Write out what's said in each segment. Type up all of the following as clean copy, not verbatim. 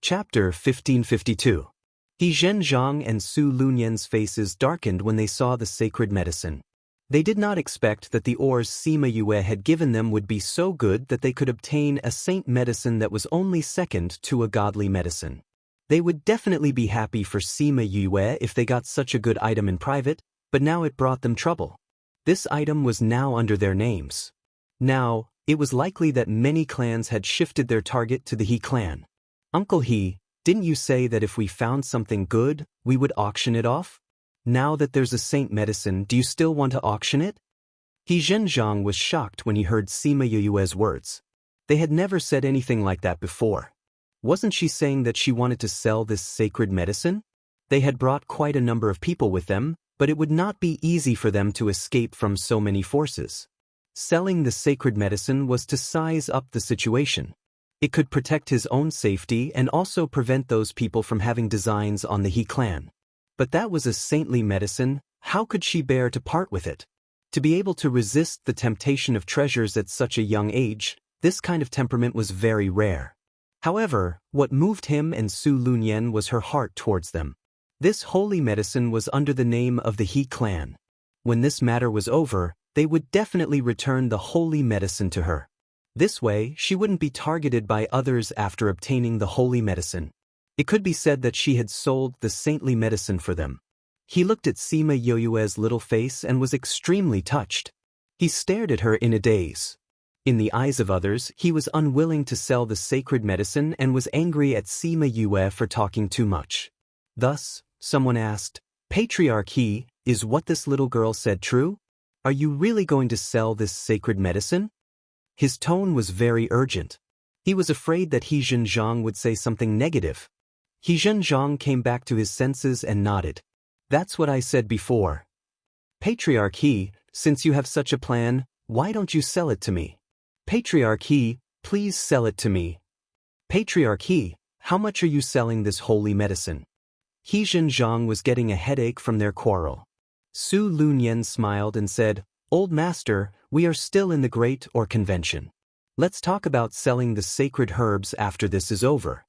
Chapter 1552. He Zhenjiang and Su Lunyan's faces darkened when they saw the sacred medicine. They did not expect that the ores Sima Yue had given them would be so good that they could obtain a saint medicine that was only second to a godly medicine. They would definitely be happy for Sima Yue if they got such a good item in private, but now it brought them trouble. This item was now under their names. Now, it was likely that many clans had shifted their target to the He clan. Uncle He, didn't you say that if we found something good, we would auction it off? Now that there's a saint medicine, do you still want to auction it? He Zhenjiang was shocked when he heard Sima Yue's words. They had never said anything like that before. Wasn't she saying that she wanted to sell this sacred medicine? They had brought quite a number of people with them, but it would not be easy for them to escape from so many forces. Selling the sacred medicine was to size up the situation. It could protect his own safety and also prevent those people from having designs on the He clan. But that was a saintly medicine. How could she bear to part with it? To be able to resist the temptation of treasures at such a young age, this kind of temperament was very rare. However, what moved him and Su Lunyan was her heart towards them. This holy medicine was under the name of the He clan. When this matter was over, they would definitely return the holy medicine to her. This way, she wouldn't be targeted by others after obtaining the holy medicine. It could be said that she had sold the saintly medicine for them. He looked at Sima Yue's little face and was extremely touched. He stared at her in a daze. In the eyes of others, he was unwilling to sell the sacred medicine and was angry at Sima Yue for talking too much. Thus, someone asked, "Patriarch He, is what this little girl said true? Are you really going to sell this sacred medicine?" His tone was very urgent. He was afraid that He Zhenjiang would say something negative. He Zhenjiang came back to his senses and nodded. "That's what I said before. Patriarch He, since you have such a plan, why don't you sell it to me? Patriarch He, please sell it to me. Patriarch He, how much are you selling this holy medicine?" He Zhenjiang was getting a headache from their quarrel. Su Lunyan smiled and said, "Old master, we are still in the Great or Convention. Let's talk about selling the sacred herbs after this is over."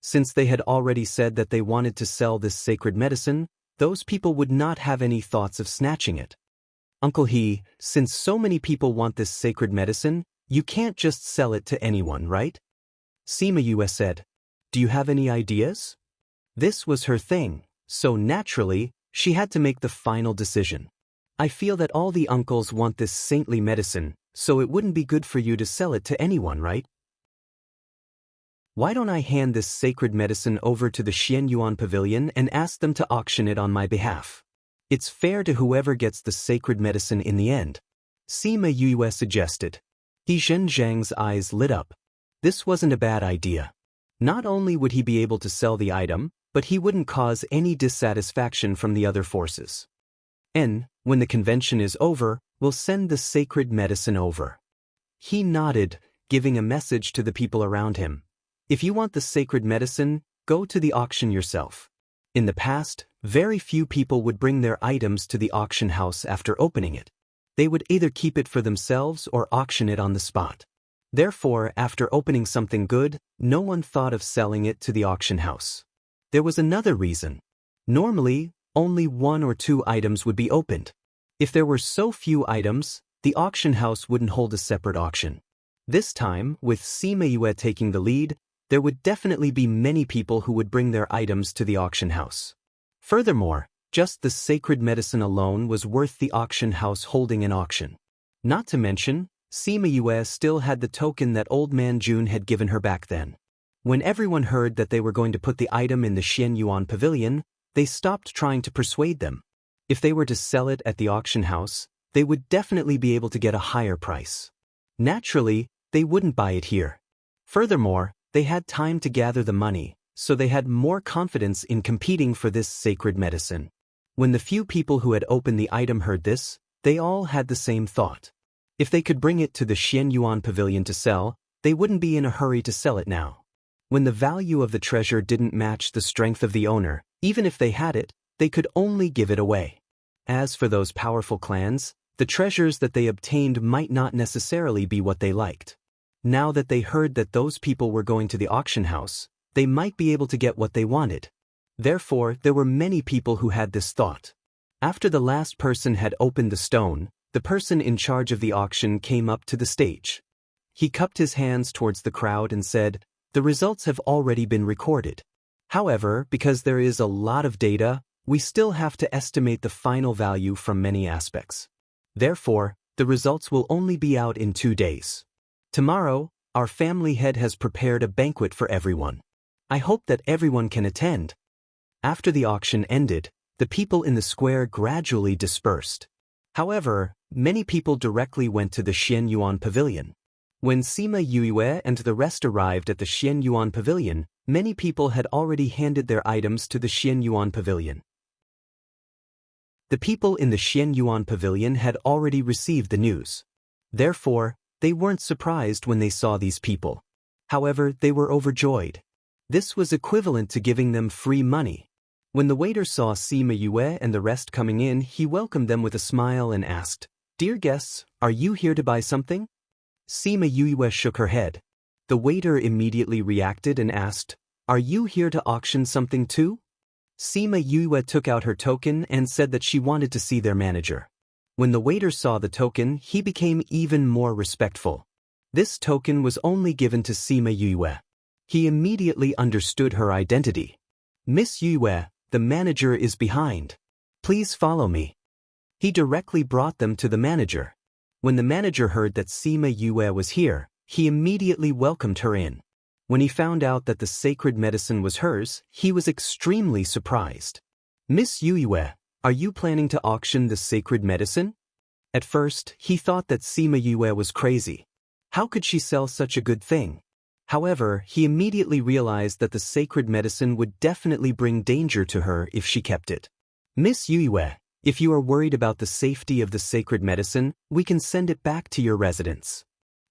Since they had already said that they wanted to sell this sacred medicine, those people would not have any thoughts of snatching it. "Uncle He, since so many people want this sacred medicine, you can't just sell it to anyone, right?" Sima Yue said, "Do you have any ideas?" This was her thing, so naturally, she had to make the final decision. "I feel that all the uncles want this saintly medicine, so it wouldn't be good for you to sell it to anyone, right? Why don't I hand this sacred medicine over to the Xianyuan Pavilion and ask them to auction it on my behalf? It's fair to whoever gets the sacred medicine in the end," Sima Yue suggested. He Zhenjiang's eyes lit up. This wasn't a bad idea. Not only would he be able to sell the item, but he wouldn't cause any dissatisfaction from the other forces. "And, when the convention is over, we'll send the sacred medicine over." He nodded, giving a message to the people around him. "If you want the sacred medicine, go to the auction yourself." In the past, very few people would bring their items to the auction house after opening it. They would either keep it for themselves or auction it on the spot. Therefore, after opening something good, no one thought of selling it to the auction house. There was another reason. Normally, only 1 or 2 items would be opened. If there were so few items, the auction house wouldn't hold a separate auction. This time, with Sima Yue taking the lead, there would definitely be many people who would bring their items to the auction house. Furthermore, just the sacred medicine alone was worth the auction house holding an auction. Not to mention, Sima Yue still had the token that Old Man Jun had given her back then. When everyone heard that they were going to put the item in the Xianyuan Pavilion, they stopped trying to persuade them. If they were to sell it at the auction house, they would definitely be able to get a higher price. Naturally, they wouldn't buy it here. Furthermore, they had time to gather the money, so they had more confidence in competing for this sacred medicine. When the few people who had opened the item heard this, they all had the same thought. If they could bring it to the Xianyuan Pavilion to sell, they wouldn't be in a hurry to sell it now. When the value of the treasure didn't match the strength of the owner, even if they had it, they could only give it away. As for those powerful clans, the treasures that they obtained might not necessarily be what they liked. Now that they heard that those people were going to the auction house, they might be able to get what they wanted. Therefore, there were many people who had this thought. After the last person had opened the stone, the person in charge of the auction came up to the stage. He cupped his hands towards the crowd and said, "The results have already been recorded. However, because there is a lot of data, we still have to estimate the final value from many aspects. Therefore, the results will only be out in 2 days. Tomorrow, our family head has prepared a banquet for everyone. I hope that everyone can attend." After the auction ended, the people in the square gradually dispersed. However, many people directly went to the Xianyuan Pavilion. When Sima Yue and the rest arrived at the Xianyuan Pavilion, many people had already handed their items to the Xianyuan Pavilion. The people in the Xianyuan Pavilion had already received the news. Therefore, they weren't surprised when they saw these people. However, they were overjoyed. This was equivalent to giving them free money. When the waiter saw Sima Yue and the rest coming in, he welcomed them with a smile and asked, "Dear guests, are you here to buy something?" Sima Yue shook her head. The waiter immediately reacted and asked, "Are you here to auction something too?" Sima Yue took out her token and said that she wanted to see their manager. When the waiter saw the token, he became even more respectful. This token was only given to Sima Yue. He immediately understood her identity. "Miss Yue, the manager is behind. Please follow me." He directly brought them to the manager. When the manager heard that Sima Yue was here, he immediately welcomed her in. When he found out that the sacred medicine was hers, he was extremely surprised. "Miss Yue, are you planning to auction the sacred medicine?" At first, he thought that Sima Yue was crazy. How could she sell such a good thing? However, he immediately realized that the sacred medicine would definitely bring danger to her if she kept it. "Miss Yue, if you are worried about the safety of the sacred medicine, we can send it back to your residence."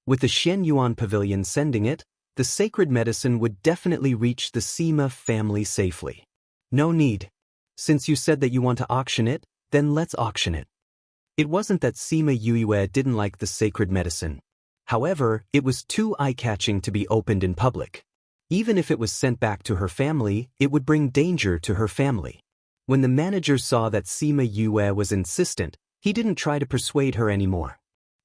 With the Xianyuan Pavilion sending it, the sacred medicine would definitely reach the Sima family safely. "No need. Since you said that you want to auction it, then let's auction it." It wasn't that Sima Yue didn't like the sacred medicine. However, it was too eye-catching to be opened in public. Even if it was sent back to her family, it would bring danger to her family. When the manager saw that Sima Yue was insistent, he didn't try to persuade her anymore.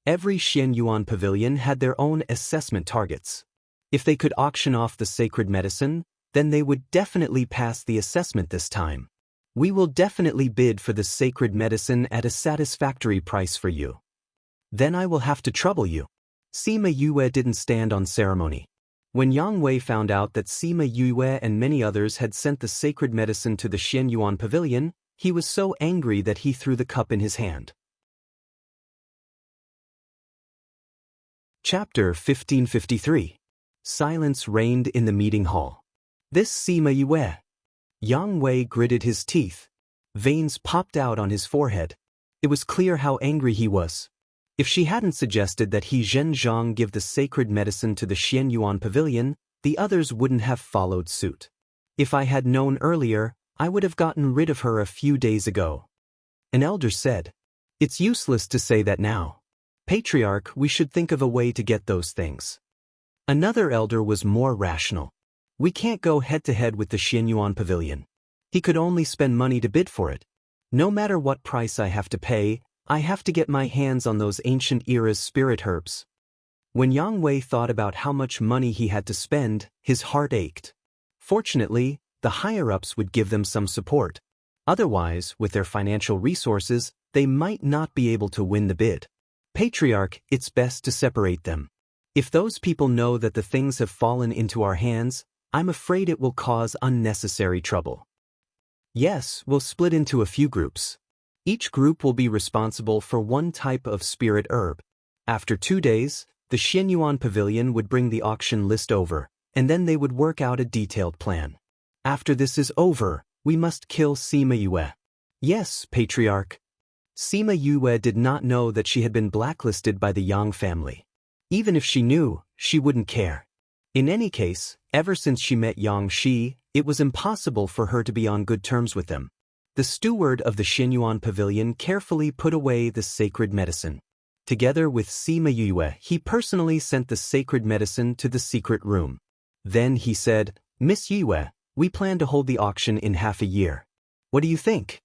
Every Xianyuan Pavilion had their own assessment targets. If they could auction off the sacred medicine, then they would definitely pass the assessment this time. "We will definitely bid for the sacred medicine at a satisfactory price for you. Then I will have to trouble you." Sima Yue didn't stand on ceremony. When Yang Wei found out that Sima Yue and many others had sent the sacred medicine to the Xianyuan Pavilion, he was so angry that he threw the cup in his hand. Chapter 1553. Silence reigned in the meeting hall. "This Sima Yue." Yang Wei gritted his teeth. Veins popped out on his forehead. It was clear how angry he was. If she hadn't suggested that he Zhenzhong give the sacred medicine to the Xianyuan Pavilion, the others wouldn't have followed suit. "If I had known earlier, I would have gotten rid of her a few days ago." An elder said, "It's useless to say that now. Patriarch, we should think of a way to get those things." Another elder was more rational. "We can't go head-to-head with the Xianyuan Pavilion. He could only spend money to bid for it. No matter what price I have to pay, I have to get my hands on those ancient era's spirit herbs." When Yang Wei thought about how much money he had to spend, his heart ached. Fortunately, the higher-ups would give them some support. Otherwise, with their financial resources, they might not be able to win the bid. "Patriarch, it's best to separate them. If those people know that the things have fallen into our hands, I'm afraid it will cause unnecessary trouble. Yes, we'll split into a few groups. Each group will be responsible for one type of spirit herb. After 2 days, the Xianyuan Pavilion would bring the auction list over, and then they would work out a detailed plan. After this is over, we must kill Sima Yue." "Yes, Patriarch." Sima Yue did not know that she had been blacklisted by the Yang family. Even if she knew, she wouldn't care. In any case, ever since she met Yang Shi, it was impossible for her to be on good terms with them. The steward of the Xianyuan Pavilion carefully put away the sacred medicine. Together with Sima Yue, he personally sent the sacred medicine to the secret room. Then he said, Miss Yue, we plan to hold the auction in half a year. What do you think?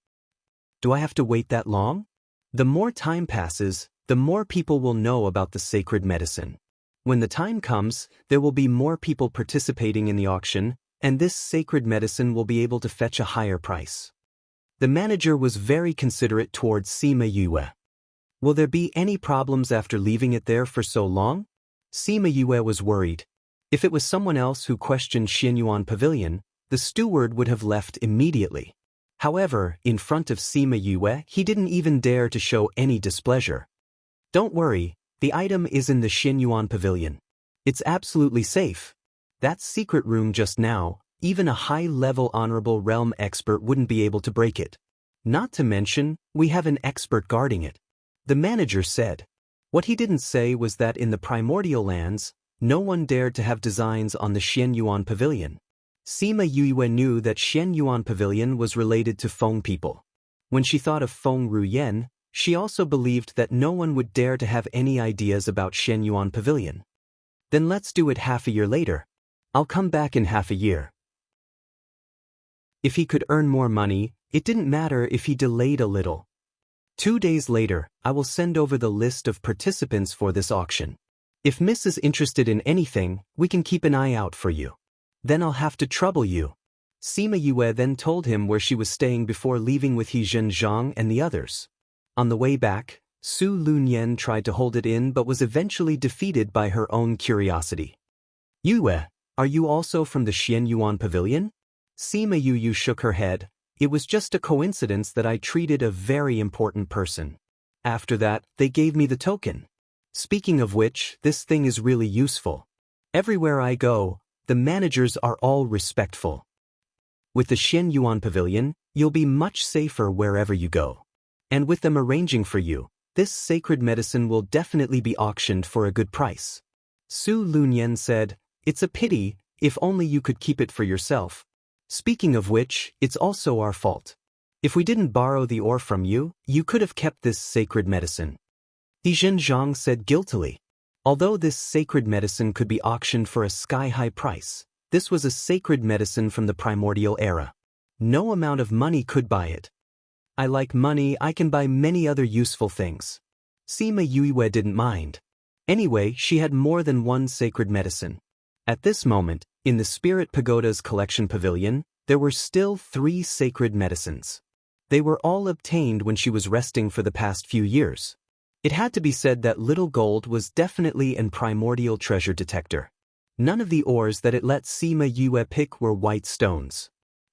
Do I have to wait that long? The more time passes, the more people will know about the sacred medicine. When the time comes, there will be more people participating in the auction, and this sacred medicine will be able to fetch a higher price. The manager was very considerate towards Sima Yue. Will there be any problems after leaving it there for so long? Sima Yue was worried. If it was someone else who questioned Xianyuan Pavilion, the steward would have left immediately. However, in front of Sima Yue, he didn't even dare to show any displeasure. Don't worry, the item is in the Xianyuan Pavilion. It's absolutely safe. That secret room just now, even a high-level honorable realm expert wouldn't be able to break it. Not to mention, we have an expert guarding it. The manager said. What he didn't say was that in the primordial lands, no one dared to have designs on the Xianyuan Pavilion. Sima Yue knew that Xianyuan Pavilion was related to Feng people. When she thought of Feng Ruyen, she also believed that no one would dare to have any ideas about Xianyuan Pavilion. Then let's do it half a year later. I'll come back in half a year. If he could earn more money, it didn't matter if he delayed a little. 2 days later, I will send over the list of participants for this auction. If Miss is interested in anything, we can keep an eye out for you. Then I'll have to trouble you. Sima Yue then told him where she was staying before leaving with He Zhenzhang and the others. On the way back, Su Lunyan tried to hold it in but was eventually defeated by her own curiosity. Yue, are you also from the Xianyuan Pavilion? Sima Yue shook her head. It was just a coincidence that I treated a very important person. After that, they gave me the token. Speaking of which, this thing is really useful. Everywhere I go, the managers are all respectful. With the Xianyuan Pavilion, you'll be much safer wherever you go. And with them arranging for you, this sacred medicine will definitely be auctioned for a good price. Su Lunyan said, it's a pity, if only you could keep it for yourself. Speaking of which, it's also our fault. If we didn't borrow the ore from you, you could have kept this sacred medicine. He Zhenzhang said guiltily. Although this sacred medicine could be auctioned for a sky-high price, this was a sacred medicine from the primordial era. No amount of money could buy it. I like money, I can buy many other useful things. Sima Yue didn't mind. Anyway, she had more than one sacred medicine. At this moment, in the Spirit Pagoda's collection pavilion, there were still 3 sacred medicines. They were all obtained when she was resting for the past few years. It had to be said that Little Gold was definitely an primordial treasure detector. None of the ores that it let Sima Yue pick were white stones.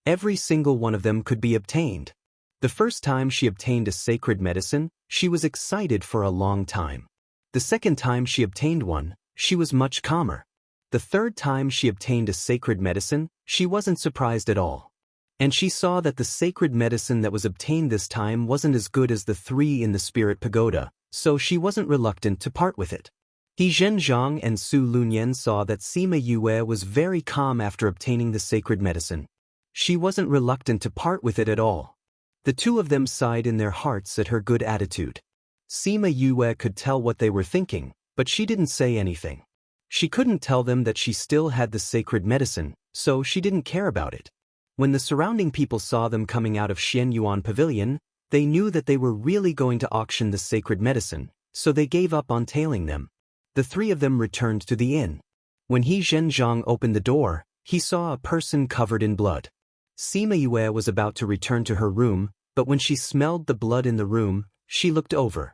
Every single one of them could be obtained. The first time she obtained a sacred medicine, she was excited for a long time. The second time she obtained one, she was much calmer. The third time she obtained a sacred medicine, she wasn't surprised at all. And she saw that the sacred medicine that was obtained this time wasn't as good as the 3 in the Spirit Pagoda, so she wasn't reluctant to part with it. He Zhenzhang and Su Lunyan saw that Sima Yue was very calm after obtaining the sacred medicine. She wasn't reluctant to part with it at all. The two of them sighed in their hearts at her good attitude. Sima Yue could tell what they were thinking, but she didn't say anything. She couldn't tell them that she still had the sacred medicine, so she didn't care about it. When the surrounding people saw them coming out of Xianyuan Pavilion, they knew that they were really going to auction the sacred medicine, so they gave up on tailing them. The 3 of them returned to the inn. When He Zhenzhang opened the door, he saw a person covered in blood. Sima Yue was about to return to her room, but when she smelled the blood in the room, she looked over.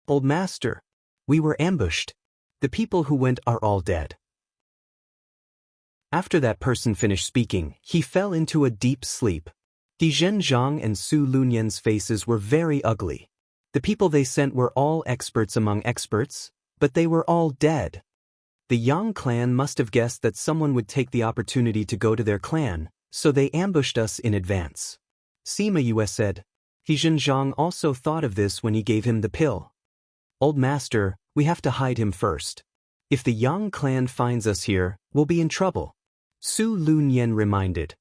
Old master, we were ambushed. The people who went are all dead. After that person finished speaking, he fell into a deep sleep. He Zhenzhang and Su Lunyan's faces were very ugly. The people they sent were all experts among experts, but they were all dead. The Yang clan must have guessed that someone would take the opportunity to go to their clan, so they ambushed us in advance. Sima Yue said. He Zhenzhang also thought of this when he gave him the pill. Old master, we have to hide him first. If the Yang clan finds us here, we'll be in trouble. Su Lunyan reminded.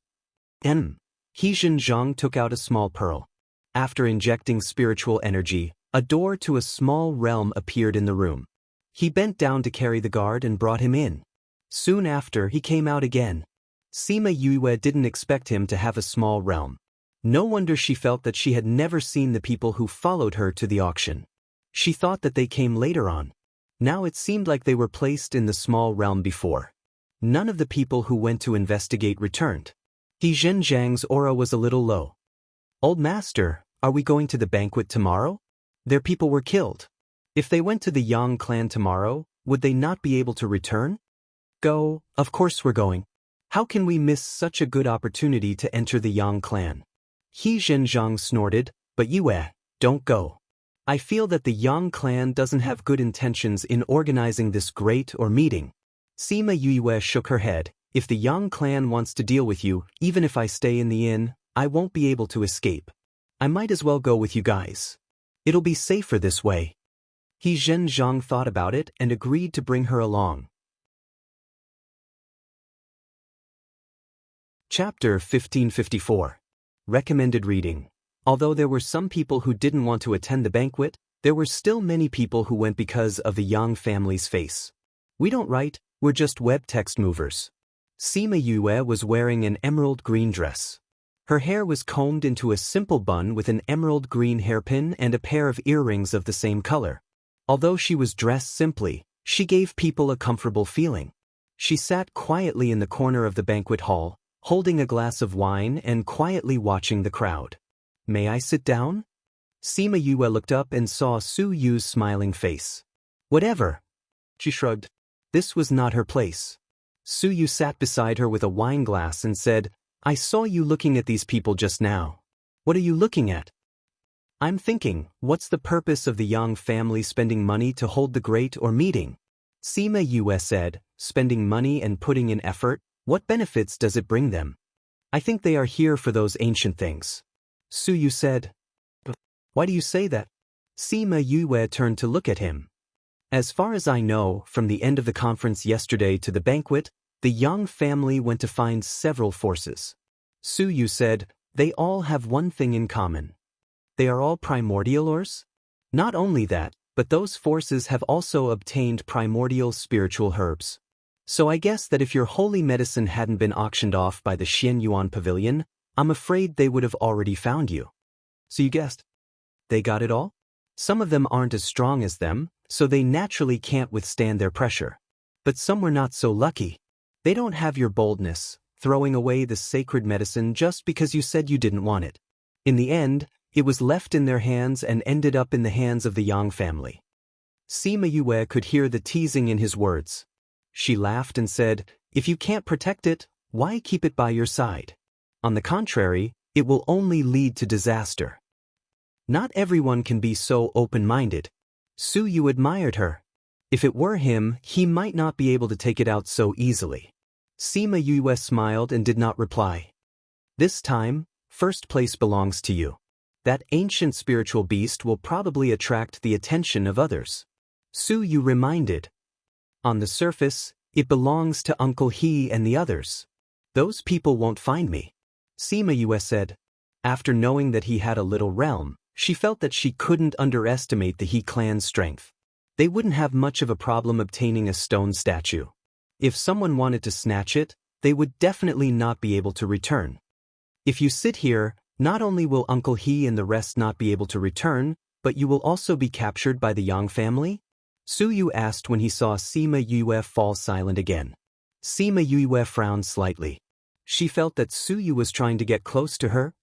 He Zhenzhang took out a small pearl. After injecting spiritual energy, a door to a small realm appeared in the room. He bent down to carry the guard and brought him in. Soon after, he came out again. Sima Yue didn't expect him to have a small realm. No wonder she felt that she had never seen the people who followed her to the auction. She thought that they came later on. Now it seemed like they were placed in the small realm before. None of the people who went to investigate returned. He Zhenjiang's aura was a little low. Old master, are we going to the banquet tomorrow? Their people were killed. If they went to the Yang clan tomorrow, would they not be able to return? Go, of course we're going. How can we miss such a good opportunity to enter the Yang clan? He Zhenjiang snorted, but Yue, don't go. I feel that the Yang clan doesn't have good intentions in organizing this great or meeting. Sima Yue shook her head. If the Yang clan wants to deal with you, even if I stay in the inn, I won't be able to escape. I might as well go with you guys. It'll be safer this way. He Zhenjiang thought about it and agreed to bring her along. Chapter 1554. Recommended reading. Although there were some people who didn't want to attend the banquet, there were still many people who went because of the Yang family's face. We don't write, we're just web text movers. Sima Yue was wearing an emerald green dress. Her hair was combed into a simple bun with an emerald green hairpin and a pair of earrings of the same color. Although she was dressed simply, she gave people a comfortable feeling. She sat quietly in the corner of the banquet hall, holding a glass of wine and quietly watching the crowd. May I sit down? Sima Yue looked up and saw Su Yu's smiling face. Whatever. She shrugged. This was not her place. Su Yu sat beside her with a wine glass and said, I saw you looking at these people just now. What are you looking at? I'm thinking, what's the purpose of the Yang family spending money to hold the great or meeting? Sima Yue said, spending money and putting in effort, what benefits does it bring them? I think they are here for those ancient things. Su Yu said. Why do you say that? Sima Yue turned to look at him. As far as I know, from the end of the conference yesterday to the banquet, the Yang family went to find several forces. Su Yu said, they all have one thing in common. They are all primordial ores? Not only that, but those forces have also obtained primordial spiritual herbs. So I guess that if your holy medicine hadn't been auctioned off by the Xian Yuan Pavilion, I'm afraid they would have already found you. So you guessed. They got it all? Some of them aren't as strong as them, so they naturally can't withstand their pressure. But some were not so lucky. They don't have your boldness, throwing away the sacred medicine just because you said you didn't want it. In the end, it was left in their hands and ended up in the hands of the Yang family. Sima Yue could hear the teasing in his words. She laughed and said, if you can't protect it, why keep it by your side? On the contrary, it will only lead to disaster. Not everyone can be so open-minded. Su Yu admired her. If it were him, he might not be able to take it out so easily. Sima Yue smiled and did not reply. This time, first place belongs to you. That ancient spiritual beast will probably attract the attention of others. Su Yu reminded. On the surface, it belongs to Uncle He and the others. Those people won't find me. Sima Yue said. After knowing that he had a little realm, she felt that she couldn't underestimate the He clan's strength. They wouldn't have much of a problem obtaining a stone statue. If someone wanted to snatch it, they would definitely not be able to return. If you sit here, not only will Uncle He and the rest not be able to return, but you will also be captured by the Yang family? Su Yu asked when he saw Sima Yue fall silent again. Sima Yue frowned slightly. She felt that Su Yu was trying to get close to her.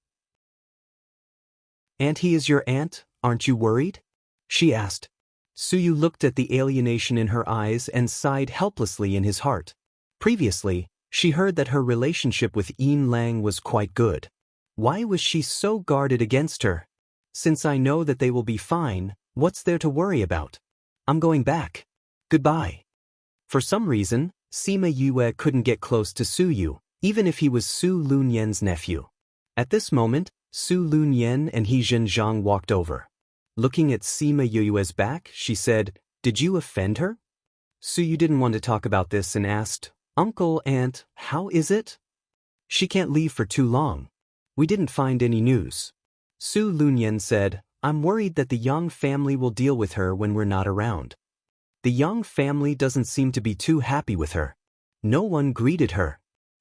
And he is your aunt, aren't you worried? She asked. Su Yu looked at the alienation in her eyes and sighed helplessly in his heart. Previously, she heard that her relationship with Yin Lang was quite good. Why was she so guarded against her? Since I know that they will be fine, what's there to worry about? I'm going back. Goodbye. For some reason, Sima Yue couldn't get close to Su Yu, even if he was Su Lunyan's nephew. At this moment, Su Lunyan and He Zhenjiang walked over. Looking at Sima Yue's back, she said, did you offend her? Su Yu didn't want to talk about this and asked, Uncle, Aunt, how is it? She can't leave for too long. We didn't find any news. Su Lunyan said, I'm worried that the Yang family will deal with her when we're not around. The Yang family doesn't seem to be too happy with her. No one greeted her.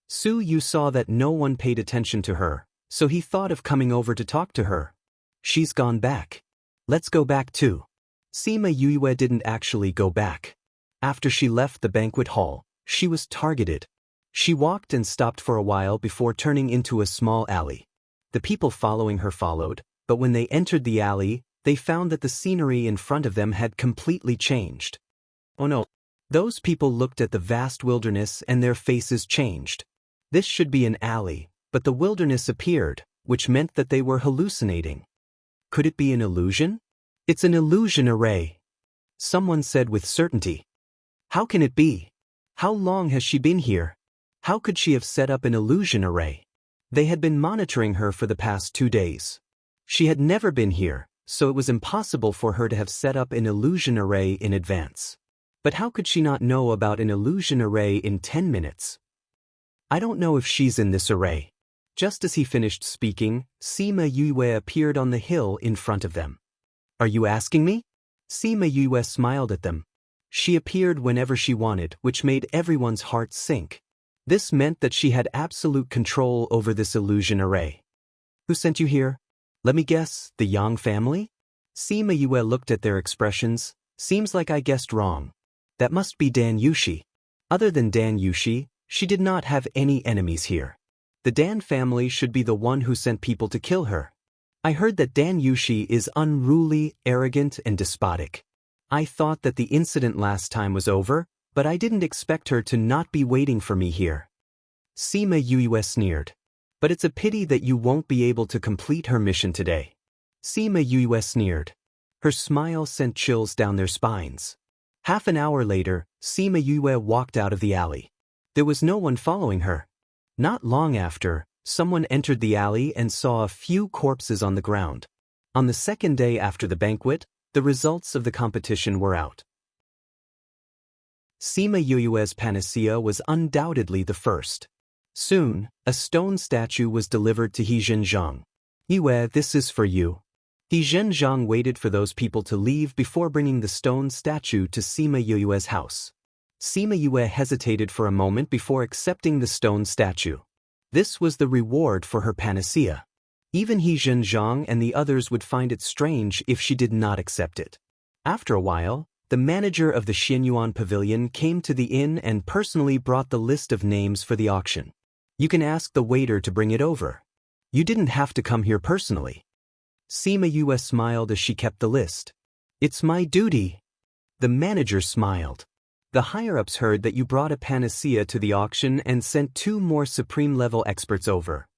Su Yu saw that no one paid attention to her, so he thought of coming over to talk to her. She's gone back. Let's go back too. Sima Yue didn't actually go back. After she left the banquet hall, she was targeted. She walked and stopped for a while before turning into a small alley. The people following her followed, but when they entered the alley, they found that the scenery in front of them had completely changed. Oh no. Those people looked at the vast wilderness and their faces changed. This should be an alley, but the wilderness appeared, which meant that they were hallucinating. Could it be an illusion? It's an illusion array. Someone said with certainty. How can it be? How long has she been here? How could she have set up an illusion array? They had been monitoring her for the past 2 days. She had never been here, so it was impossible for her to have set up an illusion array in advance. But how could she not know about an illusion array in 10 minutes? I don't know if she's in this array. Just as he finished speaking, Sima Yue appeared on the hill in front of them. Are you asking me? Sima Yue smiled at them. She appeared whenever she wanted, which made everyone's heart sink. This meant that she had absolute control over this illusion array. Who sent you here? Let me guess, the Yang family? Sima Yue looked at their expressions. Seems like I guessed wrong. That must be Dan Yushi. Other than Dan Yushi, she did not have any enemies here. The Dan family should be the one who sent people to kill her. I heard that Dan Yushi is unruly, arrogant, and despotic. I thought that the incident last time was over, but I didn't expect her to not be waiting for me here. Sima Yue sneered. But it's a pity that you won't be able to complete her mission today. Sima Yue sneered. Her smile sent chills down their spines. Half an hour later, Sima Yue walked out of the alley. There was no one following her. Not long after, someone entered the alley and saw a few corpses on the ground. On the second day after the banquet, the results of the competition were out. Sima Yue's panacea was undoubtedly the first. Soon, a stone statue was delivered to He Zhenjiang. Yue, this is for you. He Zhenjiang waited for those people to leave before bringing the stone statue to Sima Yue's house. Sima Yue hesitated for a moment before accepting the stone statue. This was the reward for her panacea. Even He Zhenjiang and the others would find it strange if she did not accept it. After a while, the manager of the Xianyuan Pavilion came to the inn and personally brought the list of names for the auction. You can ask the waiter to bring it over. You didn't have to come here personally. Sima Yue smiled as she kept the list. It's my duty. The manager smiled. The higher-ups heard that you brought a panacea to the auction and sent 2 more supreme-level experts over.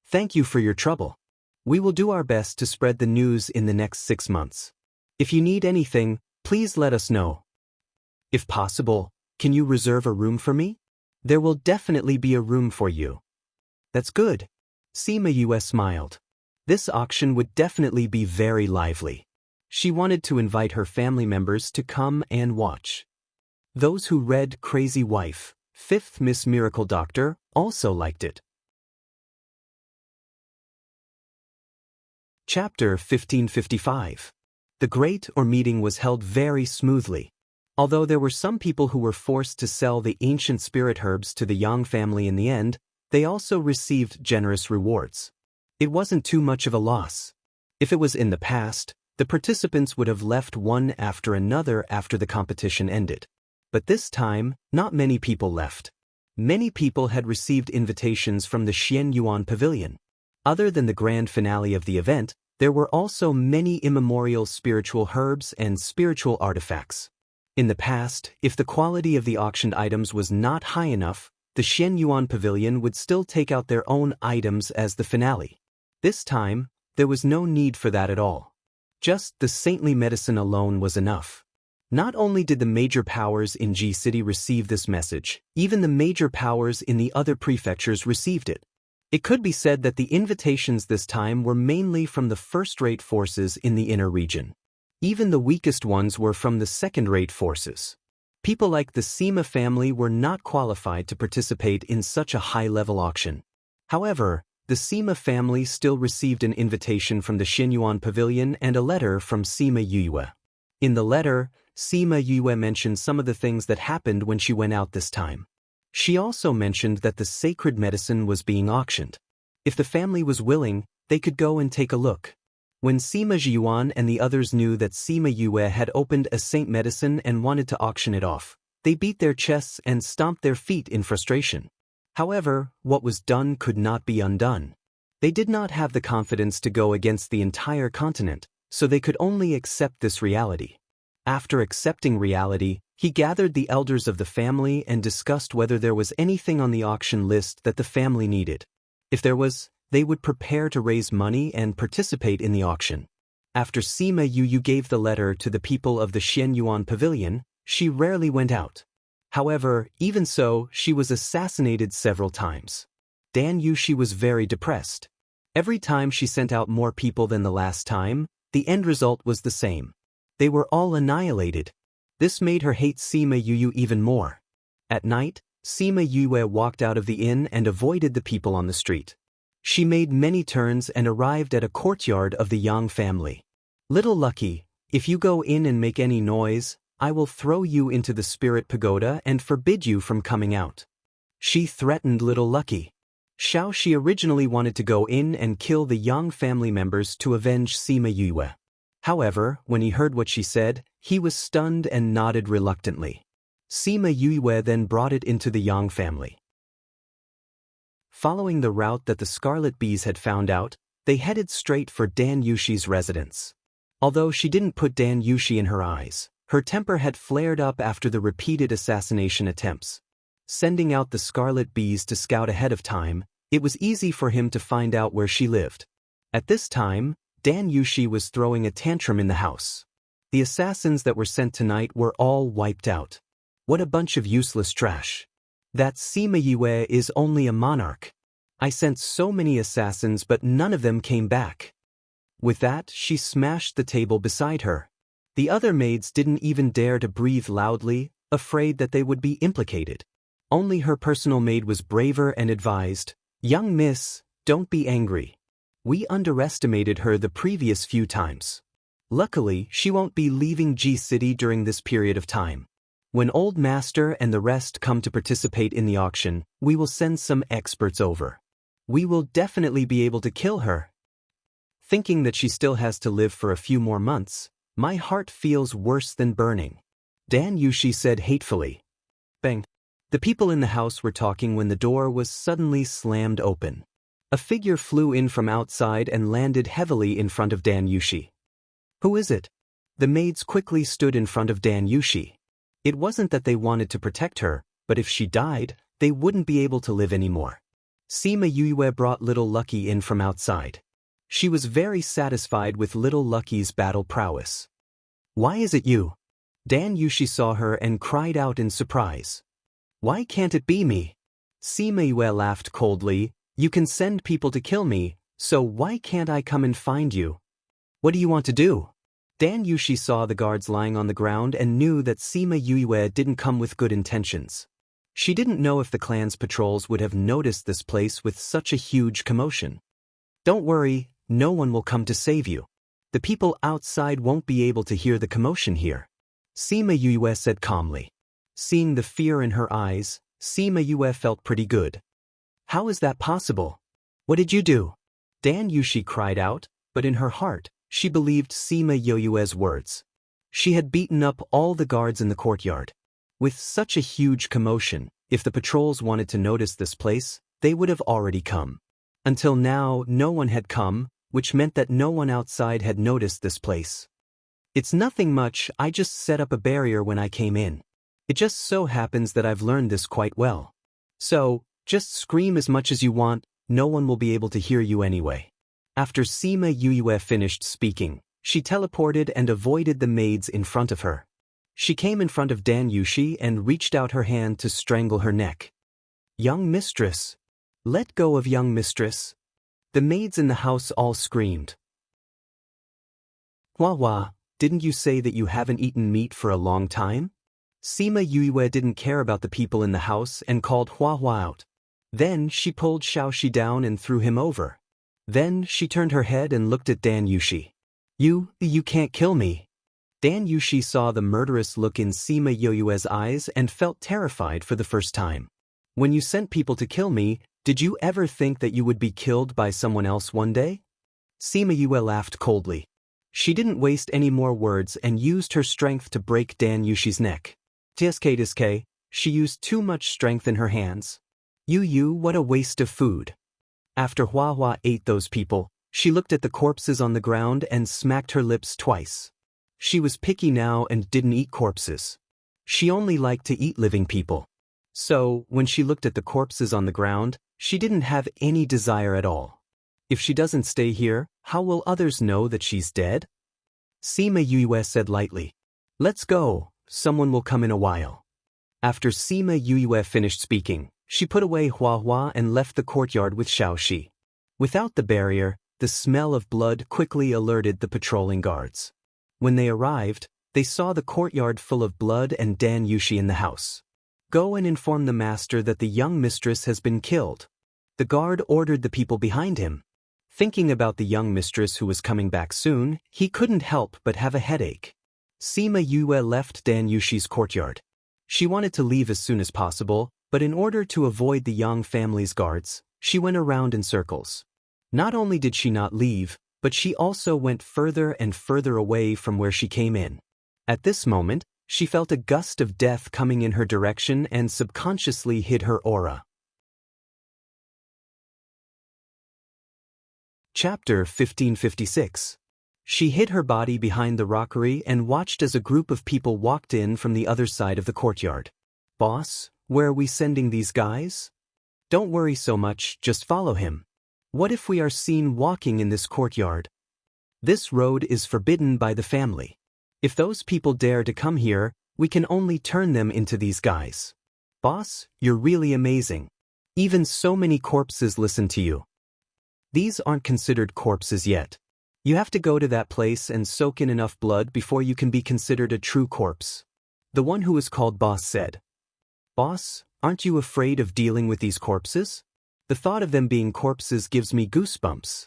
Thank you for your trouble. We will do our best to spread the news in the next 6 months. If you need anything, please let us know. If possible, can you reserve a room for me? There will definitely be a room for you. That's good. Sima Yue smiled. This auction would definitely be very lively. She wanted to invite her family members to come and watch. Those who read Crazy Wife, 5th Miss Miracle Doctor, also liked it. Chapter 1555. The great meeting was held very smoothly. Although there were some people who were forced to sell the ancient spirit herbs to the Yang family in the end, they also received generous rewards. It wasn't too much of a loss. If it was in the past, the participants would have left one after another after the competition ended. But this time, not many people left. Many people had received invitations from the Xianyuan Pavilion. Other than the grand finale of the event, there were also many immemorial spiritual herbs and spiritual artifacts. In the past, if the quality of the auctioned items was not high enough, the Xianyuan Pavilion would still take out their own items as the finale. This time, there was no need for that at all. Just the saintly medicine alone was enough. Not only did the major powers in G City receive this message, even the major powers in the other prefectures received it. It could be said that the invitations this time were mainly from the first-rate forces in the inner region. Even the weakest ones were from the second-rate forces. People like the Sima family were not qualified to participate in such a high-level auction. However, the Sima family still received an invitation from the Xianyuan Pavilion and a letter from Sima Yue. In the letter, Sima Yue mentioned some of the things that happened when she went out this time. She also mentioned that the sacred medicine was being auctioned. If the family was willing, they could go and take a look. When Sima Ziyuan and the others knew that Sima Yue had opened a saint medicine and wanted to auction it off, they beat their chests and stomped their feet in frustration. However, what was done could not be undone. They did not have the confidence to go against the entire continent, so they could only accept this reality. After accepting reality, he gathered the elders of the family and discussed whether there was anything on the auction list that the family needed. If there was, they would prepare to raise money and participate in the auction. After Sima Yu gave the letter to the people of the Xianyuan pavilion, she rarely went out. However, even so, she was assassinated several times. Dan Yushi was very depressed. Every time she sent out more people than the last time, the end result was the same. They were all annihilated. This made her hate Sima Yu even more. At night, Sima Yue walked out of the inn and avoided the people on the street. She made many turns and arrived at a courtyard of the Yang family. Little Lucky, if you go in and make any noise, I will throw you into the spirit pagoda and forbid you from coming out. She threatened Little Lucky. She originally wanted to go in and kill the Yang family members to avenge Sima Yue. However, when he heard what she said, he was stunned and nodded reluctantly. Sima Yue then brought it into the Yang family. Following the route that the Scarlet Bees had found out, they headed straight for Dan Yushi's residence. Although she didn't put Dan Yushi in her eyes, her temper had flared up after the repeated assassination attempts. Sending out the Scarlet Bees to scout ahead of time, it was easy for him to find out where she lived. At this time, Dan Yushi was throwing a tantrum in the house. The assassins that were sent tonight were all wiped out. What a bunch of useless trash. That Sima Yue is only a monarch. I sent so many assassins but none of them came back. With that, she smashed the table beside her. The other maids didn't even dare to breathe loudly, afraid that they would be implicated. Only her personal maid was braver and advised, "Young miss, don't be angry. We underestimated her the previous few times. Luckily, she won't be leaving G City during this period of time. When Old Master and the rest come to participate in the auction, we will send some experts over. We will definitely be able to kill her." Thinking that she still has to live for a few more months, my heart feels worse than burning. Dan Yushi said hatefully. Bang. The people in the house were talking when the door was suddenly slammed open. A figure flew in from outside and landed heavily in front of Dan Yushi. Who is it? The maids quickly stood in front of Dan Yushi. It wasn't that they wanted to protect her, but if she died, they wouldn't be able to live anymore. Sima Yue brought Little Lucky in from outside. She was very satisfied with Little Lucky's battle prowess. Why is it you? Dan Yushi saw her and cried out in surprise. Why can't it be me? Sima Yue laughed coldly. You can send people to kill me, so why can't I come and find you? What do you want to do? Dan Yushi saw the guards lying on the ground and knew that Sima Yue didn't come with good intentions. She didn't know if the clan's patrols would have noticed this place with such a huge commotion. Don't worry, no one will come to save you. The people outside won't be able to hear the commotion here. Sima Yue said calmly. Seeing the fear in her eyes, Sima Yue felt pretty good. How is that possible? What did you do? Dan Yushi cried out, but in her heart, she believed Sima Yue's words. She had beaten up all the guards in the courtyard. With such a huge commotion, if the patrols wanted to notice this place, they would have already come. Until now, no one had come, which meant that no one outside had noticed this place. It's nothing much, I just set up a barrier when I came in. It just so happens that I've learned this quite well. So, just scream as much as you want, no one will be able to hear you anyway. After Sima Yue finished speaking, she teleported and avoided the maids in front of her. She came in front of Dan Yushi and reached out her hand to strangle her neck. Young mistress. Let go of young mistress. The maids in the house all screamed. Hua, didn't you say that you haven't eaten meat for a long time? Sima Yue didn't care about the people in the house and called Hua out. Then she pulled Xiaoxi down and threw him over. Then she turned her head and looked at Dan Yushi. You can't kill me. Dan Yushi saw the murderous look in Sima Yue's eyes and felt terrified for the first time. When you sent people to kill me, did you ever think that you would be killed by someone else one day? Sima Yue laughed coldly. She didn't waste any more words and used her strength to break Dan Yushi's neck. Tsk, she used too much strength in her hands. Yu, what a waste of food. After Hua Hua ate those people, she looked at the corpses on the ground and smacked her lips twice. She was picky now and didn't eat corpses. She only liked to eat living people. So, when she looked at the corpses on the ground, she didn't have any desire at all. If she doesn't stay here, how will others know that she's dead? Sima Yue said lightly. Let's go, someone will come in a while. After Sima Yue finished speaking, she put away Hua Hua and left the courtyard with Xiaoxi. Without the barrier, the smell of blood quickly alerted the patrolling guards. When they arrived, they saw the courtyard full of blood and Dan Yushi in the house. Go and inform the master that the young mistress has been killed. The guard ordered the people behind him. Thinking about the young mistress who was coming back soon, he couldn't help but have a headache. Sima Yue left Dan Yushi's courtyard. She wanted to leave as soon as possible, but in order to avoid the Yang family's guards, she went around in circles. Not only did she not leave, but she also went further and further away from where she came in. At this moment, she felt a gust of death coming in her direction and subconsciously hid her aura. Chapter 1556. She hid her body behind the rockery and watched as a group of people walked in from the other side of the courtyard. Boss, where are we sending these guys? Don't worry so much, just follow him. What if we are seen walking in this courtyard? This road is forbidden by the family. If those people dare to come here, we can only turn them into these guys. Boss, you're really amazing. Even so many corpses listen to you. These aren't considered corpses yet. You have to go to that place and soak in enough blood before you can be considered a true corpse. The one who was called Boss said. Boss, aren't you afraid of dealing with these corpses? The thought of them being corpses gives me goosebumps.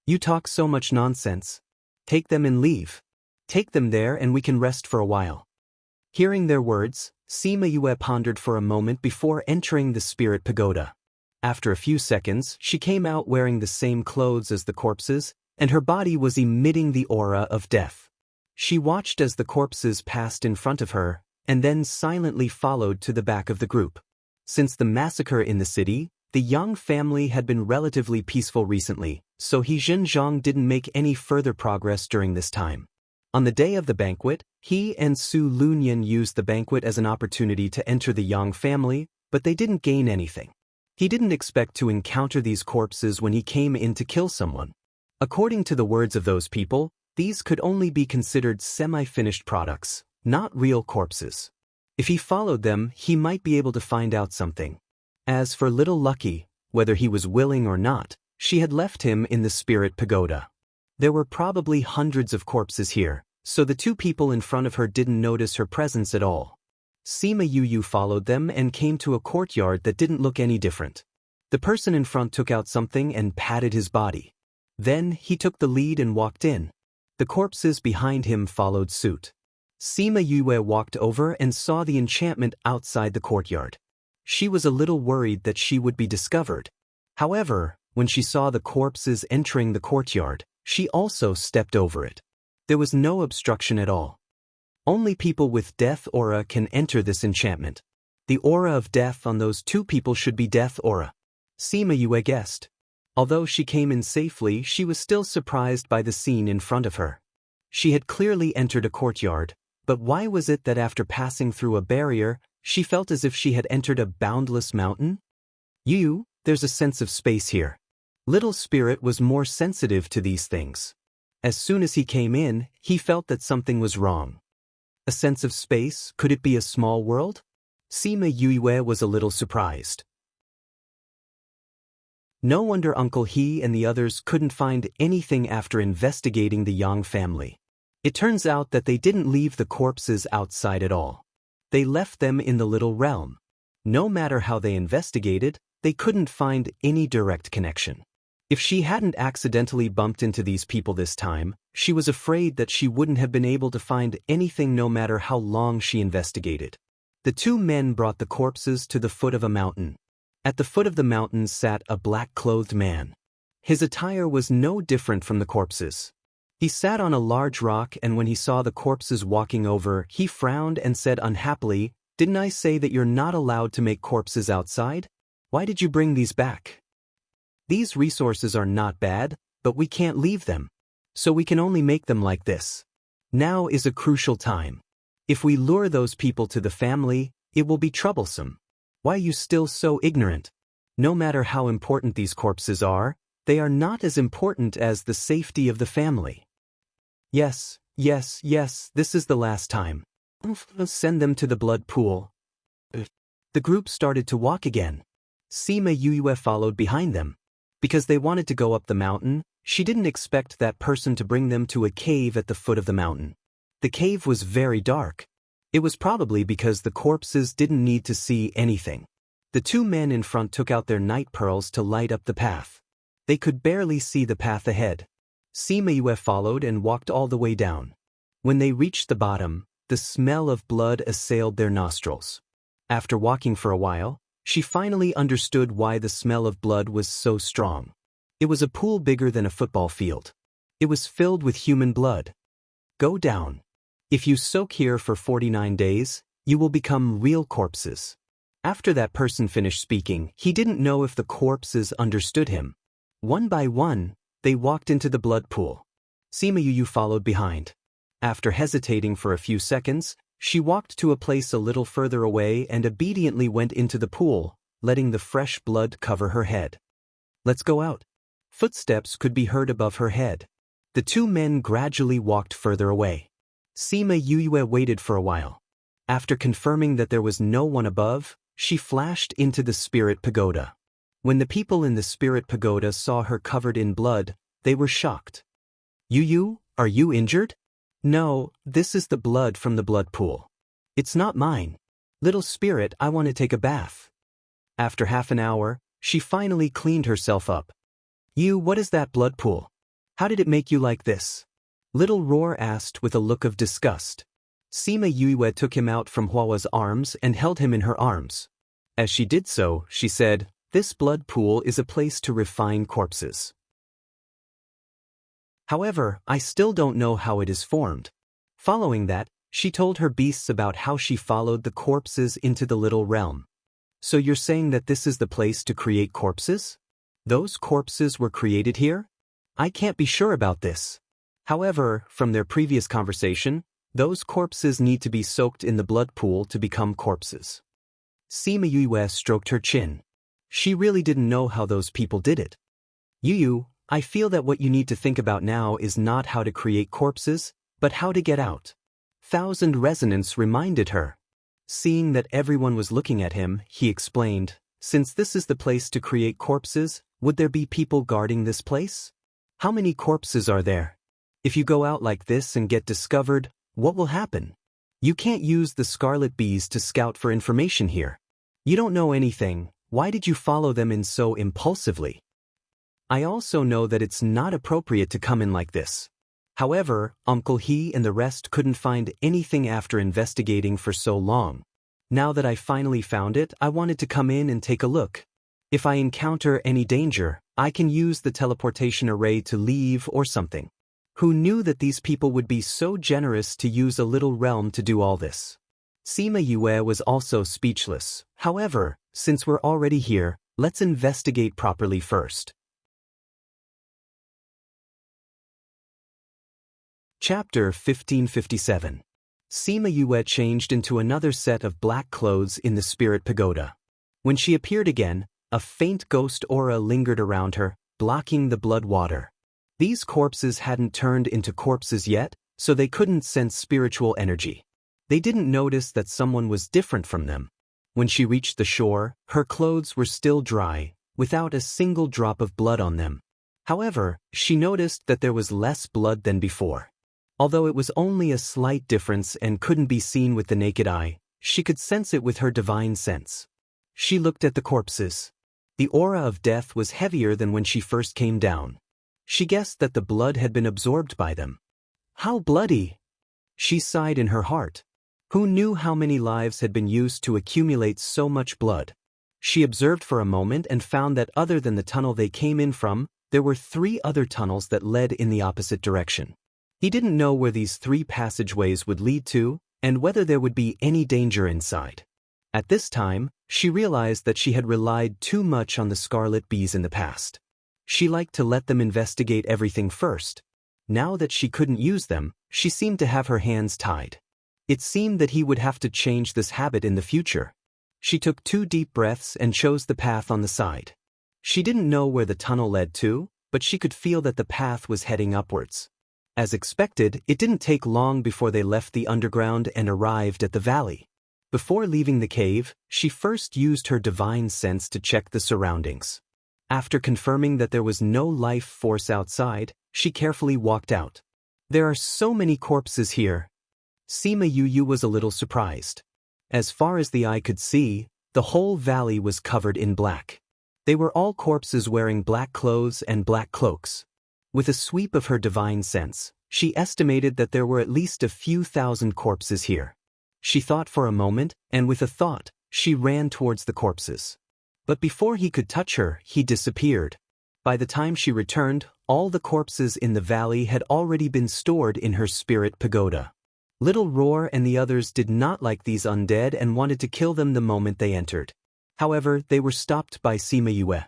You talk so much nonsense. Take them and leave. Take them there and we can rest for a while. Hearing their words, Sima Yue pondered for a moment before entering the spirit pagoda. After a few seconds, she came out wearing the same clothes as the corpses, and her body was emitting the aura of death. She watched as the corpses passed in front of her, and then silently followed to the back of the group. Since the massacre in the city, the Yang family had been relatively peaceful recently, so He Zhenjiang didn't make any further progress during this time. On the day of the banquet, he and Su Lunyan used the banquet as an opportunity to enter the Yang family, but they didn't gain anything. He didn't expect to encounter these corpses when he came in to kill someone. According to the words of those people, these could only be considered semi-finished products, not real corpses. If he followed them, he might be able to find out something. As for little Lucky, whether he was willing or not, she had left him in the spirit pagoda. There were probably hundreds of corpses here, so the two people in front of her didn't notice her presence at all. Sima Yue followed them and came to a courtyard that didn't look any different. The person in front took out something and patted his body. Then he took the lead and walked in. The corpses behind him followed suit. Sima Yue walked over and saw the enchantment outside the courtyard. She was a little worried that she would be discovered. However, when she saw the corpses entering the courtyard, she also stepped over it. There was no obstruction at all. Only people with death aura can enter this enchantment. The aura of death on those two people should be death aura. Sima Yue guessed. Although she came in safely, she was still surprised by the scene in front of her. She had clearly entered a courtyard, but why was it that after passing through a barrier, she felt as if she had entered a boundless mountain? There's a sense of space here. Little Spirit was more sensitive to these things. As soon as he came in, he felt that something was wrong. A sense of space, could it be a small world? Sima Yue was a little surprised. No wonder Uncle He and the others couldn't find anything after investigating the Yang family. It turns out that they didn't leave the corpses outside at all. They left them in the little realm. No matter how they investigated, they couldn't find any direct connection. If she hadn't accidentally bumped into these people this time, she was afraid that she wouldn't have been able to find anything no matter how long she investigated. The two men brought the corpses to the foot of a mountain. At the foot of the mountain sat a black-clothed man. His attire was no different from the corpses. He sat on a large rock, and when he saw the corpses walking over, he frowned and said unhappily, "Didn't I say that you're not allowed to make corpses outside? Why did you bring these back? These resources are not bad, but we can't leave them. So we can only make them like this. Now is a crucial time. If we lure those people to the family, it will be troublesome. Why are you still so ignorant? No matter how important these corpses are, they are not as important as the safety of the family. Yes, yes, yes, this is the last time. Send them to the blood pool." The group started to walk again. Sima Yue followed behind them. Because they wanted to go up the mountain, she didn't expect that person to bring them to a cave at the foot of the mountain. The cave was very dark. It was probably because the corpses didn't need to see anything. The two men in front took out their night pearls to light up the path. They could barely see the path ahead. Sima Yue followed and walked all the way down. When they reached the bottom, the smell of blood assailed their nostrils. After walking for a while, she finally understood why the smell of blood was so strong. It was a pool bigger than a football field. It was filled with human blood. Go down. If you soak here for 49 days, you will become real corpses. After that person finished speaking, he didn't know if the corpses understood him. One by one, they walked into the blood pool. Sima Yue followed behind. After hesitating for a few seconds, she walked to a place a little further away and obediently went into the pool, letting the fresh blood cover her head. "Let's go out." Footsteps could be heard above her head. The two men gradually walked further away. Sima Yue waited for a while. After confirming that there was no one above, she flashed into the spirit pagoda. When the people in the spirit pagoda saw her covered in blood, they were shocked. "Yu, are you injured?" "No, this is the blood from the blood pool. It's not mine. Little spirit, I want to take a bath." After half an hour, she finally cleaned herself up. "You, what is that blood pool? How did it make you like this?" Little Roar asked with a look of disgust. Sima Yue took him out from Hua's arms and held him in her arms. As she did so, she said, "This blood pool is a place to refine corpses. However, I still don't know how it is formed." Following that, she told her beasts about how she followed the corpses into the little realm. "So you're saying that this is the place to create corpses? Those corpses were created here? I can't be sure about this. However, from their previous conversation, those corpses need to be soaked in the blood pool to become corpses." Sima Yue stroked her chin. She really didn't know how those people did it. "Yu, I feel that what you need to think about now is not how to create corpses, but how to get out." Thousand Resonance reminded her. Seeing that everyone was looking at him, he explained, "Since this is the place to create corpses, would there be people guarding this place? How many corpses are there? If you go out like this and get discovered, what will happen? You can't use the scarlet bees to scout for information here. You don't know anything. Why did you follow them in so impulsively? I also know that it's not appropriate to come in like this." However, Uncle He and the rest couldn't find anything after investigating for so long. "Now that I finally found it, I wanted to come in and take a look. If I encounter any danger, I can use the teleportation array to leave or something." Who knew that these people would be so generous to use a little realm to do all this? Sima Yue was also speechless. However, since we're already here, let's investigate properly first. Chapter 1557. Sima Yue changed into another set of black clothes in the spirit pagoda. When she appeared again, a faint ghost aura lingered around her, blocking the blood water. These corpses hadn't turned into corpses yet, so they couldn't sense spiritual energy. They didn't notice that someone was different from them. When she reached the shore, her clothes were still dry, without a single drop of blood on them. However, she noticed that there was less blood than before. Although it was only a slight difference and couldn't be seen with the naked eye, she could sense it with her divine sense. She looked at the corpses. The aura of death was heavier than when she first came down. She guessed that the blood had been absorbed by them. "How bloody!" She sighed in her heart. Who knew how many lives had been used to accumulate so much blood? She observed for a moment and found that other than the tunnel they came in from, there were 3 other tunnels that led in the opposite direction. He didn't know where these 3 passageways would lead to, and whether there would be any danger inside. At this time, she realized that she had relied too much on the scarlet bees in the past. She liked to let them investigate everything first. Now that she couldn't use them, she seemed to have her hands tied. It seemed that he would have to change this habit in the future. She took 2 deep breaths and chose the path on the side. She didn't know where the tunnel led to, but she could feel that the path was heading upwards. As expected, it didn't take long before they left the underground and arrived at the valley. Before leaving the cave, she first used her divine sense to check the surroundings. After confirming that there was no life force outside, she carefully walked out. There are so many corpses here. Sima Yu was a little surprised. As far as the eye could see, the whole valley was covered in black. They were all corpses wearing black clothes and black cloaks. With a sweep of her divine sense, she estimated that there were at least a few thousand corpses here. She thought for a moment, and with a thought, she ran towards the corpses. But before he could touch her, he disappeared. By the time she returned, all the corpses in the valley had already been stored in her spirit pagoda. Little Roar and the others did not like these undead and wanted to kill them the moment they entered. However, they were stopped by Sima Yue.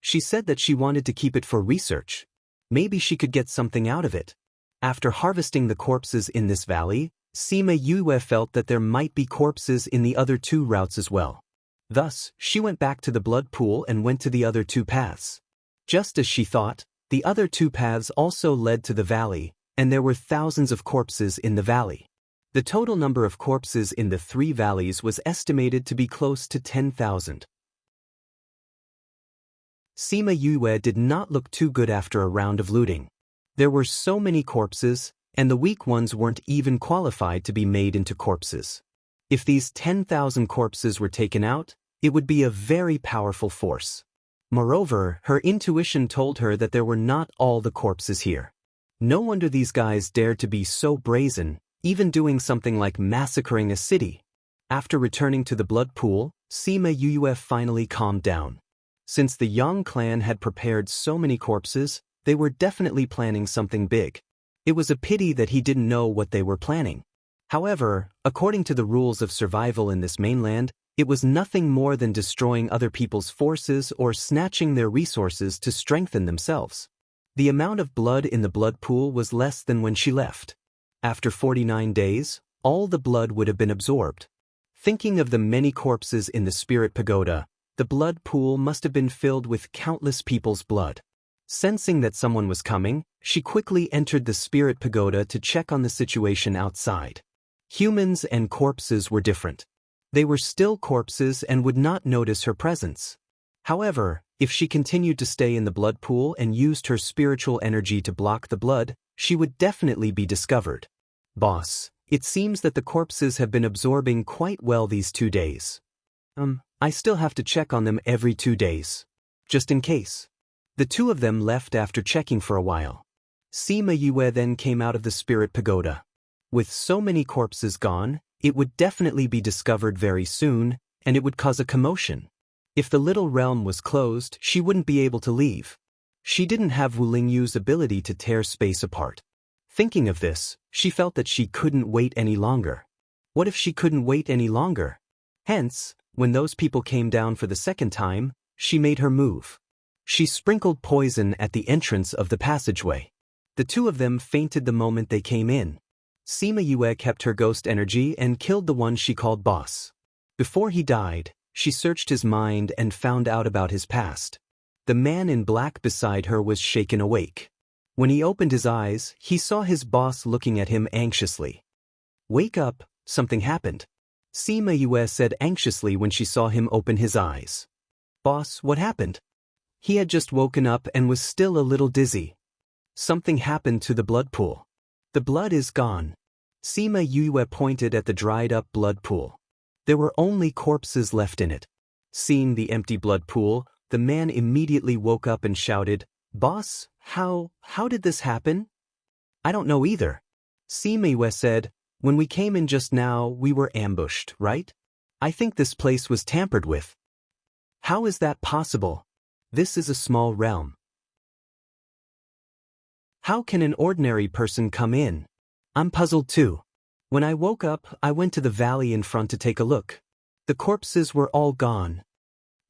She said that she wanted to keep it for research. Maybe she could get something out of it. After harvesting the corpses in this valley, Sima Yue felt that there might be corpses in the other 2 routes as well. Thus, she went back to the blood pool and went to the other 2 paths. Just as she thought, the other 2 paths also led to the valley, and there were thousands of corpses in the valley. The total number of corpses in the 3 valleys was estimated to be close to 10,000. Sima Yue did not look too good after a round of looting. There were so many corpses, and the weak ones weren't even qualified to be made into corpses. If these 10,000 corpses were taken out, it would be a very powerful force. Moreover, her intuition told her that there were not all the corpses here. No wonder these guys dared to be so brazen, even doing something like massacring a city. After returning to the blood pool, Sima Yue finally calmed down. Since the Yang clan had prepared so many corpses, they were definitely planning something big. It was a pity that he didn't know what they were planning. However, according to the rules of survival in this mainland, it was nothing more than destroying other people's forces or snatching their resources to strengthen themselves. The amount of blood in the blood pool was less than when she left. After 49 days, all the blood would have been absorbed. Thinking of the many corpses in the spirit pagoda, the blood pool must have been filled with countless people's blood. Sensing that someone was coming, she quickly entered the spirit pagoda to check on the situation outside. Humans and corpses were different. They were still corpses and would not notice her presence. However, if she continued to stay in the blood pool and used her spiritual energy to block the blood, she would definitely be discovered. Boss, it seems that the corpses have been absorbing quite well these 2 days. I still have to check on them every 2 days. Just in case. The 2 of them left after checking for a while. Sima Yue then came out of the spirit pagoda. With so many corpses gone, it would definitely be discovered very soon, and it would cause a commotion. If the little realm was closed, she wouldn't be able to leave. She didn't have Wu Lingyu's ability to tear space apart. Thinking of this, she felt that she couldn't wait any longer. What if she couldn't wait any longer? Hence, when those people came down for the second time, she made her move. She sprinkled poison at the entrance of the passageway. The 2 of them fainted the moment they came in. Sima Yue kept her ghost energy and killed the one she called boss. Before he died, she searched his mind and found out about his past. The man in black beside her was shaken awake. When he opened his eyes, he saw his boss looking at him anxiously. "Wake up, something happened," Sima Yue said anxiously when she saw him open his eyes. "Boss, what happened?" He had just woken up and was still a little dizzy. "Something happened to the blood pool. The blood is gone." Sima Yue pointed at the dried-up blood pool. There were only corpses left in it. Seeing the empty blood pool, the man immediately woke up and shouted, "Boss, how did this happen?" "I don't know either." Sima Yue said, "When we came in just now, we were ambushed, right? I think this place was tampered with." How is that possible? This is a small realm. How can an ordinary person come in? I'm puzzled too. When I woke up, I went to the valley in front to take a look. The corpses were all gone.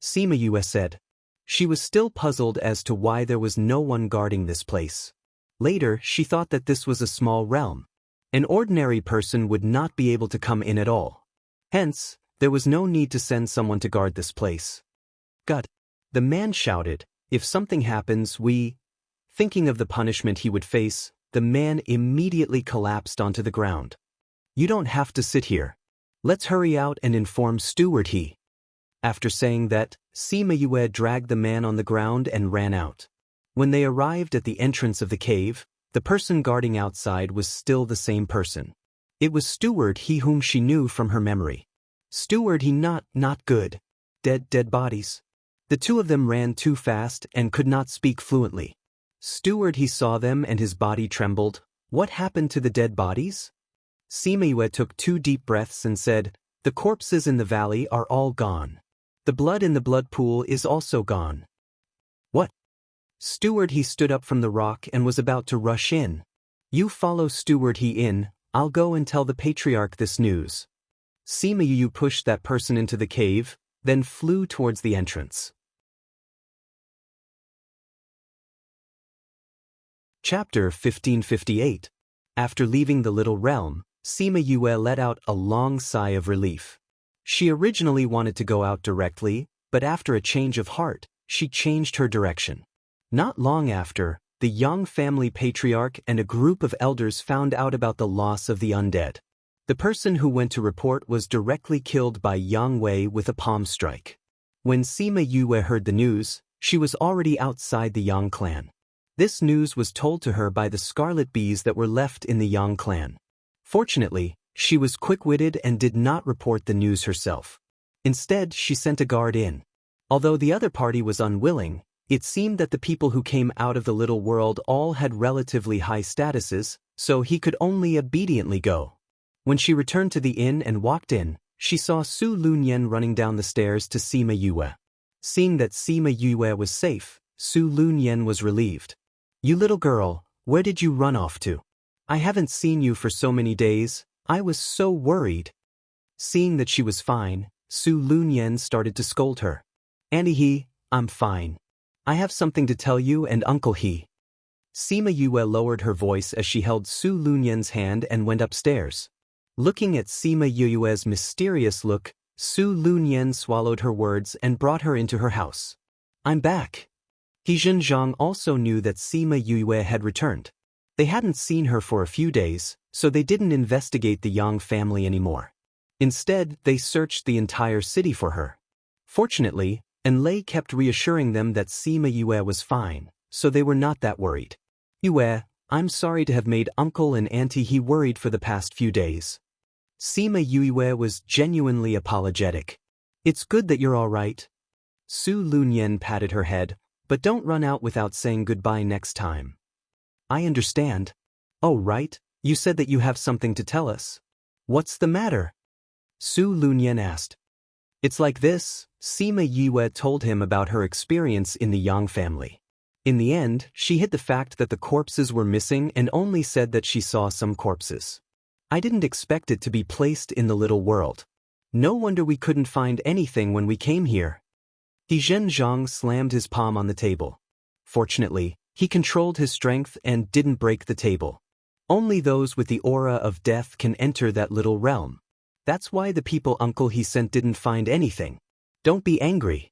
Sima Yue said. She was still puzzled as to why there was no one guarding this place. Later, she thought that this was a small realm. An ordinary person would not be able to come in at all. Hence, there was no need to send someone to guard this place. God! The man shouted, if something happens, Thinking of the punishment he would face, the man immediately collapsed onto the ground. You don't have to sit here. Let's hurry out and inform Steward he. After saying that, Sima Yue dragged the man on the ground and ran out. When they arrived at the entrance of the cave, the person guarding outside was still the same person. It was Steward he whom she knew from her memory. Steward he not good. Dead bodies. The two of them ran too fast and could not speak fluently. Steward he saw them and his body trembled. What happened to the dead bodies? Sima Yue took 2 deep breaths and said, the corpses in the valley are all gone. The blood in the blood pool is also gone. What? Steward he stood up from the rock and was about to rush in. You follow Steward he in, I'll go and tell the patriarch this news. Sima Yue pushed that person into the cave, then flew towards the entrance. Chapter 1558. After leaving the little realm, Sima Yue let out a long sigh of relief. She originally wanted to go out directly, but after a change of heart, she changed her direction. Not long after, the Yang family patriarch and a group of elders found out about the loss of the undead. The person who went to report was directly killed by Yang Wei with a palm strike. When Sima Yue heard the news, she was already outside the Yang clan. This news was told to her by the scarlet bees that were left in the Yang clan. Fortunately, she was quick-witted and did not report the news herself. Instead, she sent a guard in. Although the other party was unwilling, it seemed that the people who came out of the little world all had relatively high statuses, so he could only obediently go. When she returned to the inn and walked in, she saw Su Lunyan running down the stairs to Sima Yue. Seeing that Sima Yue was safe, Su Lunyan was relieved. You little girl, where did you run off to? I haven't seen you for so many days, I was so worried. Seeing that she was fine, Su Lunyan started to scold her. Auntie he, I'm fine. I have something to tell you and Uncle he. Sima Yue lowered her voice as she held Su Lunyan's hand and went upstairs. Looking at Sima Yue's mysterious look, Su Lunyan swallowed her words and brought her into her house. I'm back. He Zhang also knew that Sima Yue had returned. They hadn't seen her for a few days, so they didn't investigate the Yang family anymore. Instead, they searched the entire city for her. Fortunately, Enlei kept reassuring them that Sima Yue was fine, so they were not that worried. Yue, I'm sorry to have made Uncle and Auntie he worried for the past few days. Sima Yue was genuinely apologetic. It's good that you're all right. Su Lunyan patted her head, but don't run out without saying goodbye next time. I understand. Oh right, you said that you have something to tell us. What's the matter? Su Lunyan asked. It's like this, Sima Yue told him about her experience in the Yang family. In the end, she hid the fact that the corpses were missing and only said that she saw some corpses. I didn't expect it to be placed in the little world. No wonder we couldn't find anything when we came here. He Zhang slammed his palm on the table. Fortunately, he controlled his strength and didn't break the table. Only those with the aura of death can enter that little realm. That's why the people Uncle he sent didn't find anything. Don't be angry.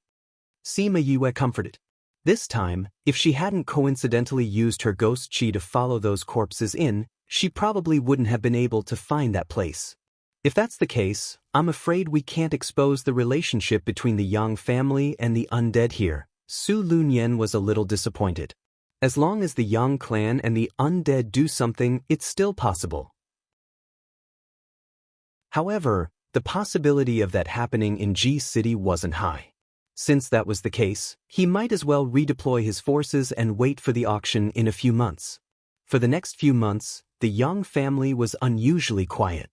Sima Yue comforted. This time, if she hadn't coincidentally used her ghost chi to follow those corpses in, she probably wouldn't have been able to find that place. If that's the case, I'm afraid we can't expose the relationship between the Yang family and the undead here. Su Lunyan was a little disappointed. As long as the Yang clan and the undead do something, it's still possible. However, the possibility of that happening in G City wasn't high. Since that was the case, he might as well redeploy his forces and wait for the auction in a few months. For the next few months, the Yang family was unusually quiet.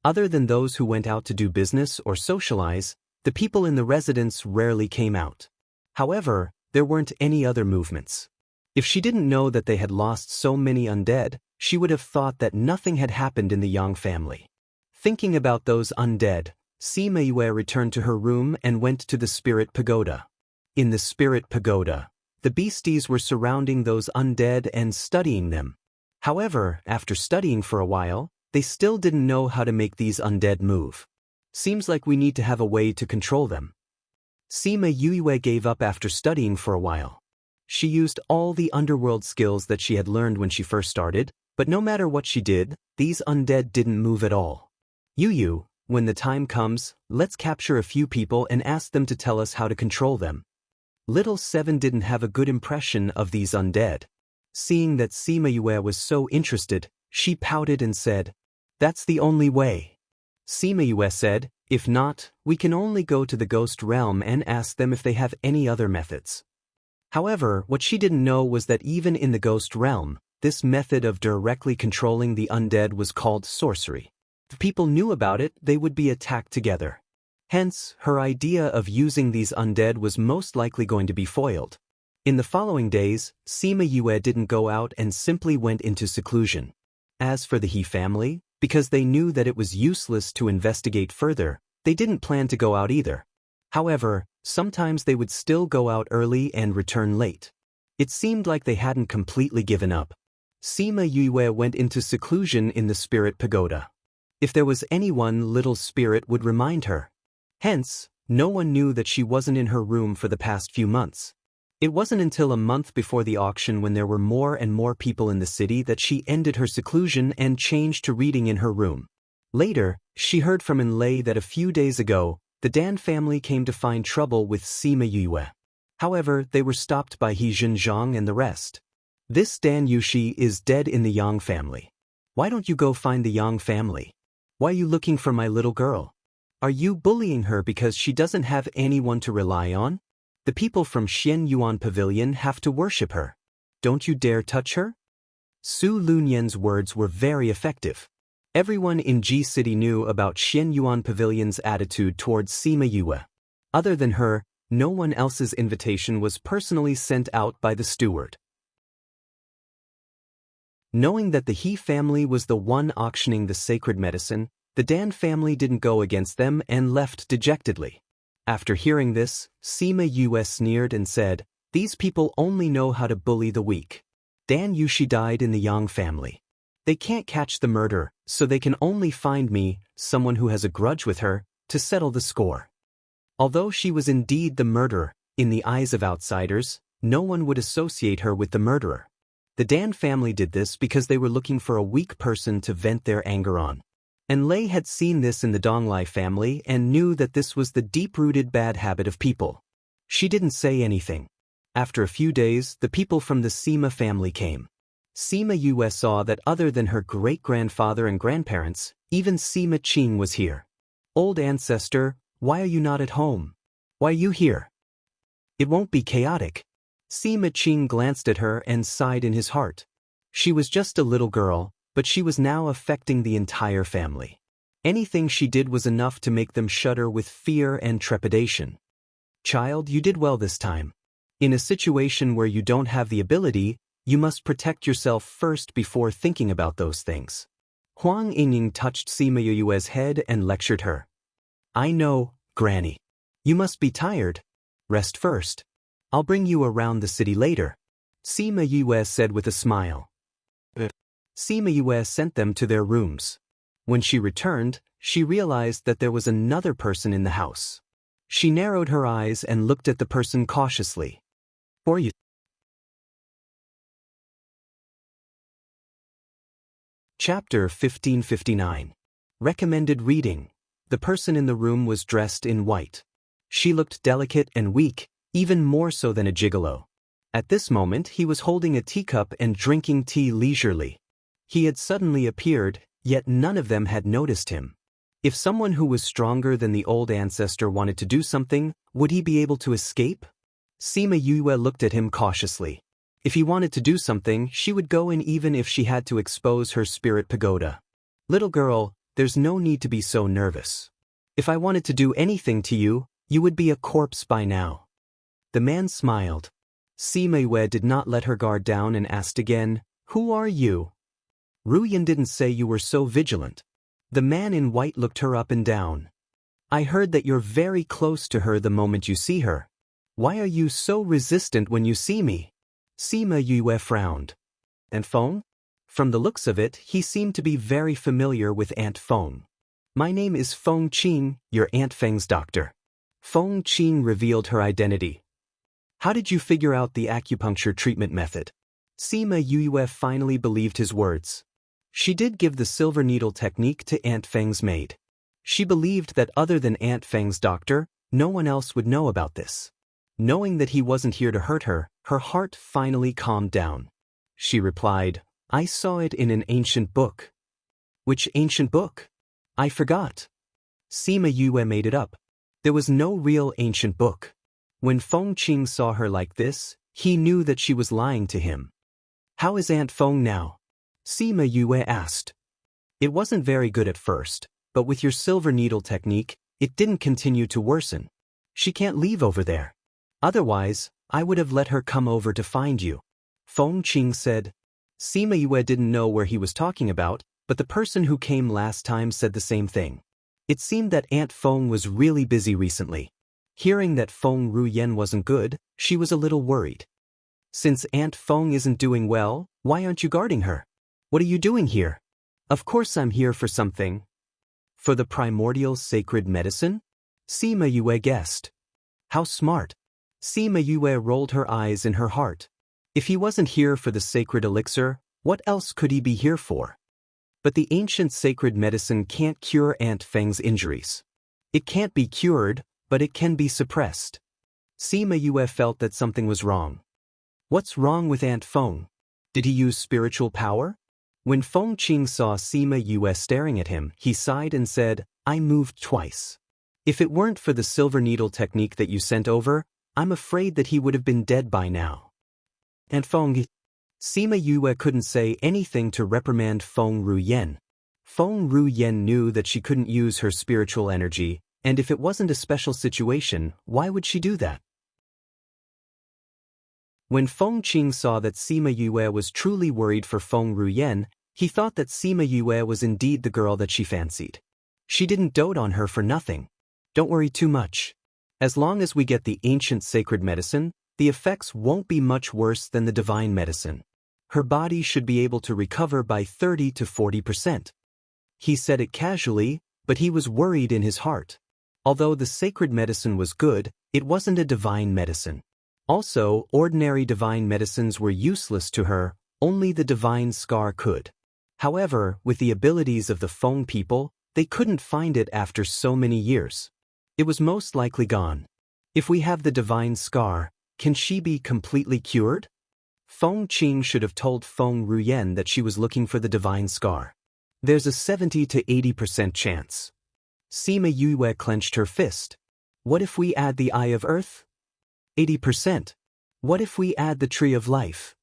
Other than those who went out to do business or socialize, The people in the residence rarely came out. However, there weren't any other movements. If she didn't know that they had lost so many undead, she would have thought that nothing had happened in the Yang family. Thinking about those undead, Sima Yue returned to her room and went to the spirit pagoda. In the spirit pagoda, the beasties were surrounding those undead and studying them. However, after studying for a while, they still didn't know how to make these undead move. Seems like we need to have a way to control them. Sima Yue gave up after studying for a while. She used all the underworld skills that she had learned when she first started, but no matter what she did, these undead didn't move at all. Yu, when the time comes, let's capture a few people and ask them to tell us how to control them. Little Seven didn't have a good impression of these undead. Seeing that Sima Yue was so interested, she pouted and said, "That's the only way." Sima Yue said, "If not, we can only go to the ghost realm and ask them if they have any other methods." However, what she didn't know was that even in the ghost realm, this method of directly controlling the undead was called sorcery. If people knew about it, they would be attacked together. Hence, her idea of using these undead was most likely going to be foiled. In the following days, Sima Yue didn't go out and simply went into seclusion. As for the He family, because they knew that it was useless to investigate further, they didn't plan to go out either. However, sometimes they would still go out early and return late. It seemed like they hadn't completely given up. Sima Yue went into seclusion in the spirit pagoda. If there was anyone, little spirit would remind her. Hence, no one knew that she wasn't in her room for the past few months. It wasn't until a month before the auction, when there were more and more people in the city, that she ended her seclusion and changed to reading in her room. Later, she heard from Enlei that a few days ago, the Dan family came to find trouble with Sima Yue. However, they were stopped by He Zhenjiang and the rest. This Dan Yushi is dead in the Yang family. Why don't you go find the Yang family? Why are you looking for my little girl? Are you bullying her because she doesn't have anyone to rely on? The people from Xian Yuan Pavilion have to worship her. Don't you dare touch her? Su Lunyan's words were very effective. Everyone in Ji City knew about Xian Yuan Pavilion's attitude towards Sima Yue. Other than her, no one else's invitation was personally sent out by the steward. Knowing that the He family was the one auctioning the sacred medicine, the Dan family didn't go against them and left dejectedly. After hearing this, Sima Yue sneered and said, "These people only know how to bully the weak. Dan Yushi died in the Yang family. They can't catch the murderer, so they can only find me, someone who has a grudge with her, to settle the score." Although she was indeed the murderer, in the eyes of outsiders, no one would associate her with the murderer. The Dan family did this because they were looking for a weak person to vent their anger on. And Lei had seen this in the Donglai family and knew that this was the deep-rooted bad habit of people. She didn't say anything. After a few days, the people from the Sima family came. Sima Yue saw that other than her great-grandfather and grandparents, even Sima Qing was here. "Old ancestor, why are you not at home? Why are you here? It won't be chaotic." Sima Qing glanced at her and sighed in his heart. She was just a little girl, but she was now affecting the entire family. Anything she did was enough to make them shudder with fear and trepidation. "Child, you did well this time. In a situation where you don't have the ability, you must protect yourself first before thinking about those things." Huang Yingying touched Sima Yue's head and lectured her. "I know, Granny. You must be tired. Rest first. I'll bring you around the city later," Sima Yue said with a smile. Sima Yue sent them to their rooms. When she returned, she realized that there was another person in the house. She narrowed her eyes and looked at the person cautiously. "For you." Chapter 1559. Recommended reading. The person in the room was dressed in white. She looked delicate and weak, even more so than a gigolo. At this moment he was holding a teacup and drinking tea leisurely. He had suddenly appeared, yet none of them had noticed him. If someone who was stronger than the old ancestor wanted to do something, would he be able to escape? Sima Yue looked at him cautiously. If he wanted to do something, she would go in even if she had to expose her spirit pagoda. "Little girl, there's no need to be so nervous. If I wanted to do anything to you, you would be a corpse by now. The man smiled. Sima Yue did not let her guard down and asked again, "Who are you?" "Ruyan didn't say you were so vigilant." The man in white looked her up and down. "I heard that you're very close to her the moment you see her. Why are you so resistant when you see me?" Sima Yue frowned. "Aunt Feng?" From the looks of it, he seemed to be very familiar with Aunt Feng. "My name is Feng Qing, your Aunt Feng's doctor." Feng Qing revealed her identity. "How did you figure out the acupuncture treatment method?" Sima Yue finally believed his words. She did give the silver needle technique to Aunt Feng's maid. She believed that other than Aunt Feng's doctor, no one else would know about this. Knowing that he wasn't here to hurt her, her heart finally calmed down. She replied, "I saw it in an ancient book." "Which ancient book?" "I forgot." Sima Yue made it up. There was no real ancient book. When Feng Qing saw her like this, he knew that she was lying to him. "How is Aunt Feng now?" Sima Yue asked. "It wasn't very good at first, but with your silver needle technique, it didn't continue to worsen. She can't leave over there. Otherwise, I would have let her come over to find you," Feng Qing said. Sima Yue didn't know where he was talking about, but the person who came last time said the same thing. It seemed that Aunt Feng was really busy recently. Hearing that Feng Ruyan wasn't good, she was a little worried. "Since Aunt Feng isn't doing well, why aren't you guarding her? What are you doing here?" "Of course I'm here for something." "For the primordial sacred medicine?" Sima Yue guessed. "How smart." Sima Yue rolled her eyes in her heart. If he wasn't here for the sacred elixir, what else could he be here for? But the ancient sacred medicine can't cure Aunt Feng's injuries. It can't be cured, but it can be suppressed. Sima Yue felt that something was wrong. What's wrong with Aunt Feng? Did he use spiritual power? When Feng Qing saw Sima Yue staring at him, he sighed and said, "I moved twice. If it weren't for the silver needle technique that you sent over, I'm afraid that he would have been dead by now." "Aunt Feng..." Sima Yue couldn't say anything to reprimand Feng Ruyan. Feng Ruyan knew that she couldn't use her spiritual energy, and if it wasn't a special situation, why would she do that? When Feng Qing saw that Sima Yue was truly worried for Feng Ruyan, he thought that Sima Yue was indeed the girl that she fancied. She didn't dote on her for nothing. "Don't worry too much. As long as we get the ancient sacred medicine, the effects won't be much worse than the divine medicine. Her body should be able to recover by 30 to 40%. He said it casually, but he was worried in his heart. Although the sacred medicine was good, it wasn't a divine medicine. Also, ordinary divine medicines were useless to her, only the divine scar could. However, with the abilities of the Feng people, they couldn't find it after so many years. It was most likely gone. If we have the divine scar, can she be completely cured? Feng Qing should have told Feng Ruyan that she was looking for the divine scar. There's a 70 to 80% chance. Sima Yue clenched her fist. What if we add the Eye of Earth? 80%. What if we add the Tree of Life?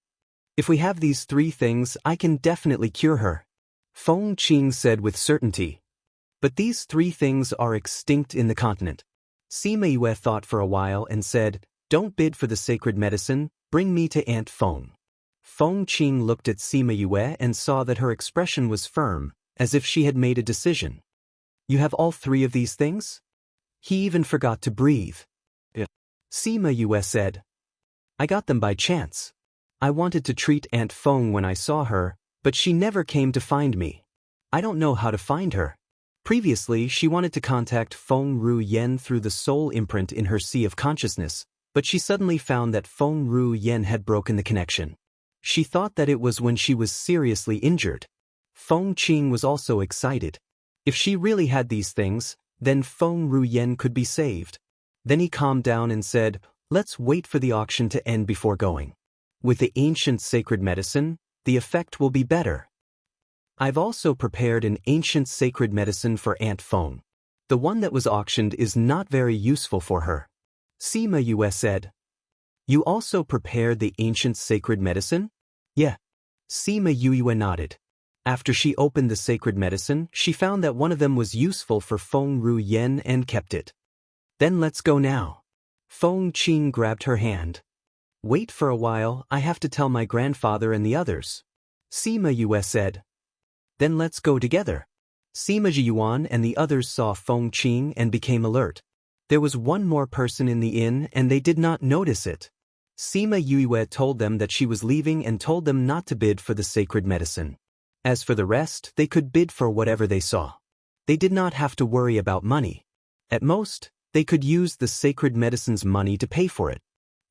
If we have these three things, I can definitely cure her, Feng Qing said with certainty. But these three things are extinct in the continent. Sima Yue thought for a while and said, "Don't bid for the sacred medicine, bring me to Aunt Feng." Feng Qing looked at Sima Yue and saw that her expression was firm, as if she had made a decision. "You have all three of these things?" He even forgot to breathe. "Yeah," Sima Yue said. "I got them by chance. I wanted to treat Aunt Feng when I saw her, but she never came to find me. I don't know how to find her." Previously, she wanted to contact Feng Ruyan through the soul imprint in her sea of consciousness, but she suddenly found that Feng Ruyan had broken the connection. She thought that it was when she was seriously injured. Feng Qing was also excited. If she really had these things, then Feng Ruyan could be saved. Then he calmed down and said, "Let's wait for the auction to end before going. With the ancient sacred medicine, the effect will be better. I've also prepared an ancient sacred medicine for Aunt Feng. The one that was auctioned is not very useful for her," Sima Yue said. "You also prepared the ancient sacred medicine?" "Yeah." Sima Yue nodded. After she opened the sacred medicine, she found that one of them was useful for Feng Ruyen and kept it. Then let's go now. Feng Qing grabbed her hand. Wait for a while, I have to tell my grandfather and the others. Sima Yue said. Then let's go together. Sima Yuan and the others saw Feng Qing and became alert. There was one more person in the inn and they did not notice it. Sima Yue told them that she was leaving and told them not to bid for the sacred medicine. As for the rest, they could bid for whatever they saw. They did not have to worry about money. At most, they could use the sacred medicine's money to pay for it.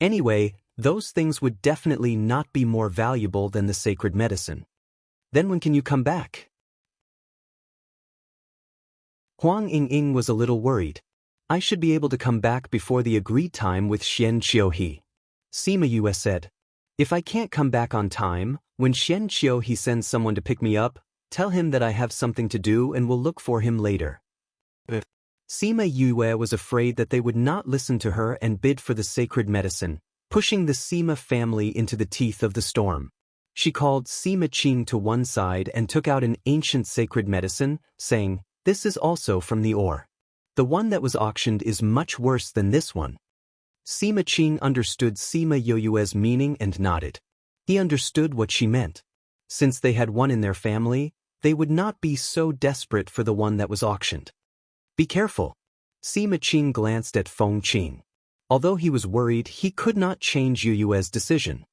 Anyway, those things would definitely not be more valuable than the sacred medicine. Then when can you come back? Huang Ying was a little worried. I should be able to come back before the agreed time with Xian Qiuhe. Sima Yue said. If I can't come back on time, when Xian Qiuhe sends someone to pick me up, tell him that I have something to do and will look for him later. Sima Yue was afraid that they would not listen to her and bid for the sacred medicine, pushing the Sima family into the teeth of the storm. She called Sima Qing to one side and took out an ancient sacred medicine, saying, "This is also from the ore. The one that was auctioned is much worse than this one." Sima Qing understood Sima Yue's meaning and nodded. He understood what she meant. Since they had one in their family, they would not be so desperate for the one that was auctioned. Be careful. Sima Qing glanced at Feng Qing. Although he was worried, he could not change Yue's decision.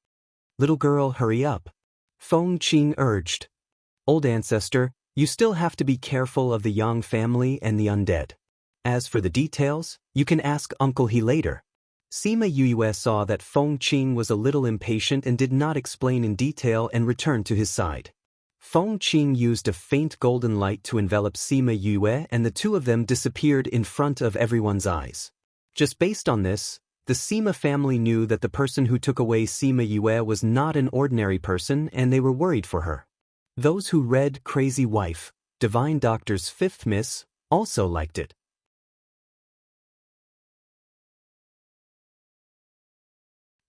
Little girl, hurry up. Feng Qing urged. Old ancestor, you still have to be careful of the Yang family and the undead. As for the details, you can ask Uncle He later. Sima Yue saw that Feng Qing was a little impatient and did not explain in detail and returned to his side. Feng Qing used a faint golden light to envelop Sima Yue and the two of them disappeared in front of everyone's eyes. Just based on this, the Sima family knew that the person who took away Sima Yue was not an ordinary person and they were worried for her. Those who read Crazy Wife, Divine Doctor's Fifth Miss, also liked it.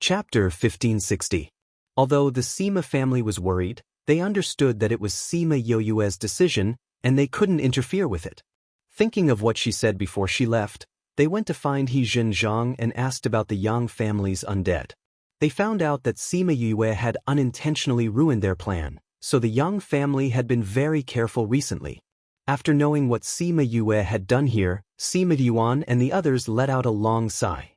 Chapter 1560. Although the Sima family was worried, they understood that it was Sima Yue's decision and they couldn't interfere with it. Thinking of what she said before she left, they went to find He Zhenjiang and asked about the Yang family's undead. They found out that Sima Yue had unintentionally ruined their plan, so the Yang family had been very careful recently. After knowing what Sima Yue had done here, Sima Yuan and the others let out a long sigh.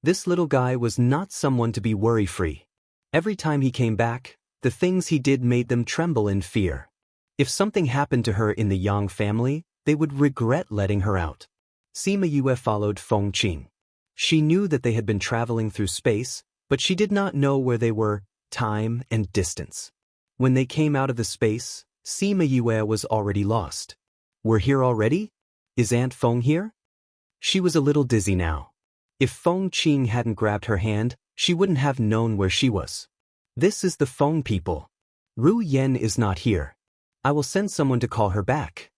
This little guy was not someone to be worry-free. Every time he came back, the things he did made them tremble in fear. If something happened to her in the Yang family, they would regret letting her out. Sima Yue followed Feng Qing. She knew that they had been traveling through space, but she did not know where they were, time and distance. When they came out of the space, Sima Yue was already lost. We're here already? Is Aunt Feng here? She was a little dizzy now. If Feng Qing hadn't grabbed her hand, she wouldn't have known where she was. This is the Feng people. Ru Yen is not here. I will send someone to call her back.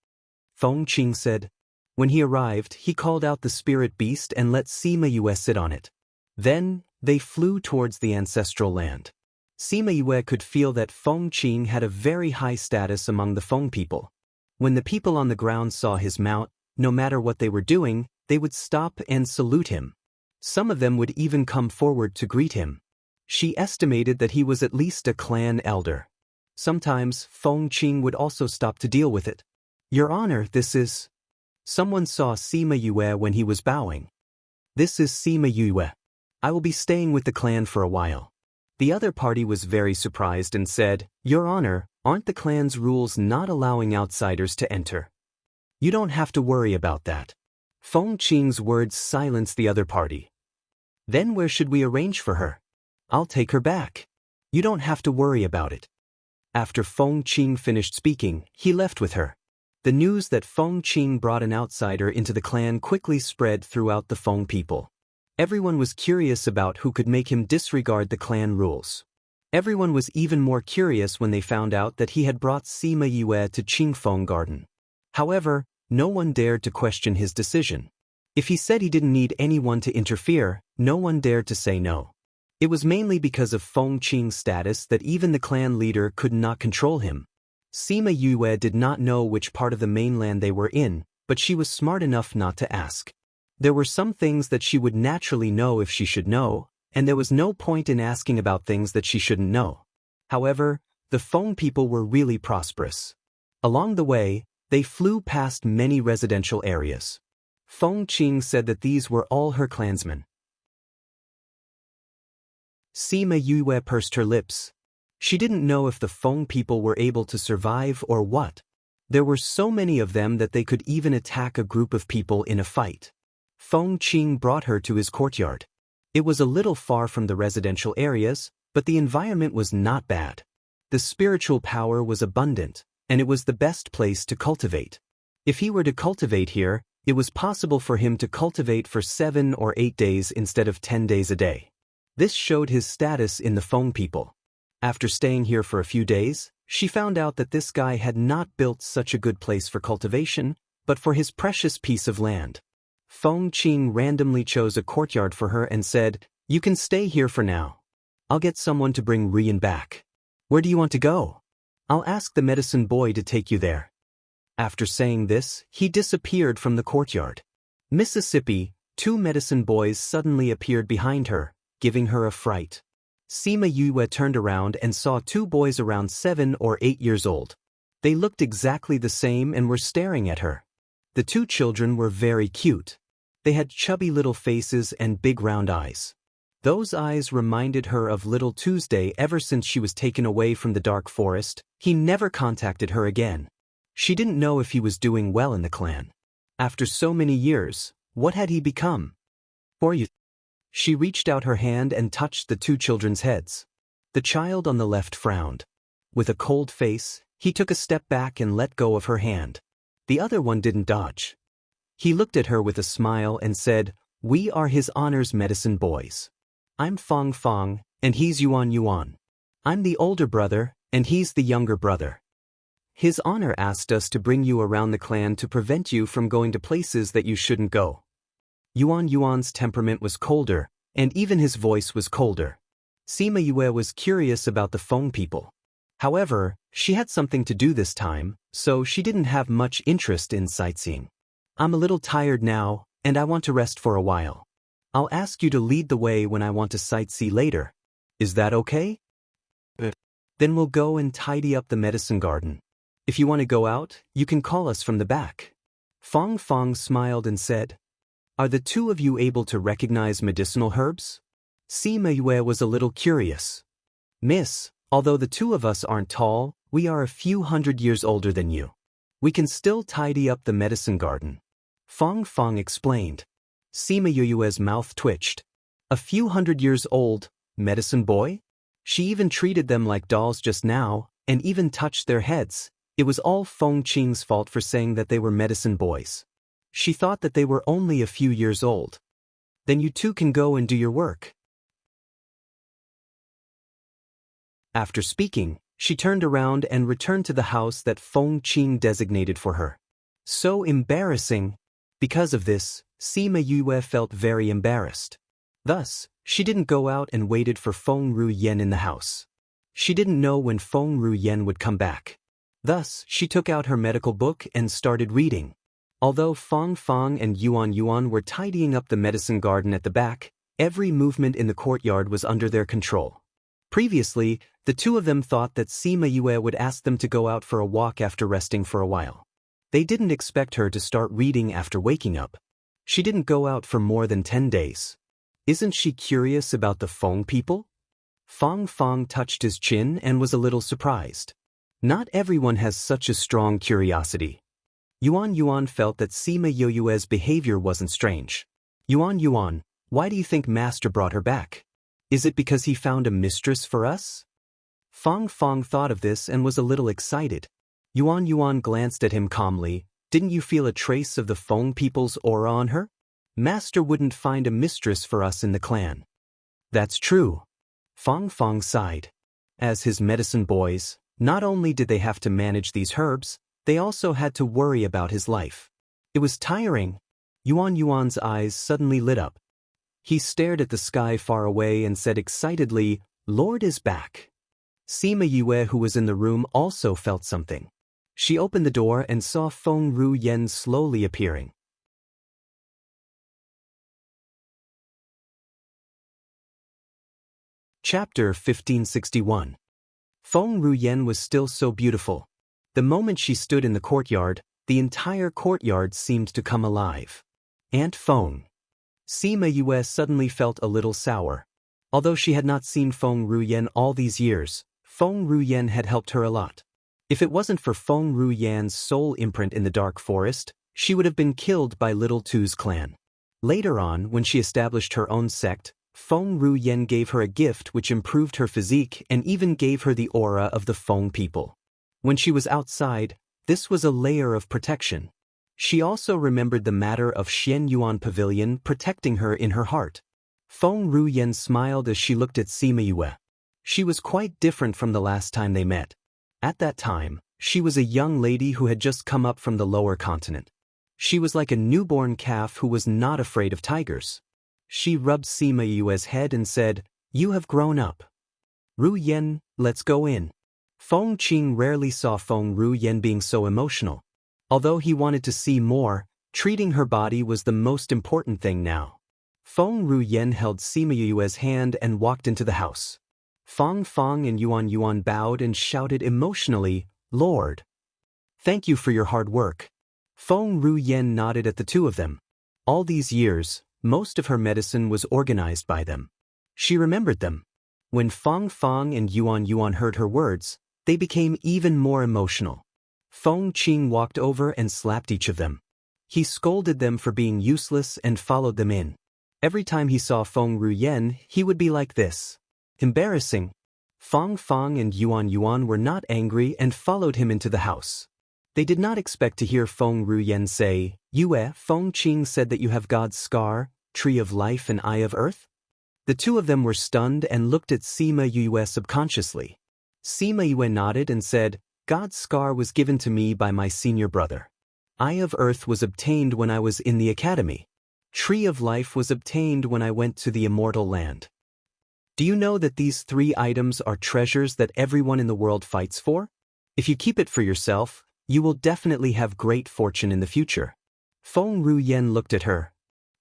Feng Qing said. When he arrived, he called out the spirit beast and let Sima Yue sit on it. Then, they flew towards the ancestral land. Sima Yue could feel that Feng Qing had a very high status among the Feng people. When the people on the ground saw his mount, no matter what they were doing, they would stop and salute him. Some of them would even come forward to greet him. She estimated that he was at least a clan elder. Sometimes, Feng Qing would also stop to deal with it. Your Honor, this is... Someone saw Sima Yue when he was bowing. This is Sima Yue. I will be staying with the clan for a while. The other party was very surprised and said, Your Honor, aren't the clan's rules not allowing outsiders to enter? You don't have to worry about that. Feng Qing's words silenced the other party. Then where should we arrange for her? I'll take her back. You don't have to worry about it. After Feng Qing finished speaking, he left with her. The news that Feng Qing brought an outsider into the clan quickly spread throughout the Feng people. Everyone was curious about who could make him disregard the clan rules. Everyone was even more curious when they found out that he had brought Sima Yue to Qingfeng Garden. However, no one dared to question his decision. If he said he didn't need anyone to interfere, no one dared to say no. It was mainly because of Feng Qing's status that even the clan leader could not control him. Sima Yue did not know which part of the mainland they were in, but she was smart enough not to ask. There were some things that she would naturally know if she should know, and there was no point in asking about things that she shouldn't know. However, the Feng people were really prosperous. Along the way, they flew past many residential areas. Feng Qing said that these were all her clansmen. Sima Yue pursed her lips. She didn't know if the Feng people were able to survive or what. There were so many of them that they could even attack a group of people in a fight. Feng Qing brought her to his courtyard. It was a little far from the residential areas, but the environment was not bad. The spiritual power was abundant, and it was the best place to cultivate. If he were to cultivate here, it was possible for him to cultivate for 7 or 8 days instead of 10 days a day. This showed his status in the Feng people. After staying here for a few days, she found out that this guy had not built such a good place for cultivation, but for his precious piece of land. Feng Qing randomly chose a courtyard for her and said, "You can stay here for now. I'll get someone to bring Rian back." "Where do you want to go?" "I'll ask the medicine boy to take you there." After saying this, he disappeared from the courtyard. Mississippi, 2 medicine boys suddenly appeared behind her, giving her a fright. Sima Yue turned around and saw 2 boys around 7 or 8 years old. They looked exactly the same and were staring at her. The 2 children were very cute. They had chubby little faces and big round eyes. Those eyes reminded her of Little Tuesday. Ever since she was taken away from the dark forest, he never contacted her again. She didn't know if he was doing well in the clan. After so many years, what had he become? "For you." She reached out her hand and touched the 2 children's heads. The child on the left frowned. With a cold face, he took a step back and let go of her hand. The other one didn't dodge. He looked at her with a smile and said, "We are His Honor's medicine boys. I'm Fong Fong, and he's Yuan Yuan. I'm the older brother, and he's the younger brother. His Honor asked us to bring you around the clan to prevent you from going to places that you shouldn't go." Yuan Yuan's temperament was colder, and even his voice was colder. Sima Yue was curious about the Feng people. However, she had something to do this time, so she didn't have much interest in sightseeing. "I'm a little tired now, and I want to rest for a while. I'll ask you to lead the way when I want to sightsee later. Is that okay?" "Then we'll go and tidy up the medicine garden. If you want to go out, you can call us from the back." Fong Fong smiled and said, "Are the 2 of you able to recognize medicinal herbs?" Sima Yue was a little curious. "Miss, although the 2 of us aren't tall, we are a few hundred years older than you. We can still tidy up the medicine garden," Fong Fong explained. Sima Yue's mouth twitched. A few hundred years old, medicine boy? She even treated them like dolls just now, and even touched their heads. It was all Feng Qing's fault for saying that they were medicine boys. She thought that they were only a few years old. "Then you 2 can go and do your work." After speaking, she turned around and returned to the house that Feng Qing designated for her. So embarrassing. Because of this, Sima Yue felt very embarrassed. Thus, she didn't go out and waited for Feng Ruyen in the house. She didn't know when Feng Ruyen would come back. Thus, she took out her medical book and started reading. Although Fong Fong and Yuan Yuan were tidying up the medicine garden at the back, every movement in the courtyard was under their control. Previously, the 2 of them thought that Sima Yue would ask them to go out for a walk after resting for a while. They didn't expect her to start reading after waking up. She didn't go out for more than 10 days. Isn't she curious about the Feng people? Fong Fong touched his chin and was a little surprised. Not everyone has such a strong curiosity. Yuan Yuan felt that Sima Yue's behavior wasn't strange. "Yuan Yuan, why do you think Master brought her back? Is it because he found a mistress for us?" Fong Fong thought of this and was a little excited. Yuan Yuan glanced at him calmly. "Didn't you feel a trace of the Feng people's aura on her? Master wouldn't find a mistress for us in the clan." "That's true." Fong Fong sighed. As his medicine boys, not only did they have to manage these herbs, they also had to worry about his life. It was tiring. Yuan Yuan's eyes suddenly lit up. He stared at the sky far away and said excitedly, "Lord is back." Sima Yue, who was in the room, also felt something. She opened the door and saw Feng Ruyen slowly appearing. Chapter 1561. Feng Ruyen was still so beautiful. The moment she stood in the courtyard, the entire courtyard seemed to come alive. Aunt Feng. Sima Yue suddenly felt a little sour. Although she had not seen Feng Ruyen all these years, Feng Ruyen had helped her a lot. If it wasn't for Feng Ruyen's soul imprint in the dark forest, she would have been killed by Little Tu's clan. Later on, when she established her own sect, Feng Ruyen gave her a gift which improved her physique and even gave her the aura of the Feng people. When she was outside, this was a layer of protection. She also remembered the matter of Xian Yuan Pavilion protecting her in her heart. Feng Ruyen smiled as she looked at Sima Yue. She was quite different from the last time they met. At that time, she was a young lady who had just come up from the lower continent. She was like a newborn calf who was not afraid of tigers. She rubbed Sima Yue's head and said, "You have grown up. Ruyen, let's go in." Feng Qing rarely saw Feng Ruyen being so emotional. Although he wanted to see more, treating her body was the most important thing now. Feng Ruyen held Sima Yue's hand and walked into the house. Feng and Yuan bowed and shouted emotionally, "Lord, thank you for your hard work." Feng Ruyen nodded at the two of them. All these years, most of her medicine was organized by them. She remembered them. When Feng and Yuan heard her words, they became even more emotional. Feng Qing walked over and slapped each of them. He scolded them for being useless and followed them in. Every time he saw Feng Ruyen, he would be like this. Embarrassing. Feng and Yuan were not angry and followed him into the house. They did not expect to hear Feng Ruyen say, "Yue, Feng Qing said that you have God's scar, tree of life and eye of earth?" The two of them were stunned and looked at Sima Yue subconsciously. Sima Yue nodded and said, "God's scar was given to me by my senior brother. Eye of earth was obtained when I was in the academy. Tree of life was obtained when I went to the immortal land." Do you know that these three items are treasures that everyone in the world fights for? If you keep it for yourself, you will definitely have great fortune in the future. Feng Ruyen looked at her.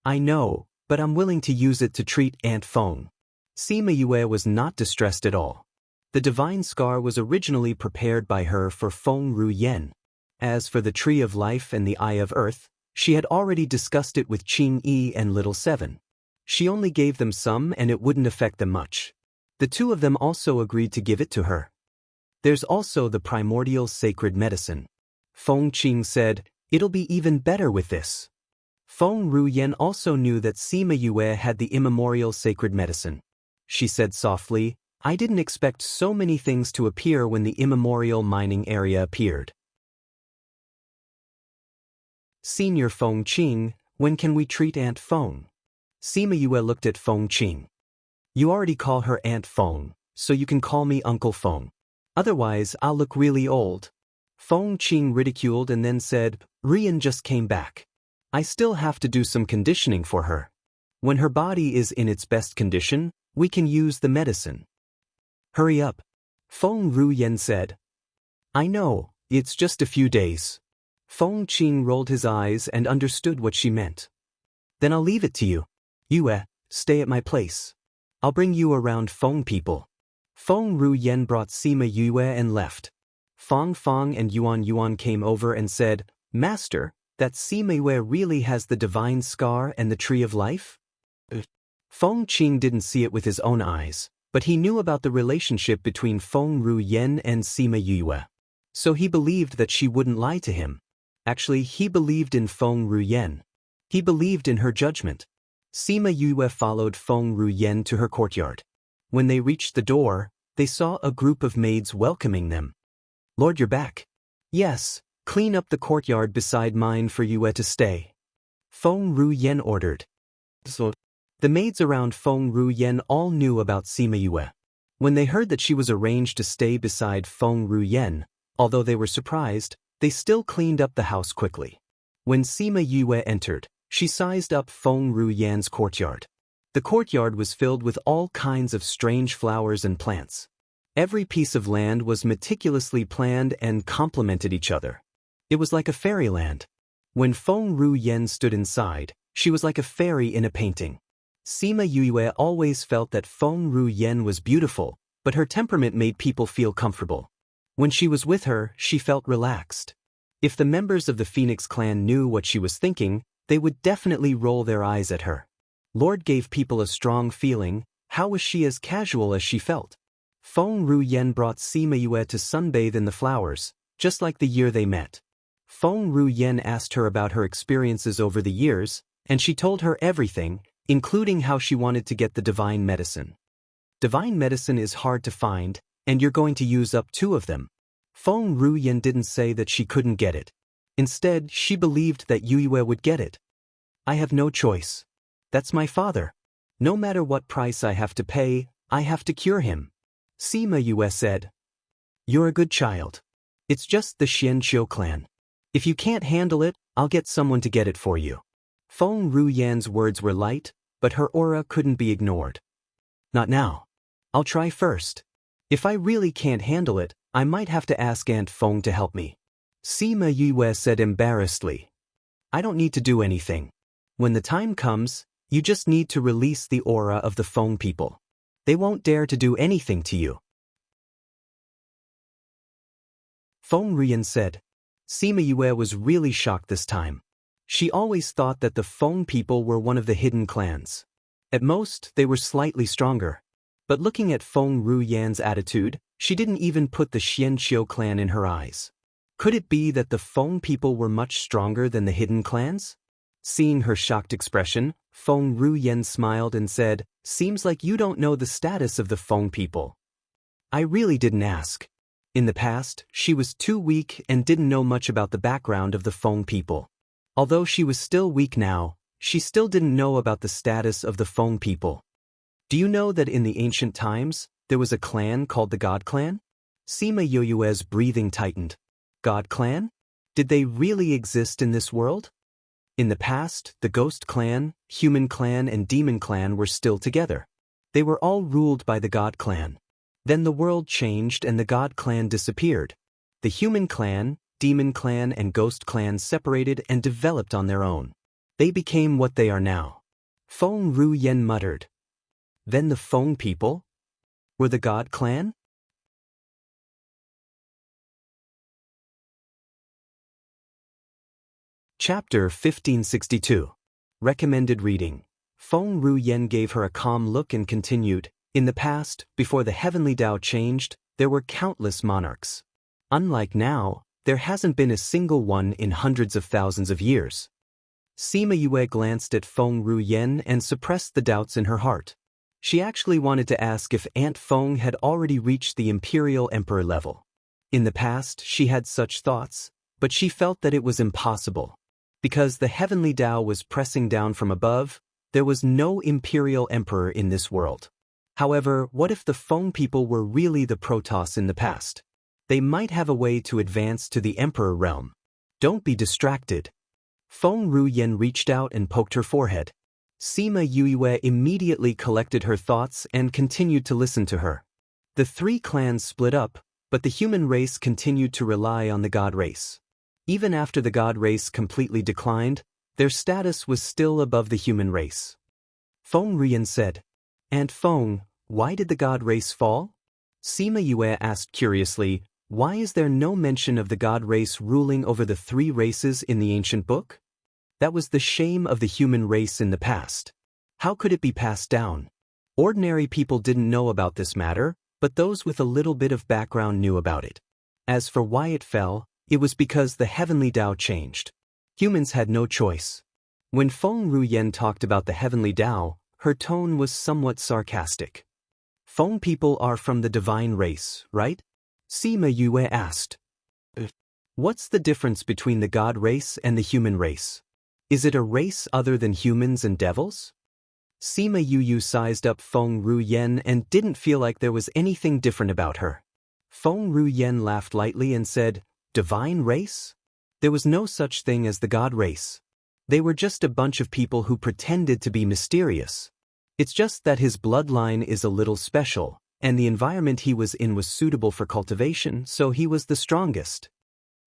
"I know, but I'm willing to use it to treat Aunt Feng." Sima Yue was not distressed at all. The divine scar was originally prepared by her for Feng Ruyen. As for the tree of life and the eye of earth, she had already discussed it with Qing Yi and Little Seven. She only gave them some and it wouldn't affect them much. The two of them also agreed to give it to her. There's also the primordial sacred medicine. Feng Qing said, "It'll be even better with this." Feng Ruyen also knew that Sima Yue had the immemorial sacred medicine. She said softly, "I didn't expect so many things to appear when the immemorial mining area appeared." Senior Feng Qing, when can we treat Aunt Feng? Sima Yue looked at Feng Qing. "You already call her Aunt Feng, so you can call me Uncle Feng. Otherwise, I'll look really old." Feng Qing ridiculed and then said, "Rian just came back. I still have to do some conditioning for her. When her body is in its best condition, we can use the medicine." "Hurry up," Feng Ruyen said. "I know, it's just a few days." Feng Qing rolled his eyes and understood what she meant. "Then I'll leave it to you. Yue, stay at my place. I'll bring you around Feng people." Feng Ruyen brought Sima Yue and left. Feng and Yuan came over and said, "Master, that Sima Yue really has the divine scar and the tree of life?" Feng Qing didn't see it with his own eyes, but he knew about the relationship between Feng Ruyen and Sima Yue. So he believed that she wouldn't lie to him. Actually, he believed in Feng Ruyen. He believed in her judgment. Sima Yue followed Feng Ruyen to her courtyard. When they reached the door, they saw a group of maids welcoming them. "Lord, you're back." "Yes, clean up the courtyard beside mine for Yue to stay," Feng Ruyen ordered. The maids around Feng Ruyen all knew about Sima Yue. When they heard that she was arranged to stay beside Feng Ruyen, although they were surprised, they still cleaned up the house quickly. When Sima Yue entered, she sized up Feng Ruyen's courtyard. The courtyard was filled with all kinds of strange flowers and plants. Every piece of land was meticulously planned and complemented each other. It was like a fairyland. When Feng Ruyen stood inside, she was like a fairy in a painting. Sima Yue always felt that Feng Ruyen was beautiful, but her temperament made people feel comfortable. When she was with her, she felt relaxed. If the members of the Phoenix clan knew what she was thinking, they would definitely roll their eyes at her. Lord gave people a strong feeling. How was she as casual as she felt? Feng Ruyen brought Sima Yue to sunbathe in the flowers, just like the year they met. Feng Ruyen asked her about her experiences over the years, and she told her everything, including how she wanted to get the divine medicine. Divine medicine is hard to find, and you're going to use up 2 of them. Feng Ruyen didn't say that she couldn't get it. Instead, she believed that Yue would get it. I have no choice. That's my father. No matter what price I have to pay, I have to cure him. Sima Yue said. You're a good child. It's just the Xianqiu clan. If you can't handle it, I'll get someone to get it for you. Feng Ruyen's words were light, but her aura couldn't be ignored. Not now. I'll try first. If I really can't handle it, I might have to ask Aunt Feng to help me. Sima Yue said embarrassedly. I don't need to do anything. When the time comes, you just need to release the aura of the Feng people. They won't dare to do anything to you. Feng Ruyen said. Sima Yue was really shocked this time. She always thought that the Feng people were one of the hidden clans. At most, they were slightly stronger. But looking at Feng Ruyen's attitude, she didn't even put the Xianqiu clan in her eyes. Could it be that the Feng people were much stronger than the hidden clans? Seeing her shocked expression, Feng Ruyen smiled and said, Seems like you don't know the status of the Feng people. I really didn't ask. In the past, she was too weak and didn't know much about the background of the Feng people. Although she was still weak now, she still didn't know about the status of the Feng people. Do you know that in the ancient times, there was a clan called the God Clan? Sima Yue's breathing tightened. God Clan? Did they really exist in this world? In the past, the Ghost Clan, Human Clan and Demon Clan were still together. They were all ruled by the God Clan. Then the world changed and the God Clan disappeared. The Human Clan, Demon Clan and Ghost Clan separated and developed on their own. They became what they are now. Feng Ruyen muttered. Then the Feng people were the God Clan? Chapter 1562. Recommended reading. Feng Ruyen gave her a calm look and continued, In the past, before the heavenly Tao changed, there were countless monarchs. Unlike now, there hasn't been a single one in hundreds of thousands of years. Sima Yue glanced at Feng Ruyen and suppressed the doubts in her heart. She actually wanted to ask if Aunt Feng had already reached the Imperial Emperor level. In the past, she had such thoughts, but she felt that it was impossible. Because the heavenly Tao was pressing down from above, there was no Imperial Emperor in this world. However, what if the Feng people were really the Protoss in the past? They might have a way to advance to the Emperor realm. Don't be distracted. Feng Ruyen reached out and poked her forehead. Sima Yue immediately collected her thoughts and continued to listen to her. The 3 clans split up, but the human race continued to rely on the god race. Even after the god race completely declined, their status was still above the human race. Feng Ruyen said, Aunt Feng, why did the god race fall? Sima Yue asked curiously, why is there no mention of the god race ruling over the 3 races in the ancient book? That was the shame of the human race in the past. How could it be passed down? Ordinary people didn't know about this matter, but those with a little bit of background knew about it. As for why it fell, it was because the heavenly Tao changed. Humans had no choice. When Feng Ruyen talked about the heavenly Tao, her tone was somewhat sarcastic. Feng people are from the divine race, right? Sima Yue asked. What's the difference between the god race and the human race? Is it a race other than humans and devils? Sima Yue sized up Feng Ruyen and didn't feel like there was anything different about her. Feng Ruyen laughed lightly and said, Divine race? There was no such thing as the god race. They were just a bunch of people who pretended to be mysterious. It's just that his bloodline is a little special, and the environment he was in was suitable for cultivation, so he was the strongest.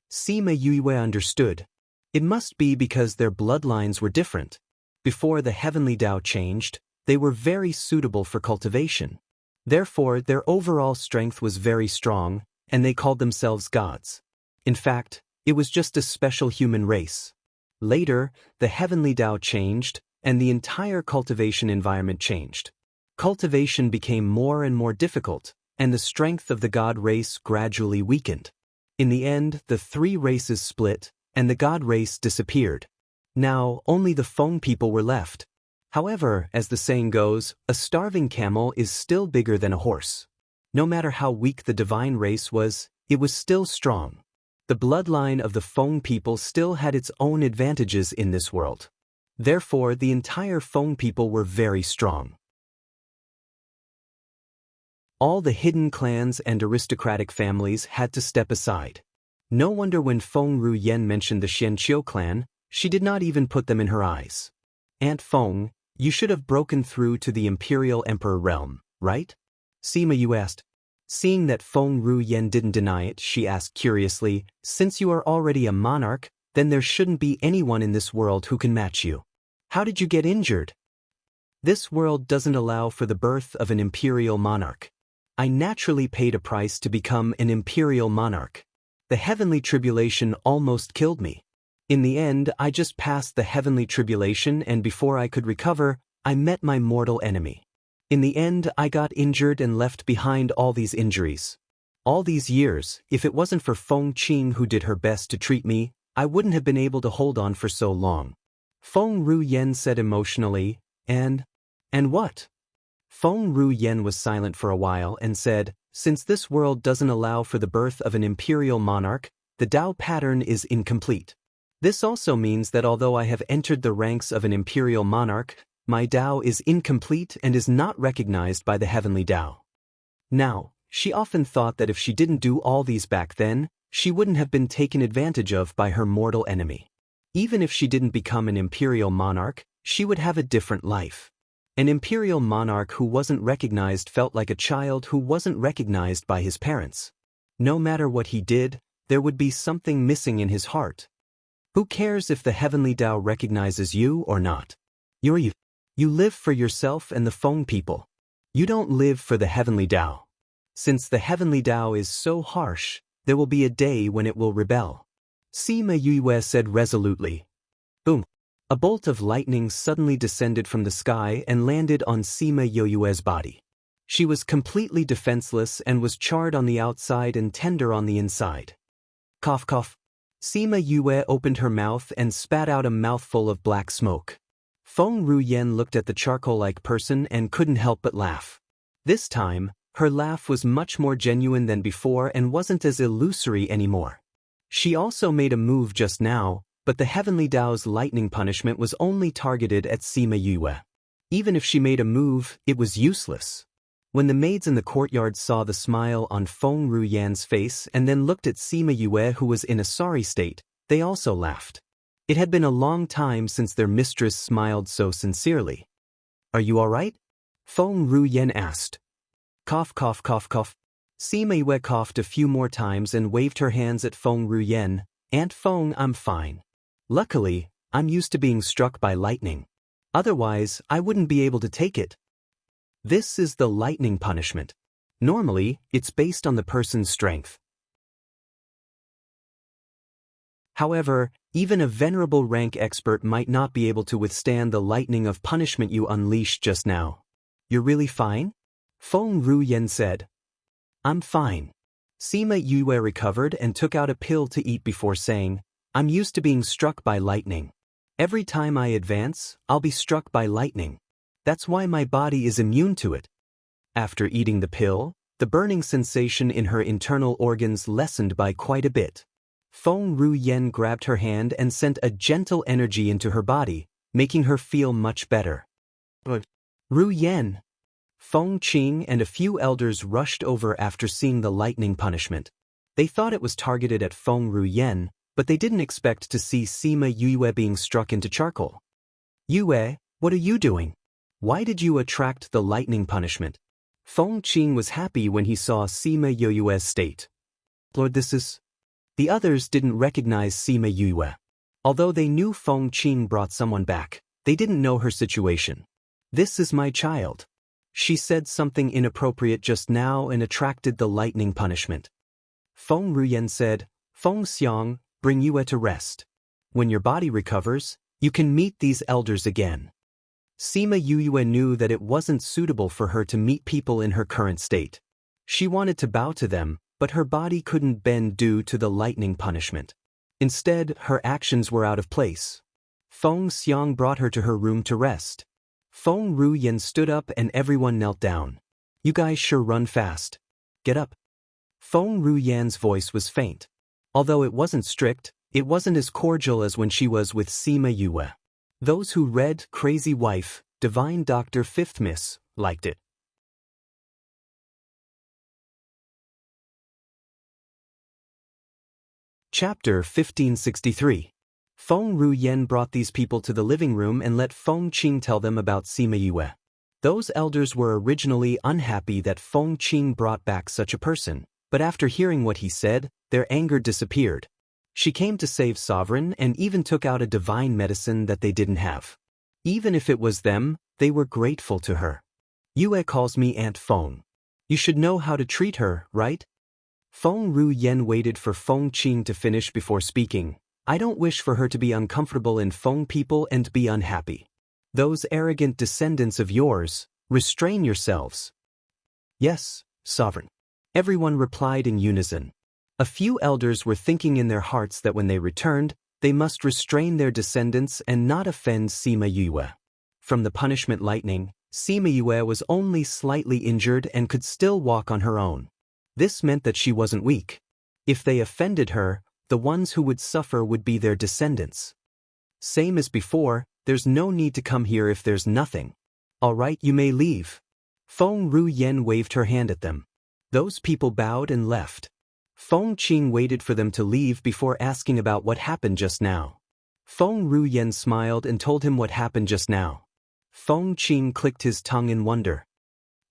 Sima Yue understood. It must be because their bloodlines were different. Before the heavenly Tao changed, they were very suitable for cultivation. Therefore, their overall strength was very strong, and they called themselves gods. In fact, it was just a special human race. Later, the heavenly Tao changed, and the entire cultivation environment changed. Cultivation became more and more difficult, and the strength of the god race gradually weakened. In the end, the three races split, and the god race disappeared. Now, only the Feng people were left. However, as the saying goes, a starving camel is still bigger than a horse. No matter how weak the divine race was, it was still strong. The bloodline of the Feng people still had its own advantages in this world. Therefore, the entire Feng people were very strong. All the hidden clans and aristocratic families had to step aside. No wonder when Feng Ruyen mentioned the Xianqiu clan, she did not even put them in her eyes. Aunt Feng, you should have broken through to the Imperial Emperor realm, right? Sima Yu asked. Seeing that Feng Ruyen didn't deny it, she asked curiously, since you are already a monarch, then there shouldn't be anyone in this world who can match you. How did you get injured? This world doesn't allow for the birth of an imperial monarch. I naturally paid a price to become an imperial monarch. The heavenly tribulation almost killed me. In the end, I just passed the heavenly tribulation, and before I could recover, I met my mortal enemy. In the end, I got injured and left behind all these injuries. All these years, if it wasn't for Feng Qing who did her best to treat me, I wouldn't have been able to hold on for so long. Feng Ruyen said emotionally, and what? Feng Ruyen was silent for a while and said, since this world doesn't allow for the birth of an imperial monarch, the Tao pattern is incomplete. This also means that although I have entered the ranks of an imperial monarch, my Tao is incomplete and is not recognized by the heavenly Tao. Now, she often thought that if she didn't do all these back then, she wouldn't have been taken advantage of by her mortal enemy. Even if she didn't become an imperial monarch, she would have a different life. An imperial monarch who wasn't recognized felt like a child who wasn't recognized by his parents. No matter what he did, there would be something missing in his heart. Who cares if the heavenly Tao recognizes you or not? You're you. You live for yourself and the Feng people. You don't live for the heavenly Tao. Since the heavenly Tao is so harsh, there will be a day when it will rebel. Sima Yue said resolutely. Boom. A bolt of lightning suddenly descended from the sky and landed on Sima Yue's body. She was completely defenseless and was charred on the outside and tender on the inside. Cough cough. Sima Yue opened her mouth and spat out a mouthful of black smoke. Feng Ruyen looked at the charcoal-like person and couldn't help but laugh. This time, her laugh was much more genuine than before and wasn't as illusory anymore. She also made a move just now, but the heavenly Tao's lightning punishment was only targeted at Sima Yue. Even if she made a move, it was useless. When the maids in the courtyard saw the smile on Feng Ruyen's face and then looked at Sima Yue who was in a sorry state, they also laughed. It had been a long time since their mistress smiled so sincerely. Are you all right? Feng Ruyen asked. Cough cough cough cough. Sima Yue coughed a few more times and waved her hands at Feng Ruyen. Aunt Feng, I'm fine. Luckily, I'm used to being struck by lightning. Otherwise, I wouldn't be able to take it. This is the lightning punishment. Normally, it's based on the person's strength. However, even a venerable rank expert might not be able to withstand the lightning of punishment you unleashed just now. You're really fine? Feng Ruyen said. I'm fine. Sima Yue recovered and took out a pill to eat before saying, I'm used to being struck by lightning. Every time I advance, I'll be struck by lightning. That's why my body is immune to it. After eating the pill, the burning sensation in her internal organs lessened by quite a bit. Feng Ruyen grabbed her hand and sent a gentle energy into her body, making her feel much better. Ruyen! Feng Qing and a few elders rushed over after seeing the lightning punishment. They thought it was targeted at Feng Ruyen, but they didn't expect to see Sima Yue being struck into charcoal. Yue, what are you doing? Why did you attract the lightning punishment? Feng Qing was happy when he saw Sima Yue's state. Lord, this is... The others didn't recognize Sima Yue. Although they knew Feng Qing brought someone back, they didn't know her situation. This is my child. She said something inappropriate just now and attracted the lightning punishment. Feng Ruyen said, Feng Xiang, bring Yue to rest. When your body recovers, you can meet these elders again. Sima Yue knew that it wasn't suitable for her to meet people in her current state. She wanted to bow to them, but her body couldn't bend due to the lightning punishment. Instead, her actions were out of place. Feng Xiang brought her to her room to rest. Feng Ruyen stood up and everyone knelt down. You guys sure run fast. Get up. Feng Ruyen's voice was faint. Although it wasn't strict, it wasn't as cordial as when she was with Sima Yue. Those who read Crazy Wife, Divine Doctor Fifth Miss, liked it. Chapter 1563. Feng Ruyen brought these people to the living room and let Feng Qing tell them about Sima Yue. Those elders were originally unhappy that Feng Qing brought back such a person, but after hearing what he said, their anger disappeared. She came to save Sovereign and even took out a divine medicine that they didn't have. Even if it was them, they were grateful to her. Yue calls me Aunt Feng. You should know how to treat her, right? Feng Ruyen waited for Feng Qing to finish before speaking. I don't wish for her to be uncomfortable in Feng people and be unhappy. Those arrogant descendants of yours, restrain yourselves. Yes, Sovereign. Everyone replied in unison. A few elders were thinking in their hearts that when they returned, they must restrain their descendants and not offend Sima Yue. From the punishment lightning, Sima Yue was only slightly injured and could still walk on her own. This meant that she wasn't weak. If they offended her, the ones who would suffer would be their descendants. Same as before, there's no need to come here if there's nothing. All right, you may leave. Feng Ruyen waved her hand at them. Those people bowed and left. Feng Qing waited for them to leave before asking about what happened just now. Feng Ruyen smiled and told him what happened just now. Feng Qing clicked his tongue in wonder.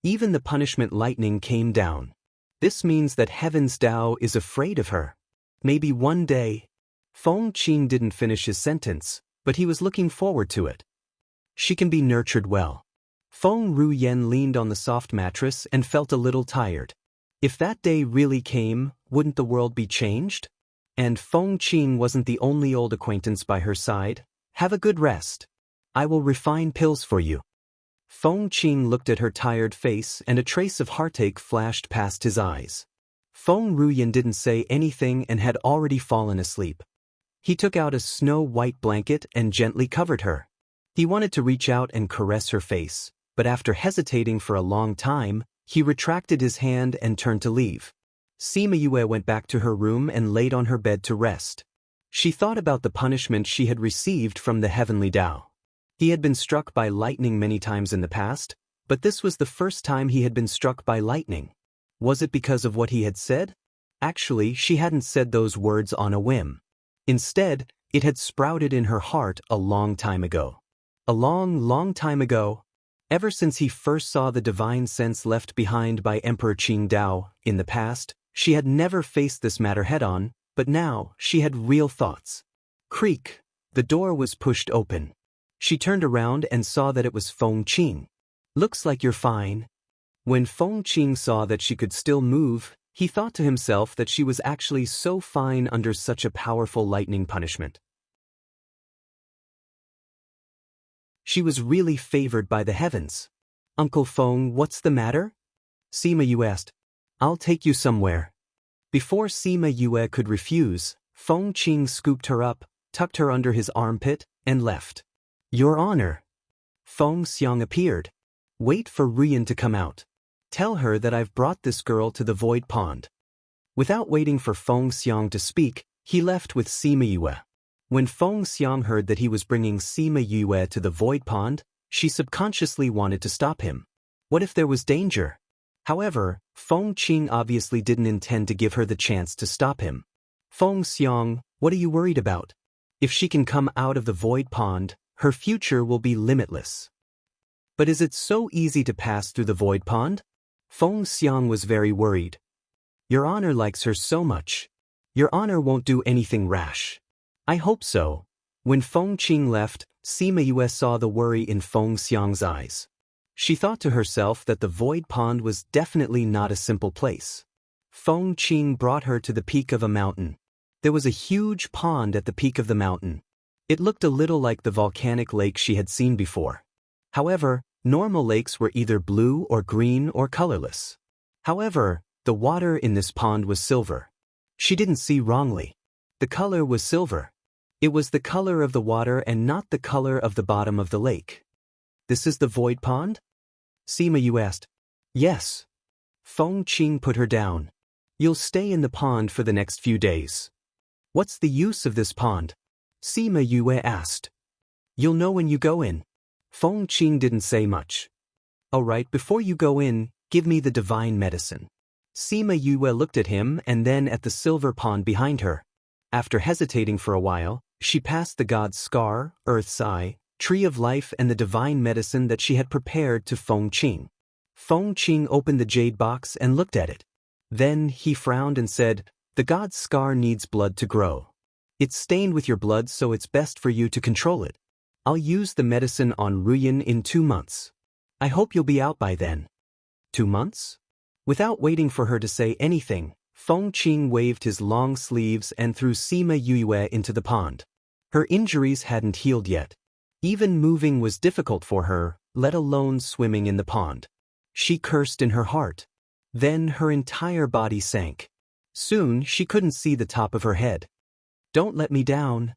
Even the punishment lightning came down. This means that Heaven's Tao is afraid of her. Maybe one day. Feng Qing didn't finish his sentence, but he was looking forward to it. She can be nurtured well. Feng Ruyen leaned on the soft mattress and felt a little tired. If that day really came, wouldn't the world be changed? And Feng Qing wasn't the only old acquaintance by her side. Have a good rest. I will refine pills for you. Feng Qing looked at her tired face and a trace of heartache flashed past his eyes. Feng Ruyen didn't say anything and had already fallen asleep. He took out a snow-white blanket and gently covered her. He wanted to reach out and caress her face, but after hesitating for a long time, he retracted his hand and turned to leave. Sima Yue went back to her room and laid on her bed to rest. She thought about the punishment she had received from the heavenly Tao. He had been struck by lightning many times in the past, but this was the first time he had been struck by lightning. Was it because of what he had said? Actually, she hadn't said those words on a whim. Instead, it had sprouted in her heart a long time ago. A long, long time ago. Ever since he first saw the divine sense left behind by Emperor Qingdao in the past, she had never faced this matter head-on, but now she had real thoughts. Creak. The door was pushed open. She turned around and saw that it was Feng Qing. Looks like you're fine. When Feng Qing saw that she could still move, he thought to himself that she was actually so fine under such a powerful lightning punishment. She was really favored by the heavens. Uncle Feng, what's the matter? Sima Yue asked. I'll take you somewhere. Before Sima Yue could refuse, Feng Qing scooped her up, tucked her under his armpit, and left. Your Honor. Feng Xiang appeared. Wait for Ruyen to come out. Tell her that I've brought this girl to the void pond. Without waiting for Feng Xiang to speak, he left with Sima Yue. When Feng Xiang heard that he was bringing Sima Yue to the void pond, she subconsciously wanted to stop him. What if there was danger? However, Feng Qing obviously didn't intend to give her the chance to stop him. Feng Xiang, what are you worried about? If she can come out of the void pond, her future will be limitless. But is it so easy to pass through the void pond? Feng Xiang was very worried. Your Honor likes her so much. Your Honor won't do anything rash. I hope so. When Feng Qing left, Sima Yue saw the worry in Feng Xiang's eyes. She thought to herself that the void pond was definitely not a simple place. Feng Qing brought her to the peak of a mountain. There was a huge pond at the peak of the mountain. It looked a little like the volcanic lake she had seen before. However, normal lakes were either blue or green or colorless. However, the water in this pond was silver. She didn't see wrongly. The color was silver. It was the color of the water and not the color of the bottom of the lake. This is the void pond? Sima Yue asked. Yes. Feng Qing put her down. You'll stay in the pond for the next few days. What's the use of this pond? Sima Yue asked. You'll know when you go in. Feng Qing didn't say much. All right, before you go in, give me the divine medicine. Sima Yue looked at him and then at the silver pond behind her. After hesitating for a while, she passed the god's scar, Earth's eye, tree of life and the divine medicine that she had prepared to Feng Qing. Feng Qing opened the jade box and looked at it. Then he frowned and said, the god's scar needs blood to grow. It's stained with your blood, so it's best for you to control it. I'll use the medicine on Ruyan in 2 months. I hope you'll be out by then. 2 months? Without waiting for her to say anything, Feng Qing waved his long sleeves and threw Sima Yue into the pond. Her injuries hadn't healed yet. Even moving was difficult for her, let alone swimming in the pond. She cursed in her heart. Then her entire body sank. Soon she couldn't see the top of her head. Don't let me down.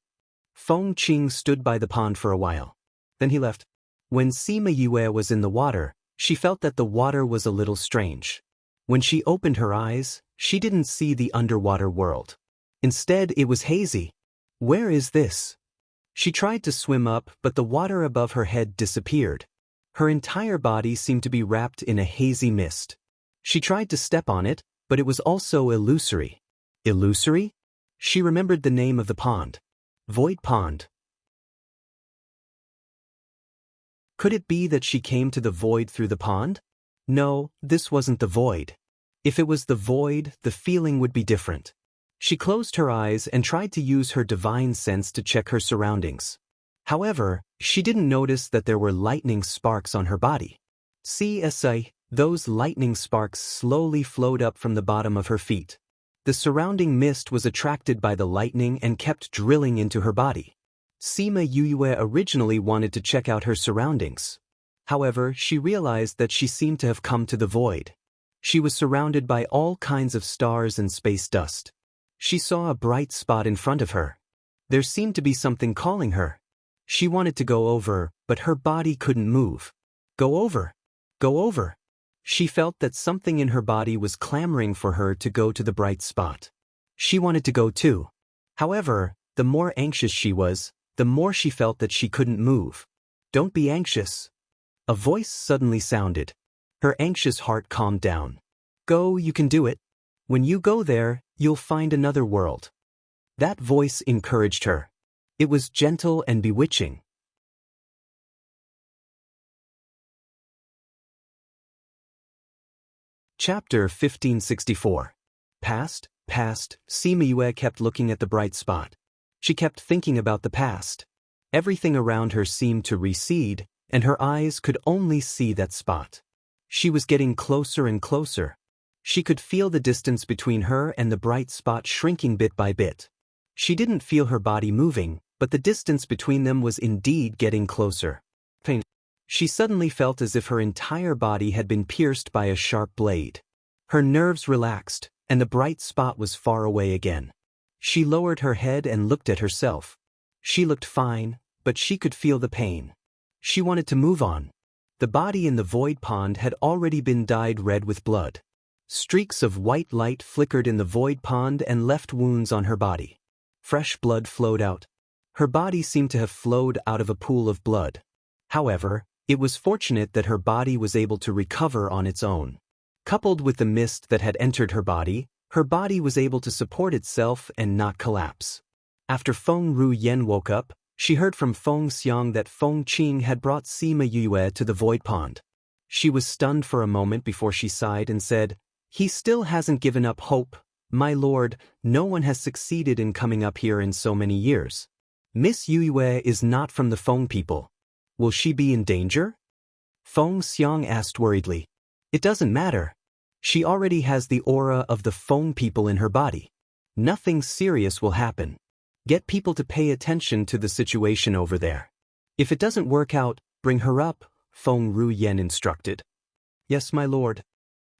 Feng Qing stood by the pond for a while. Then he left. When Sima Yue was in the water, she felt that the water was a little strange. When she opened her eyes, she didn't see the underwater world. Instead, it was hazy. Where is this? She tried to swim up, but the water above her head disappeared. Her entire body seemed to be wrapped in a hazy mist. She tried to step on it, but it was also illusory. Illusory? She remembered the name of the pond. Void Pond. Could it be that she came to the void through the pond? No, this wasn't the void. If it was the void, the feeling would be different. She closed her eyes and tried to use her divine sense to check her surroundings. However, she didn't notice that there were lightning sparks on her body. Those lightning sparks slowly flowed up from the bottom of her feet. The surrounding mist was attracted by the lightning and kept drilling into her body. Sima Yue originally wanted to check out her surroundings. However, she realized that she seemed to have come to the void. She was surrounded by all kinds of stars and space dust. She saw a bright spot in front of her. There seemed to be something calling her. She wanted to go over, but her body couldn't move. Go over. Go over. She felt that something in her body was clamoring for her to go to the bright spot. She wanted to go too. However, the more anxious she was, the more she felt that she couldn't move. Don't be anxious. A voice suddenly sounded. Her anxious heart calmed down. Go, you can do it. When you go there, you'll find another world. That voice encouraged her. It was gentle and bewitching. Chapter 1564. Past. Sima Yue kept looking at the bright spot. She kept thinking about the past. Everything around her seemed to recede, and her eyes could only see that spot. She was getting closer and closer. She could feel the distance between her and the bright spot shrinking bit by bit. She didn't feel her body moving, but the distance between them was indeed getting closer. She suddenly felt as if her entire body had been pierced by a sharp blade. Her nerves relaxed, and the bright spot was far away again. She lowered her head and looked at herself. She looked fine, but she could feel the pain. She wanted to move on. The body in the void pond had already been dyed red with blood. Streaks of white light flickered in the void pond and left wounds on her body. Fresh blood flowed out. Her body seemed to have flowed out of a pool of blood. However, it was fortunate that her body was able to recover on its own. Coupled with the mist that had entered her body was able to support itself and not collapse. After Feng Ruyan woke up, she heard from Feng Xiang that Feng Qing had brought Sima Yue to the void pond. She was stunned for a moment before she sighed and said, "He still hasn't given up hope, my lord. No one has succeeded in coming up here in so many years. Miss Yue is not from the Feng people. Will she be in danger?" Feng Xiang asked worriedly. "It doesn't matter. She already has the aura of the Feng people in her body. Nothing serious will happen. Get people to pay attention to the situation over there. If it doesn't work out, bring her up," Feng Ruyen instructed. "Yes, my lord."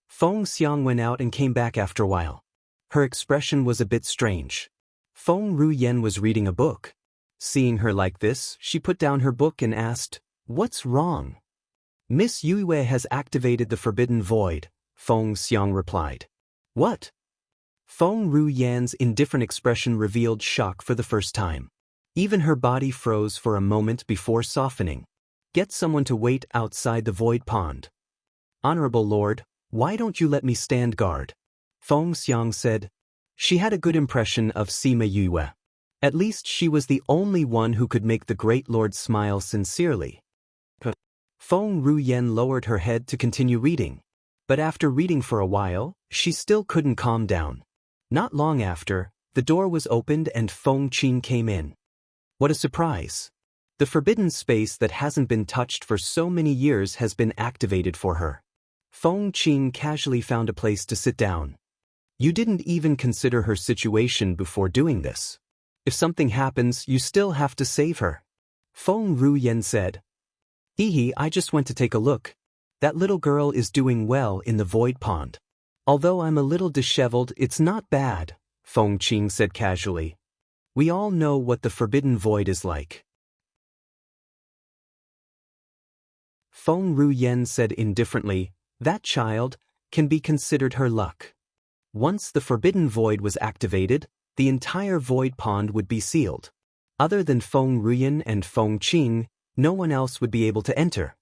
Feng Xiang went out and came back after a while. Her expression was a bit strange. Feng Ruyen was reading a book. Seeing her like this, she put down her book and asked, "What's wrong?" "Miss Yue has activated the Forbidden Void," Feng Xiang replied. "What?" Feng Ruyan's indifferent expression revealed shock for the first time. Even her body froze for a moment before softening. "Get someone to wait outside the void pond." "Honorable Lord, why don't you let me stand guard?" Feng Xiang said. She had a good impression of Sima Yue. At least she was the only one who could make the great lord smile sincerely. Feng Ruyen lowered her head to continue reading. But after reading for a while, she still couldn't calm down. Not long after, the door was opened and Feng Qing came in. What a surprise! The forbidden space that hasn't been touched for so many years has been activated for her. Feng Qing casually found a place to sit down. "You didn't even consider her situation before doing this. If something happens, you still have to save her," Feng Ruyen said. "Hee, I just went to take a look. That little girl is doing well in the void pond. Although I'm a little disheveled, it's not bad," Feng Qing said casually. "We all know what the forbidden void is like." Feng Ruyen said indifferently, "That child can be considered her luck. Once the forbidden void was activated, the entire void pond would be sealed. Other than Feng Ruyen and Feng Qing, no one else would be able to enter.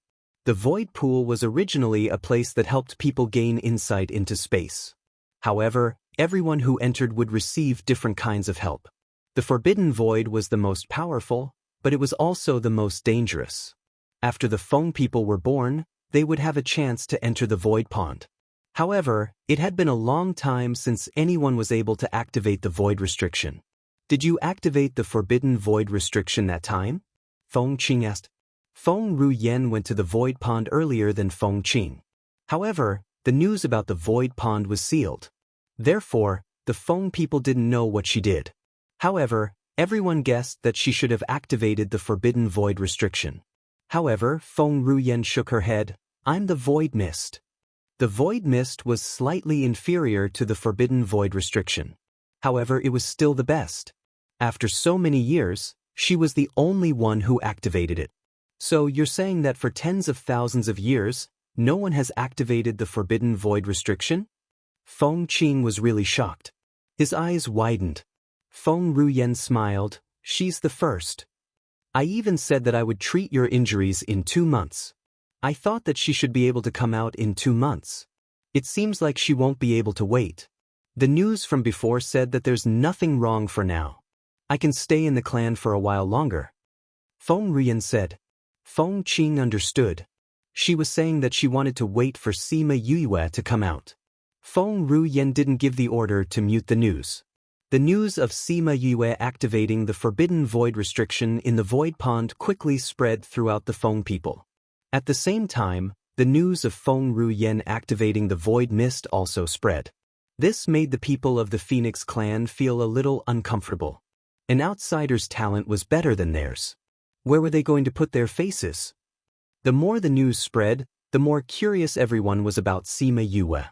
The void pool was originally a place that helped people gain insight into space. However, everyone who entered would receive different kinds of help. The forbidden void was the most powerful, but it was also the most dangerous. After the Feng people were born, they would have a chance to enter the void pond. However, it had been a long time since anyone was able to activate the void restriction." "Did you activate the forbidden void restriction that time?" Feng Qing asked. Feng Ruyen went to the void pond earlier than Feng Qing. However, the news about the void pond was sealed. Therefore, the Feng people didn't know what she did. However, everyone guessed that she should have activated the forbidden void restriction. However, Feng Ruyen shook her head. "I'm the void mist." The void mist was slightly inferior to the forbidden void restriction. However, it was still the best. After so many years, she was the only one who activated it. "So you're saying that for tens of thousands of years, no one has activated the forbidden void restriction?" Feng Qing was really shocked. His eyes widened. Feng Ruyen smiled. "She's the first. I even said that I would treat your injuries in 2 months. I thought that she should be able to come out in 2 months. It seems like she won't be able to wait. The news from before said that there's nothing wrong for now. I can stay in the clan for a while longer." Feng Ruyen said. Feng Qing understood. She was saying that she wanted to wait for Sima Yue to come out. Feng Ruyen didn't give the order to mute the news. The news of Sima Yue activating the forbidden void restriction in the void pond quickly spread throughout the Feng people. At the same time, the news of Feng Ruyen activating the void mist also spread. This made the people of the Phoenix clan feel a little uncomfortable. An outsider's talent was better than theirs. Where were they going to put their faces? The more the news spread, the more curious everyone was about Sima Yue.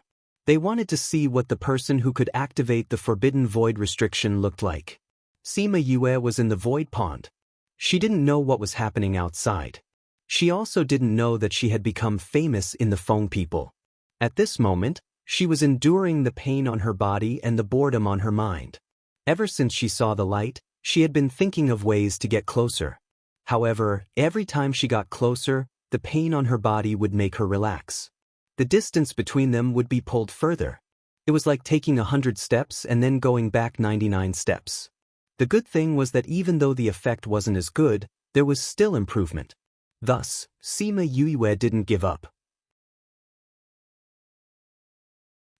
They wanted to see what the person who could activate the forbidden void restriction looked like. Sima Yue was in the void pond. She didn't know what was happening outside. She also didn't know that she had become famous in the Feng people. At this moment, she was enduring the pain on her body and the boredom on her mind. Ever since she saw the light, she had been thinking of ways to get closer. However, every time she got closer, the pain on her body would make her relax. The distance between them would be pulled further. It was like taking 100 steps and then going back 99 steps. The good thing was that even though the effect wasn't as good, there was still improvement. Thus, Sima Yue didn't give up.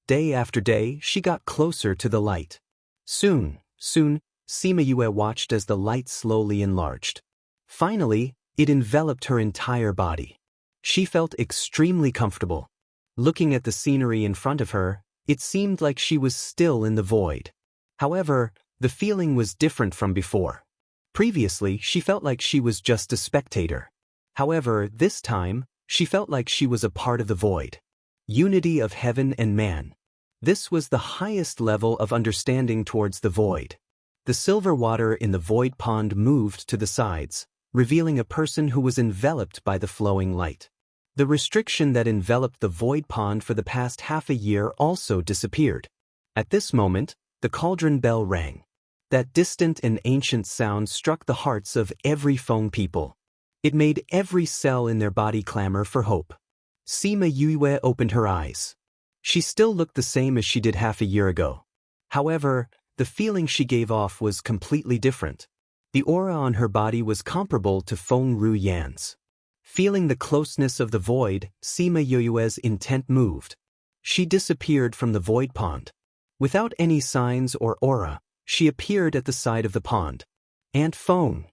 Day after day, she got closer to the light. Soon, Sima Yue watched as the light slowly enlarged. Finally, it enveloped her entire body. She felt extremely comfortable. Looking at the scenery in front of her, it seemed like she was still in the void. However, the feeling was different from before. Previously, she felt like she was just a spectator. However, this time, she felt like she was a part of the void. Unity of heaven and man. This was the highest level of understanding towards the void. The silver water in the void pond moved to the sides, revealing a person who was enveloped by the flowing light. The restriction that enveloped the void pond for the past half a year also disappeared. At this moment, the cauldron bell rang. That distant and ancient sound struck the hearts of every Feng people. It made every cell in their body clamor for hope. Sima Yue opened her eyes. She still looked the same as she did half a year ago. However, the feeling she gave off was completely different. The aura on her body was comparable to Feng Ru Yan's. Feeling the closeness of the void, Sima Yue's intent moved. She disappeared from the void pond. Without any signs or aura, she appeared at the side of the pond. Aunt Feng.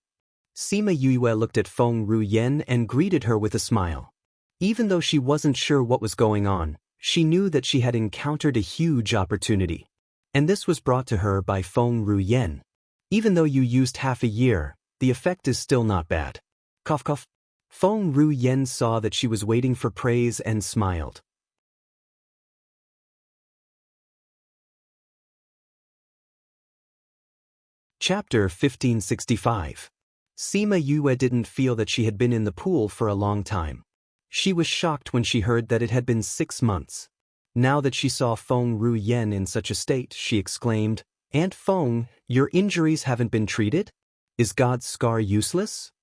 Sima Yue looked at Feng Ru Yan and greeted her with a smile. Even though she wasn't sure what was going on, she knew that she had encountered a huge opportunity. And this was brought to her by Feng Ru Yan. Even though you used half a year, the effect is still not bad. Cough cough. Feng Ru Yan saw that she was waiting for praise and smiled. Chapter 1565. Sima Yue didn't feel that she had been in the pool for a long time. She was shocked when she heard that it had been 6 months. Now that she saw Feng Ru Yan in such a state, she exclaimed, "Aunt Feng, your injuries haven't been treated? Is God's scar useless?"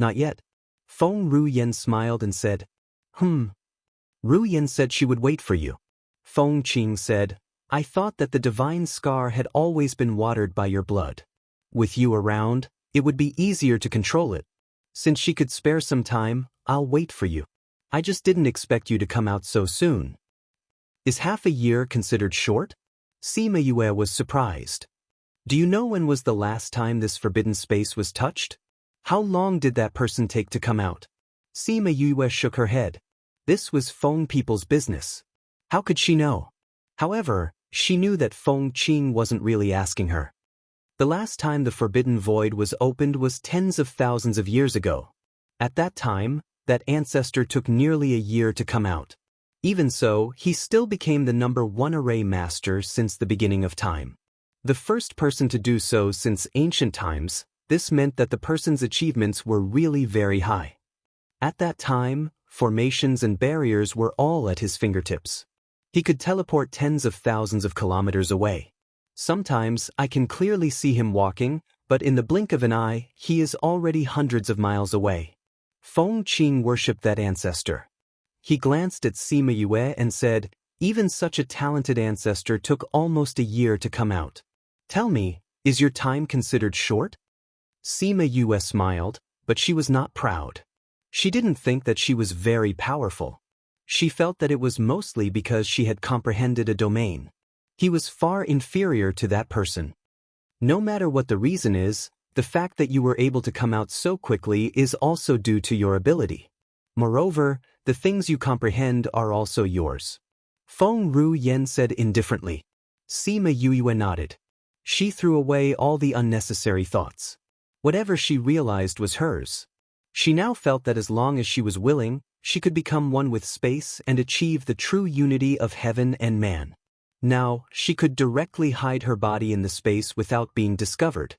"Not yet." Feng Ru Yan smiled and said, Ru Yan said she would wait for you. Feng Qing said, "I thought that the divine scar had always been watered by your blood. With you around, it would be easier to control it. Since she could spare some time, I'll wait for you. I just didn't expect you to come out so soon." "Is half a year considered short?" Sima Yue was surprised. "Do you know when was the last time this forbidden space was touched? How long did that person take to come out?" Sima Yue shook her head. This was Feng people's business. How could she know? However, she knew that Feng Qing wasn't really asking her. The last time the forbidden void was opened was tens of thousands of years ago. At that time, that ancestor took nearly a year to come out. Even so, he still became the #1 array master since the beginning of time. The first person to do so since ancient times. This meant that the person's achievements were really very high. At that time, formations and barriers were all at his fingertips. He could teleport tens of thousands of kilometers away. Sometimes I can clearly see him walking, but in the blink of an eye, he is already hundreds of miles away. Feng Qing worshipped that ancestor. He glanced at Sima Yue and said, "Even such a talented ancestor took almost a year to come out. Tell me, is your time considered short?" Sima Yue smiled, but she was not proud. She didn't think that she was very powerful. She felt that it was mostly because she had comprehended a domain. He was far inferior to that person. No matter what the reason is, the fact that you were able to come out so quickly is also due to your ability. Moreover, the things you comprehend are also yours. Feng Ru Yan said indifferently. Sima Yue nodded. She threw away all the unnecessary thoughts. Whatever she realized was hers. She now felt that as long as she was willing, she could become one with space and achieve the true unity of heaven and man. Now, she could directly hide her body in the space without being discovered.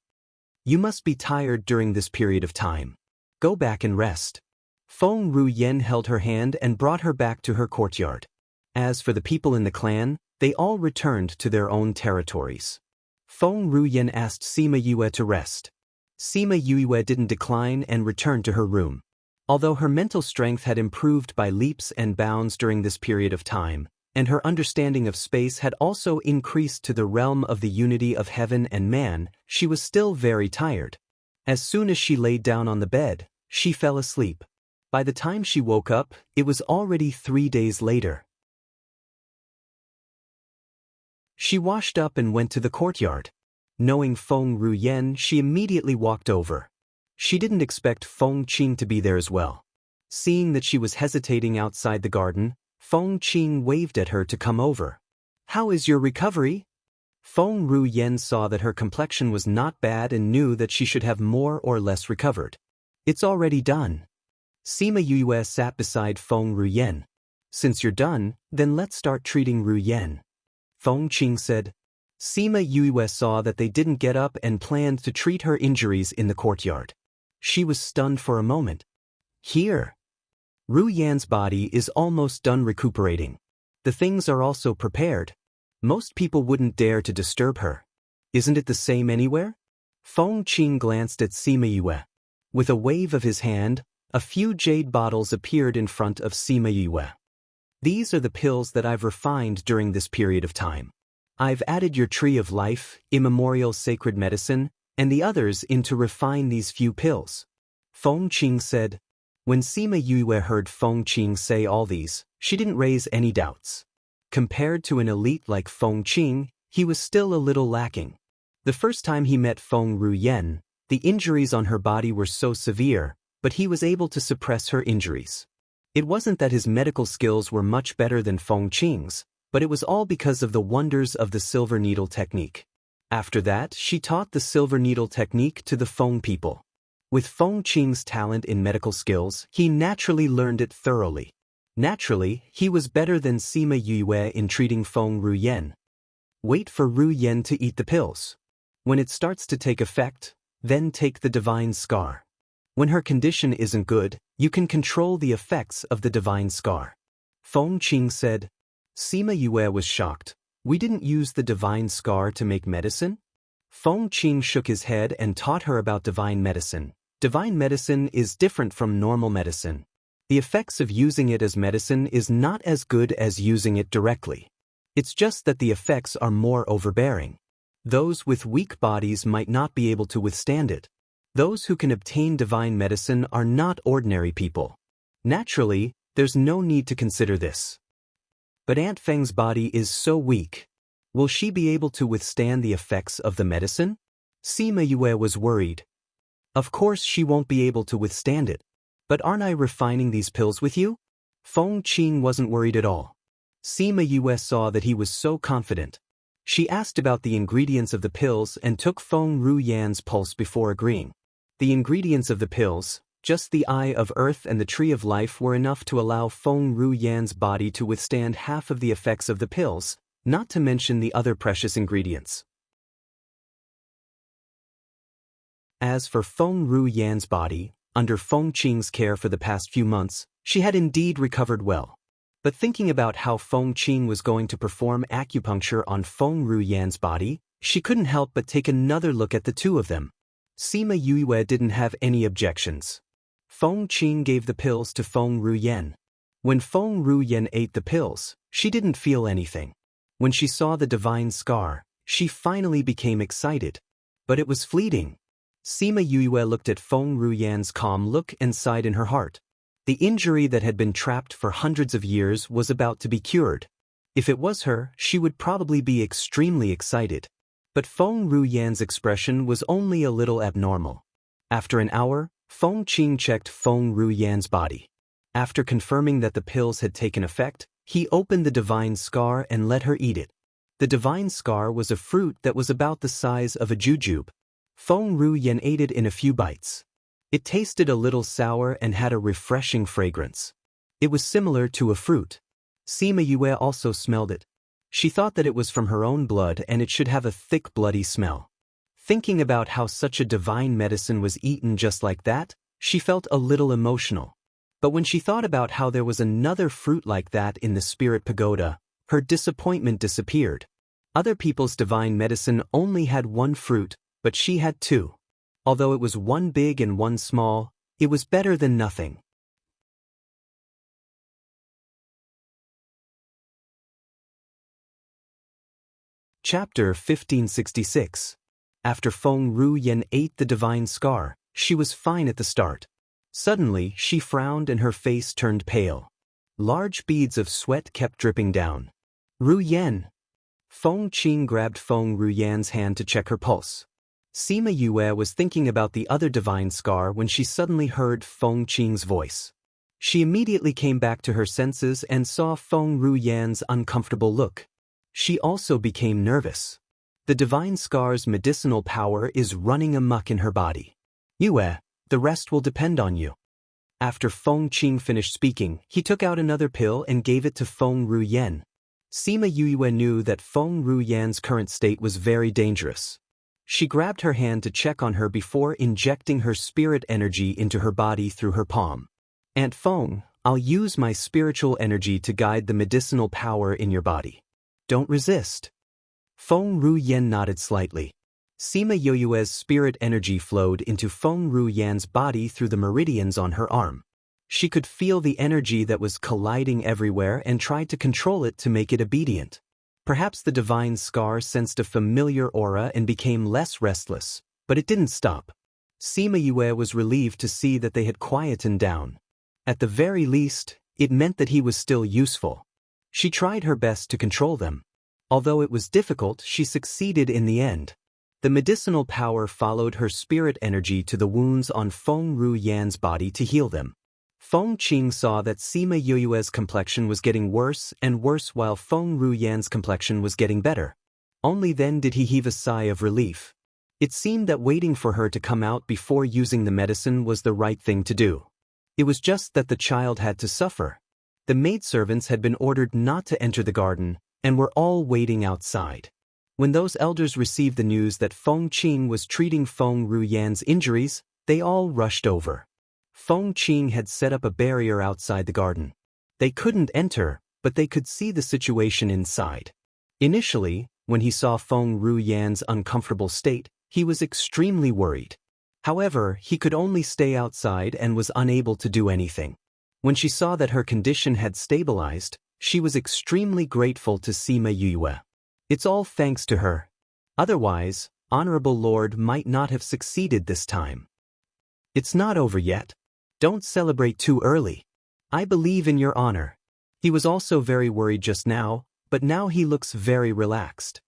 "You must be tired during this period of time. Go back and rest." Feng Ru Yan held her hand and brought her back to her courtyard. As for the people in the clan, they all returned to their own territories. Feng Ru Yan asked Sima Yue to rest. Sima Yue didn't decline and returned to her room. Although her mental strength had improved by leaps and bounds during this period of time, and her understanding of space had also increased to the realm of the unity of heaven and man, she was still very tired. As soon as she laid down on the bed, she fell asleep. By the time she woke up, it was already 3 days later. She washed up and went to the courtyard. Knowing Feng Ruyen, she immediately walked over. She didn't expect Feng Qing to be there as well. Seeing that she was hesitating outside the garden, Feng Qing waved at her to come over. "How is your recovery?" Feng Ruyen saw that her complexion was not bad and knew that she should have more or less recovered. "It's already done." Sima Yue sat beside Feng Ruyen. "Since you're done, then let's start treating Ruyen," Feng Qing said. Sima Yue saw that they didn't get up and planned to treat her injuries in the courtyard. She was stunned for a moment. "Here. Ruyan's body is almost done recuperating. The things are also prepared. Most people wouldn't dare to disturb her. Isn't it the same anywhere?" Feng Qing glanced at Sima Yue. With a wave of his hand, a few jade bottles appeared in front of Sima Yue. "These are the pills that I've refined during this period of time. I've added your tree of life, immemorial sacred medicine, and the others in to refine these few pills," Feng Qing said. When Sima Yue heard Feng Qing say all these, she didn't raise any doubts. Compared to an elite like Feng Qing, he was still a little lacking. The first time he met Feng Ruyen, the injuries on her body were so severe, but he was able to suppress her injuries. It wasn't that his medical skills were much better than Feng Qing's, but it was all because of the wonders of the silver needle technique. After that, she taught the silver needle technique to the Feng people. With Feng Qing's talent in medical skills, he naturally learned it thoroughly. Naturally, he was better than Sima Yue in treating Feng Ruyen. Wait for Ruyen to eat the pills. When it starts to take effect, then take the divine scar. When her condition isn't good, you can control the effects of the divine scar," Feng Qing said. Sima Yue was shocked. "We didn't use the divine scar to make medicine?" Feng Qing shook his head and taught her about divine medicine. Divine medicine is different from normal medicine. The effects of using it as medicine is not as good as using it directly. It's just that the effects are more overbearing. Those with weak bodies might not be able to withstand it. Those who can obtain divine medicine are not ordinary people. Naturally, there's no need to consider this. But Aunt Feng's body is so weak. Will she be able to withstand the effects of the medicine? Sima Yue was worried. Of course she won't be able to withstand it. But aren't I refining these pills with you? Feng Qing wasn't worried at all. Sima Yue saw that he was so confident. She asked about the ingredients of the pills and took Feng Ruyan's pulse before agreeing. The ingredients of the pills, just the Eye of Earth and the Tree of Life, were enough to allow Feng Ruyan's body to withstand half of the effects of the pills, not to mention the other precious ingredients. As for Feng Ruyan's body, under Feng Qing's care for the past few months, she had indeed recovered well. But thinking about how Feng Qing was going to perform acupuncture on Feng Ruyan's body, she couldn't help but take another look at the two of them. Sima Yue didn't have any objections. Feng Qing gave the pills to Feng Ruyen. When Feng Ruyen ate the pills, she didn't feel anything. When she saw the divine scar, she finally became excited. But it was fleeting. Sima Yue looked at Feng Ruyan's calm look and sighed in her heart. The injury that had been trapped for hundreds of years was about to be cured. If it was her, she would probably be extremely excited. But Feng Ruyan's expression was only a little abnormal. After an hour, Feng Qing checked Feng Ruyan's body. After confirming that the pills had taken effect, he opened the divine scar and let her eat it. The divine scar was a fruit that was about the size of a jujube. Feng Ruyen ate it in a few bites. It tasted a little sour and had a refreshing fragrance. It was similar to a fruit. Sima Yue also smelled it. She thought that it was from her own blood and it should have a thick bloody smell. Thinking about how such a divine medicine was eaten just like that, she felt a little emotional. But when she thought about how there was another fruit like that in the spirit pagoda, her disappointment disappeared. Other people's divine medicine only had one fruit, but she had two. Although it was one big and one small, it was better than nothing. Chapter 1566. After Feng Ruyen ate the divine scar, she was fine at the start. Suddenly, she frowned and her face turned pale. Large beads of sweat kept dripping down. "Ruyen!" Feng Qing grabbed Feng Ruyan's hand to check her pulse. Sima Yue was thinking about the other divine scar when she suddenly heard Feng Qing's voice. She immediately came back to her senses and saw Feng Ruyan's uncomfortable look. She also became nervous. The divine scar's medicinal power is running amok in her body. Yue, the rest will depend on you. After Feng Qing finished speaking, he took out another pill and gave it to Feng Ruyan. Sima Yue knew that Feng Ruyan's current state was very dangerous. She grabbed her hand to check on her before injecting her spirit energy into her body through her palm. Aunt Feng, I'll use my spiritual energy to guide the medicinal power in your body. Don't resist. Feng Ruyan nodded slightly. Sima Yue's spirit energy flowed into Feng Ruyan's body through the meridians on her arm. She could feel the energy that was colliding everywhere and tried to control it to make it obedient. Perhaps the divine scar sensed a familiar aura and became less restless, but it didn't stop. Sima Yue was relieved to see that they had quietened down. At the very least, it meant that he was still useful. She tried her best to control them. Although it was difficult, she succeeded in the end. The medicinal power followed her spirit energy to the wounds on Feng Ruyan's body to heal them. Feng Qing saw that Sima Yue's complexion was getting worse and worse while Feng Ruyan's complexion was getting better. Only then did he heave a sigh of relief. It seemed that waiting for her to come out before using the medicine was the right thing to do. It was just that the child had to suffer. The maidservants had been ordered not to enter the garden, and were all waiting outside. When those elders received the news that Feng Qing was treating Feng Ruyan's injuries, they all rushed over. Feng Qing had set up a barrier outside the garden. They couldn't enter, but they could see the situation inside. Initially, when he saw Feng Ruyan's uncomfortable state, he was extremely worried. However, he could only stay outside and was unable to do anything. When she saw that her condition had stabilized, she was extremely grateful to Sima Yue. It's all thanks to her. Otherwise, Honorable Lord might not have succeeded this time. It's not over yet. Don't celebrate too early. I believe in your honor. He was also very worried just now, but now he looks very relaxed.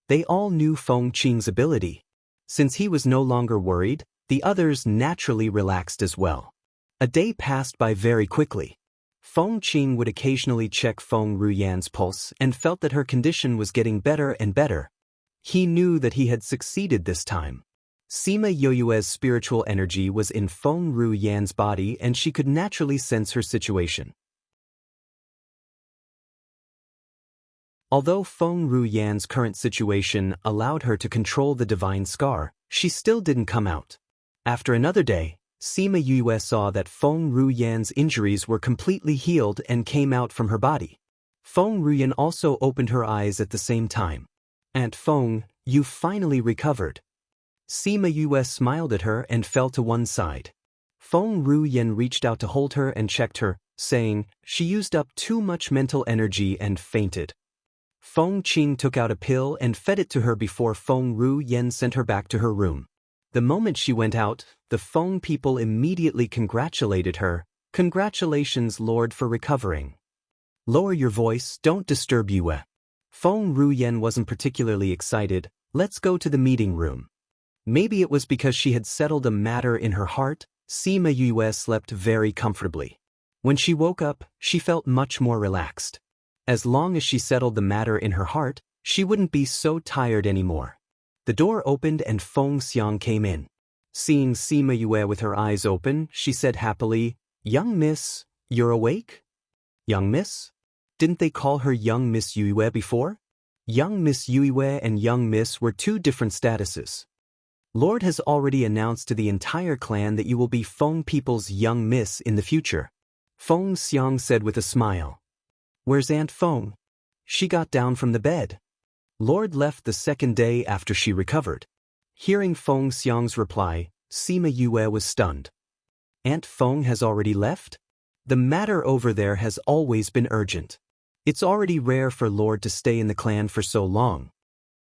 They all knew Feng Qing's ability. Since he was no longer worried, the others naturally relaxed as well. A day passed by very quickly. Feng Qing would occasionally check Feng Ruyan's pulse and felt that her condition was getting better and better. He knew that he had succeeded this time. Sima Yue's spiritual energy was in Feng Ruyan's body and she could naturally sense her situation. Although Feng Ruyan's current situation allowed her to control the divine scar, she still didn't come out. After another day, Sima Yue saw that Feng Ruyan's injuries were completely healed and came out from her body. Feng Ruyan also opened her eyes at the same time. Aunt Feng, you finally recovered. Sima Yue smiled at her and fell to one side. Feng Ruyan reached out to hold her and checked her, saying she used up too much mental energy and fainted. Feng Qing took out a pill and fed it to her before Feng Ruyan sent her back to her room. The moment she went out, the Feng people immediately congratulated her. Congratulations, Lord, for recovering. Lower your voice, don't disturb Yue. Feng Ruyan wasn't particularly excited. Let's go to the meeting room. Maybe it was because she had settled a matter in her heart. Sima Yue slept very comfortably. When she woke up, she felt much more relaxed. As long as she settled the matter in her heart, she wouldn't be so tired anymore. The door opened and Feng Xiang came in. Seeing Sima Yue with her eyes open, she said happily, "Young miss, you're awake?" Young miss? Didn't they call her young Miss Yue before? Young Miss Yue and young miss were two different statuses. Lord has already announced to the entire clan that you will be Feng people's young miss in the future. Feng Xiang said with a smile. Where's Aunt Feng? She got down from the bed. Lord left the second day after she recovered. Hearing Feng Xiang's reply, Sima Yue was stunned. Aunt Feng has already left? The matter over there has always been urgent. It's already rare for Lord to stay in the clan for so long.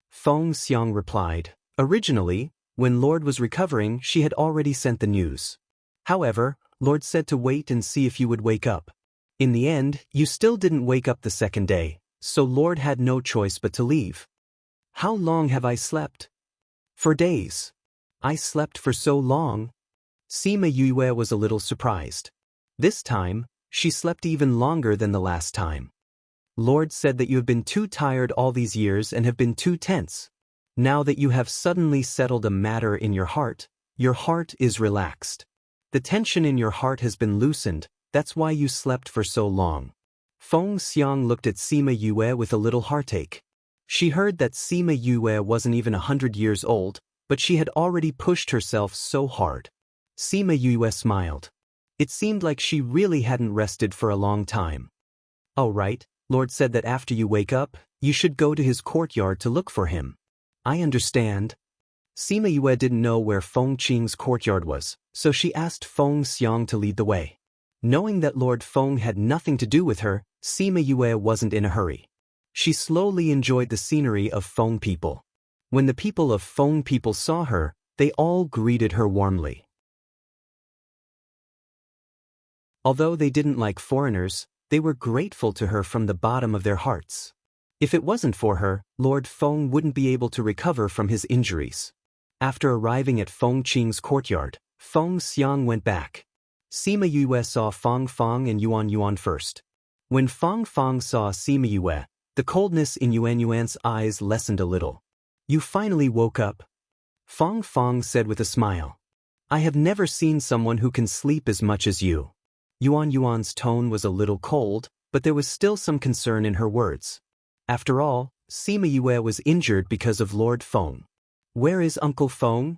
Feng Xiang replied, originally, when Lord was recovering, she had already sent the news. However, Lord said to wait and see if you would wake up. In the end, you still didn't wake up the second day. so Lord had no choice but to leave. How long have I slept? For days. I slept for so long? Sima Yue was a little surprised. This time, she slept even longer than the last time. Lord said that you have been too tired all these years and have been too tense. Now that you have suddenly settled a matter in your heart is relaxed. The tension in your heart has been loosened, that's why you slept for so long. Feng Xiang looked at Sima Yue with a little heartache. She heard that Sima Yue wasn't even 100 years old, but she had already pushed herself so hard. Sima Yue smiled. It seemed like she really hadn't rested for a long time. Oh right, Lord said that after you wake up, you should go to his courtyard to look for him. I understand. Sima Yue didn't know where Feng Qing's courtyard was, so she asked Feng Xiang to lead the way. Knowing that Lord Feng had nothing to do with her, Sima Yue wasn't in a hurry. She slowly enjoyed the scenery of Feng people. When the people of Feng people saw her, they all greeted her warmly. Although they didn't like foreigners, they were grateful to her from the bottom of their hearts. If it wasn't for her, Lord Feng wouldn't be able to recover from his injuries. After arriving at Feng Qing's courtyard, Feng Xiang went back. Sima Yue saw Feng Feng and Yuan Yuan first. When Feng Feng saw Sima Yue, the coldness in Yuan Yuan's eyes lessened a little. You finally woke up? Feng Feng said with a smile. I have never seen someone who can sleep as much as you. Yuan Yuan's tone was a little cold, but there was still some concern in her words. After all, Sima Yue was injured because of Lord Feng. Where is Uncle Feng?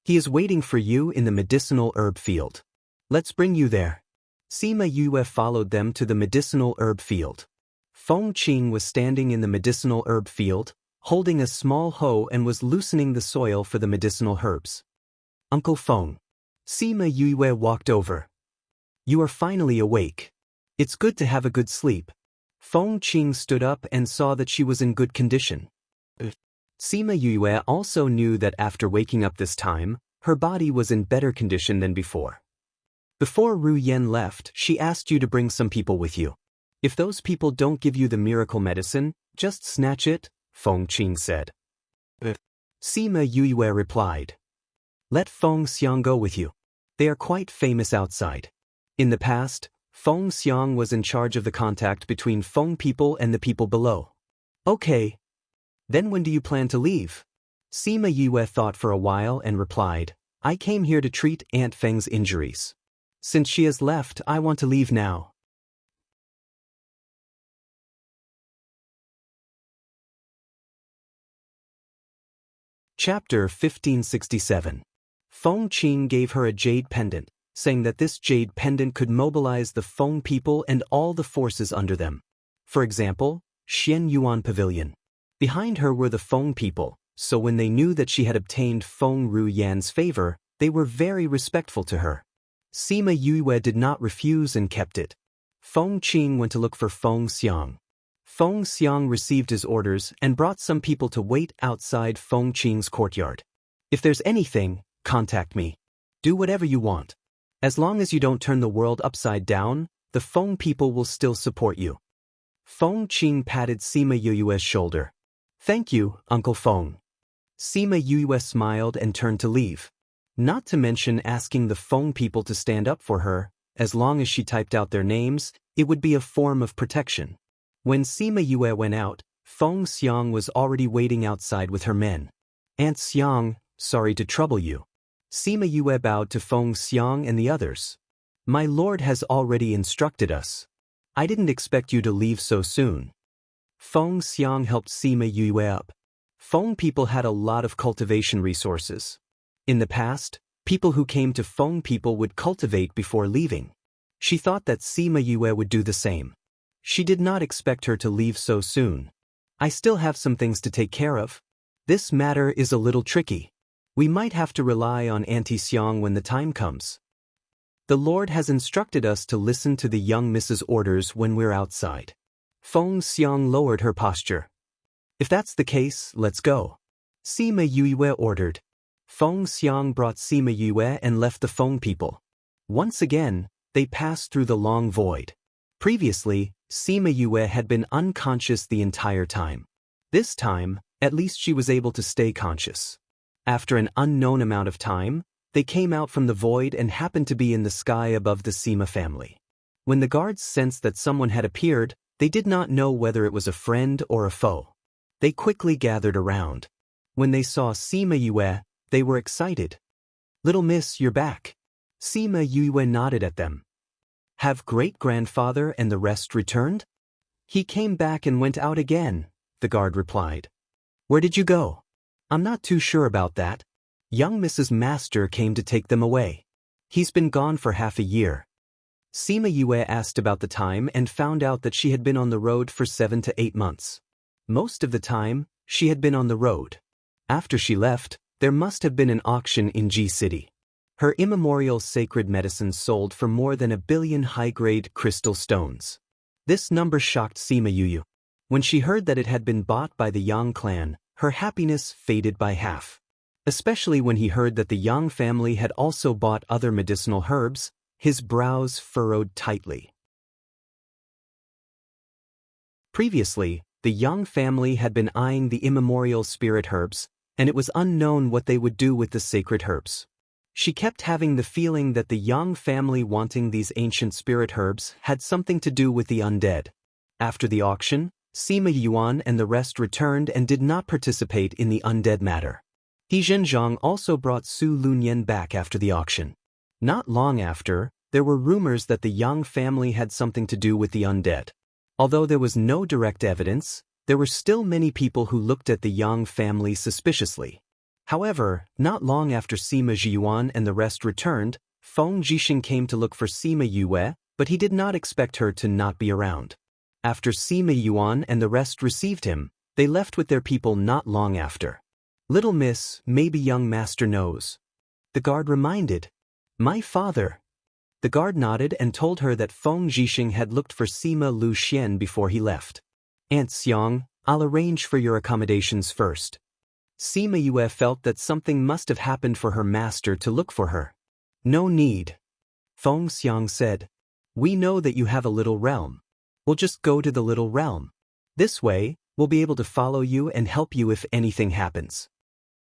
He is waiting for you in the medicinal herb field. Let's bring you there. Sima Yue followed them to the medicinal herb field. Feng Qing was standing in the medicinal herb field, holding a small hoe and was loosening the soil for the medicinal herbs. Uncle Feng. Sima Yue walked over. You are finally awake. It's good to have a good sleep. Feng Qing stood up and saw that she was in good condition. Sima Yue also knew that after waking up this time, her body was in better condition than before. Before Ru Yan left, she asked you to bring some people with you. If those people don't give you the miracle medicine, just snatch it, Feng Qing said. Sima Yue replied. Let Feng Xiang go with you. They are quite famous outside. In the past, Feng Xiang was in charge of the contact between Feng people and the people below. Okay. Then when do you plan to leave? Sima Yue thought for a while and replied, I came here to treat Aunt Feng's injuries. Since she has left, I want to leave now. Chapter 1567. Feng Qing gave her a jade pendant, saying that this jade pendant could mobilize the Feng people and all the forces under them. For example, Xian Yuan Pavilion. Behind her were the Feng people, so when they knew that she had obtained Feng Ru Yan's favor, they were very respectful to her. Sima Yue did not refuse and kept it. Feng Qing went to look for Feng Xiang. Feng Xiang received his orders and brought some people to wait outside Feng Qing's courtyard. If there's anything, contact me. Do whatever you want. As long as you don't turn the world upside down, the Feng people will still support you. Feng Qing patted Sima Yue's shoulder. Thank you, Uncle Feng. Sima Yue smiled and turned to leave. Not to mention asking the Feng people to stand up for her, as long as she typed out their names, it would be a form of protection. When Sima Yue went out, Feng Xiang was already waiting outside with her men. Aunt Xiang, sorry to trouble you. Sima Yue bowed to Feng Xiang and the others. My lord has already instructed us. I didn't expect you to leave so soon. Feng Xiang helped Sima Yue up. Feng people had a lot of cultivation resources. In the past, people who came to Feng people would cultivate before leaving. She thought that Sima Yue would do the same. She did not expect her to leave so soon. I still have some things to take care of. This matter is a little tricky. We might have to rely on Auntie Xiang when the time comes. The Lord has instructed us to listen to the young Mrs. orders when we're outside. Feng Xiang lowered her posture. If that's the case, let's go. Sima Yue ordered. Feng Xiang brought Sima Yue and left the Feng people. Once again, they passed through the long void. Previously, Sima Yue had been unconscious the entire time. This time, at least she was able to stay conscious. After an unknown amount of time, they came out from the void and happened to be in the sky above the Sima family. When the guards sensed that someone had appeared, they did not know whether it was a friend or a foe. They quickly gathered around. When they saw Sima Yue, they were excited. "Little miss, you're back." Sima Yue nodded at them. "Have great-grandfather and the rest returned?" "He came back and went out again," the guard replied. "Where did you go?" "I'm not too sure about that. Young Mrs. Master came to take them away. He's been gone for half a year." Sima Yue asked about the time and found out that she had been on the road for 7 to 8 months. Most of the time, she had been on the road. After she left, there must have been an auction in G City. Her immemorial sacred medicine sold for more than 1 billion high-grade crystal stones. This number shocked Sima Yue. When she heard that it had been bought by the Yang clan, her happiness faded by half. Especially when he heard that the Yang family had also bought other medicinal herbs, his brows furrowed tightly. Previously, the Yang family had been eyeing the immemorial spirit herbs, and it was unknown what they would do with the sacred herbs. She kept having the feeling that the Yang family wanting these ancient spirit herbs had something to do with the undead. After the auction, Sima Yuan and the rest returned and did not participate in the undead matter. He Zhenzhong also brought Su Lunyan back after the auction. Not long after, there were rumors that the Yang family had something to do with the undead. Although there was no direct evidence, there were still many people who looked at the Yang family suspiciously. However, not long after Sima Yuan and the rest returned, Feng Jixing came to look for Sima Yue, but he did not expect her to not be around. After Sima Yuan and the rest received him, they left with their people not long after. "Little miss, maybe young master knows." The guard reminded. "My father." The guard nodded and told her that Feng Jixing had looked for Sima Lu Xian before he left. "Aunt Xiang, I'll arrange for your accommodations first." Sima Yue felt that something must have happened for her master to look for her. "No need," Feng Xiang said. "We know that you have a little realm. We'll just go to the little realm. This way, we'll be able to follow you and help you if anything happens."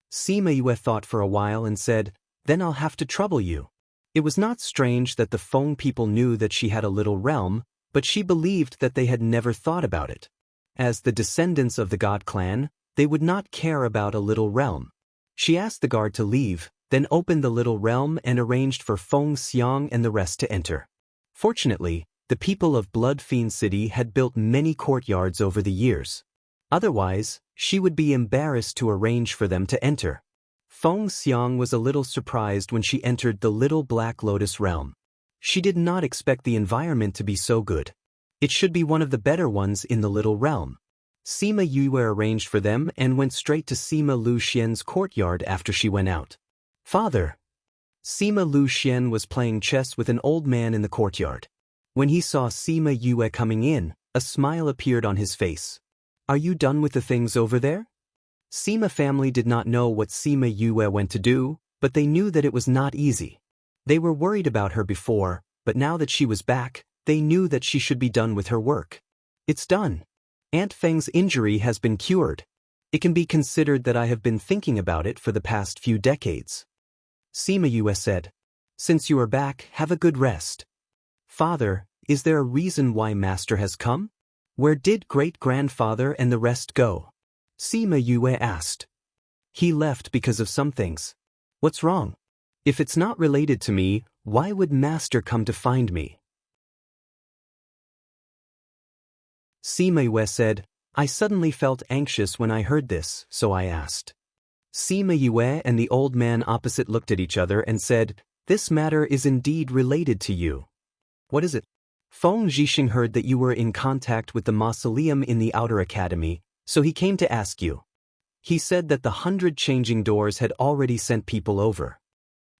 Sima Yue thought for a while and said, "Then I'll have to trouble you." It was not strange that the Feng people knew that she had a little realm, but she believed that they had never thought about it. As the descendants of the God clan, they would not care about a little realm. She asked the guard to leave, then opened the little realm and arranged for Feng Xiang and the rest to enter. Fortunately, the people of Blood Fiend City had built many courtyards over the years. Otherwise, she would be embarrassed to arrange for them to enter. Feng Xiang was a little surprised when she entered the Little Black Lotus realm. She did not expect the environment to be so good. It should be one of the better ones in the little realm. Sima Yue arranged for them and went straight to Sima Lu Xian's courtyard after she went out. "Father." Sima Lu Xian was playing chess with an old man in the courtyard. When he saw Sima Yue coming in, a smile appeared on his face. "Are you done with the things over there?" Sima family did not know what Sima Yue went to do, but they knew that it was not easy. They were worried about her before, but now that she was back, they knew that she should be done with her work. "It's done. Aunt Feng's injury has been cured. It can be considered that I have been thinking about it for the past few decades." Sima Yue said, "Since you are back, have a good rest." "Father, is there a reason why Master has come? Where did great-grandfather and the rest go?" Sima Yue asked. "He left because of some things." "What's wrong? If it's not related to me, why would Master come to find me?" Sima Yue said, "I suddenly felt anxious when I heard this, so I asked." Sima Yue and the old man opposite looked at each other and said, "This matter is indeed related to you." "What is it?" "Feng Jixing heard that you were in contact with the mausoleum in the Outer Academy, so he came to ask you. He said that the 100 changing doors had already sent people over."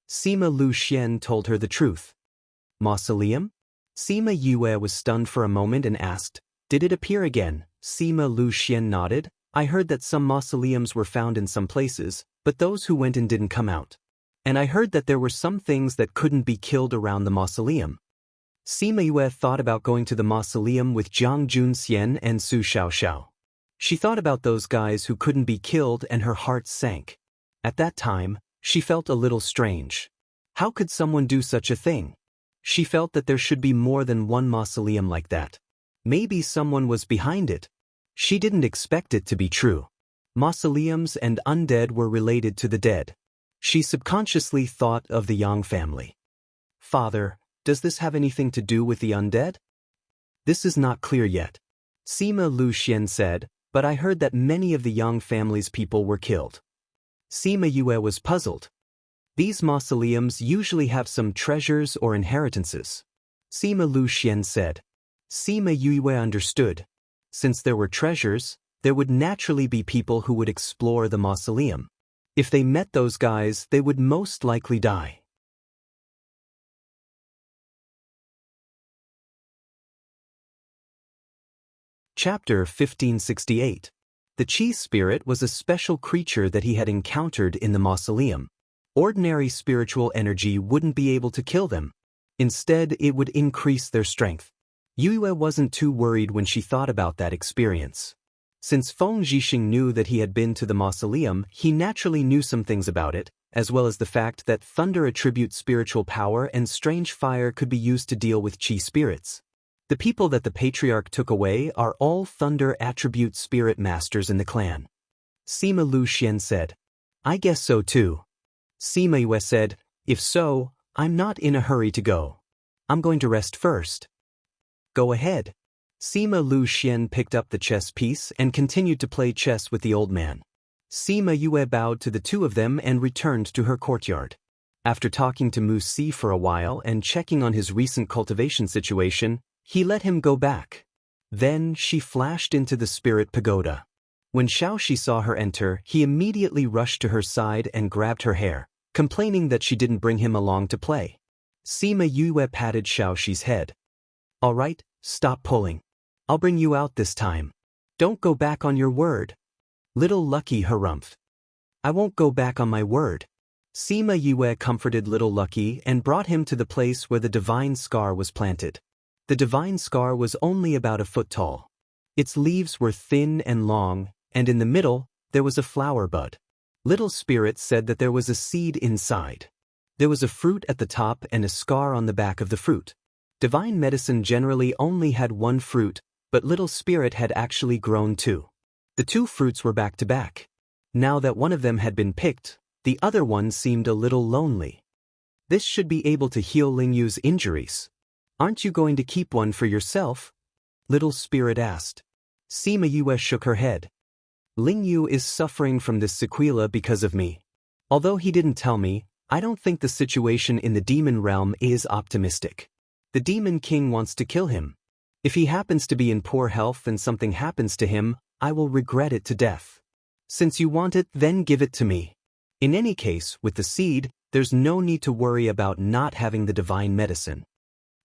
Sima Lu Xian told her the truth. "Mausoleum?" Sima Yue was stunned for a moment and asked, "Did it appear again?" Sima Lu Xian nodded. "I heard that some mausoleums were found in some places, but those who went in didn't come out. And I heard that there were some things that couldn't be killed around the mausoleum." Sima Yue thought about going to the mausoleum with Jiang Junxian and Su Xiaoxiao. She thought about those guys who couldn't be killed and her heart sank. At that time, she felt a little strange. How could someone do such a thing? She felt that there should be more than one mausoleum like that. Maybe someone was behind it. She didn't expect it to be true. Mausoleums and undead were related to the dead. She subconsciously thought of the Yang family. Father, does this have anything to do with the undead? This is not clear yet. Sima Luxian said, but I heard that many of the Yang family's people were killed. Sima Yue was puzzled. These mausoleums usually have some treasures or inheritances. Sima Luxian said. Sima Yue understood. Since there were treasures, there would naturally be people who would explore the mausoleum. If they met those guys, they would most likely die. Chapter 1568. The Qi spirit was a special creature that he had encountered in the mausoleum. Ordinary spiritual energy wouldn't be able to kill them. Instead, it would increase their strength. Yue wasn't too worried when she thought about that experience. Since Feng Zhixing knew that he had been to the mausoleum, he naturally knew some things about it, as well as the fact that thunder attributes spiritual power and strange fire could be used to deal with Qi spirits. The people that the patriarch took away are all thunder attribute spirit masters in the clan. Sima Luxian said. I guess so too. Sima Yue said, if so, I'm not in a hurry to go. I'm going to rest first. Go ahead. Sima Luxian picked up the chess piece and continued to play chess with the old man. Sima Yue bowed to the two of them and returned to her courtyard. After talking to Mu Si for a while and checking on his recent cultivation situation, he let him go back. Then she flashed into the spirit pagoda. When Xiaoxi saw her enter, he immediately rushed to her side and grabbed her hair, complaining that she didn't bring him along to play. Sima Yue patted Xiaoxi's head. All right, stop pulling. I'll bring you out this time. Don't go back on your word. Little Lucky harumphed. I won't go back on my word. Sima Yue comforted Little Lucky and brought him to the place where the divine scar was planted. The divine scar was only about a foot tall. Its leaves were thin and long, and in the middle, there was a flower bud. Little Spirit said that there was a seed inside. There was a fruit at the top and a scar on the back of the fruit. Divine medicine generally only had one fruit, but Little Spirit had actually grown two. The two fruits were back to back. Now that one of them had been picked, the other one seemed a little lonely. This should be able to heal Lingyu's injuries. Aren't you going to keep one for yourself? Little Spirit asked. Sima Yue shook her head. Lingyu is suffering from this sequela because of me. Although he didn't tell me, I don't think the situation in the demon realm is optimistic. The Demon King wants to kill him. If he happens to be in poor health and something happens to him, I will regret it to death. Since you want it, then give it to me. In any case, with the seed, there's no need to worry about not having the divine medicine.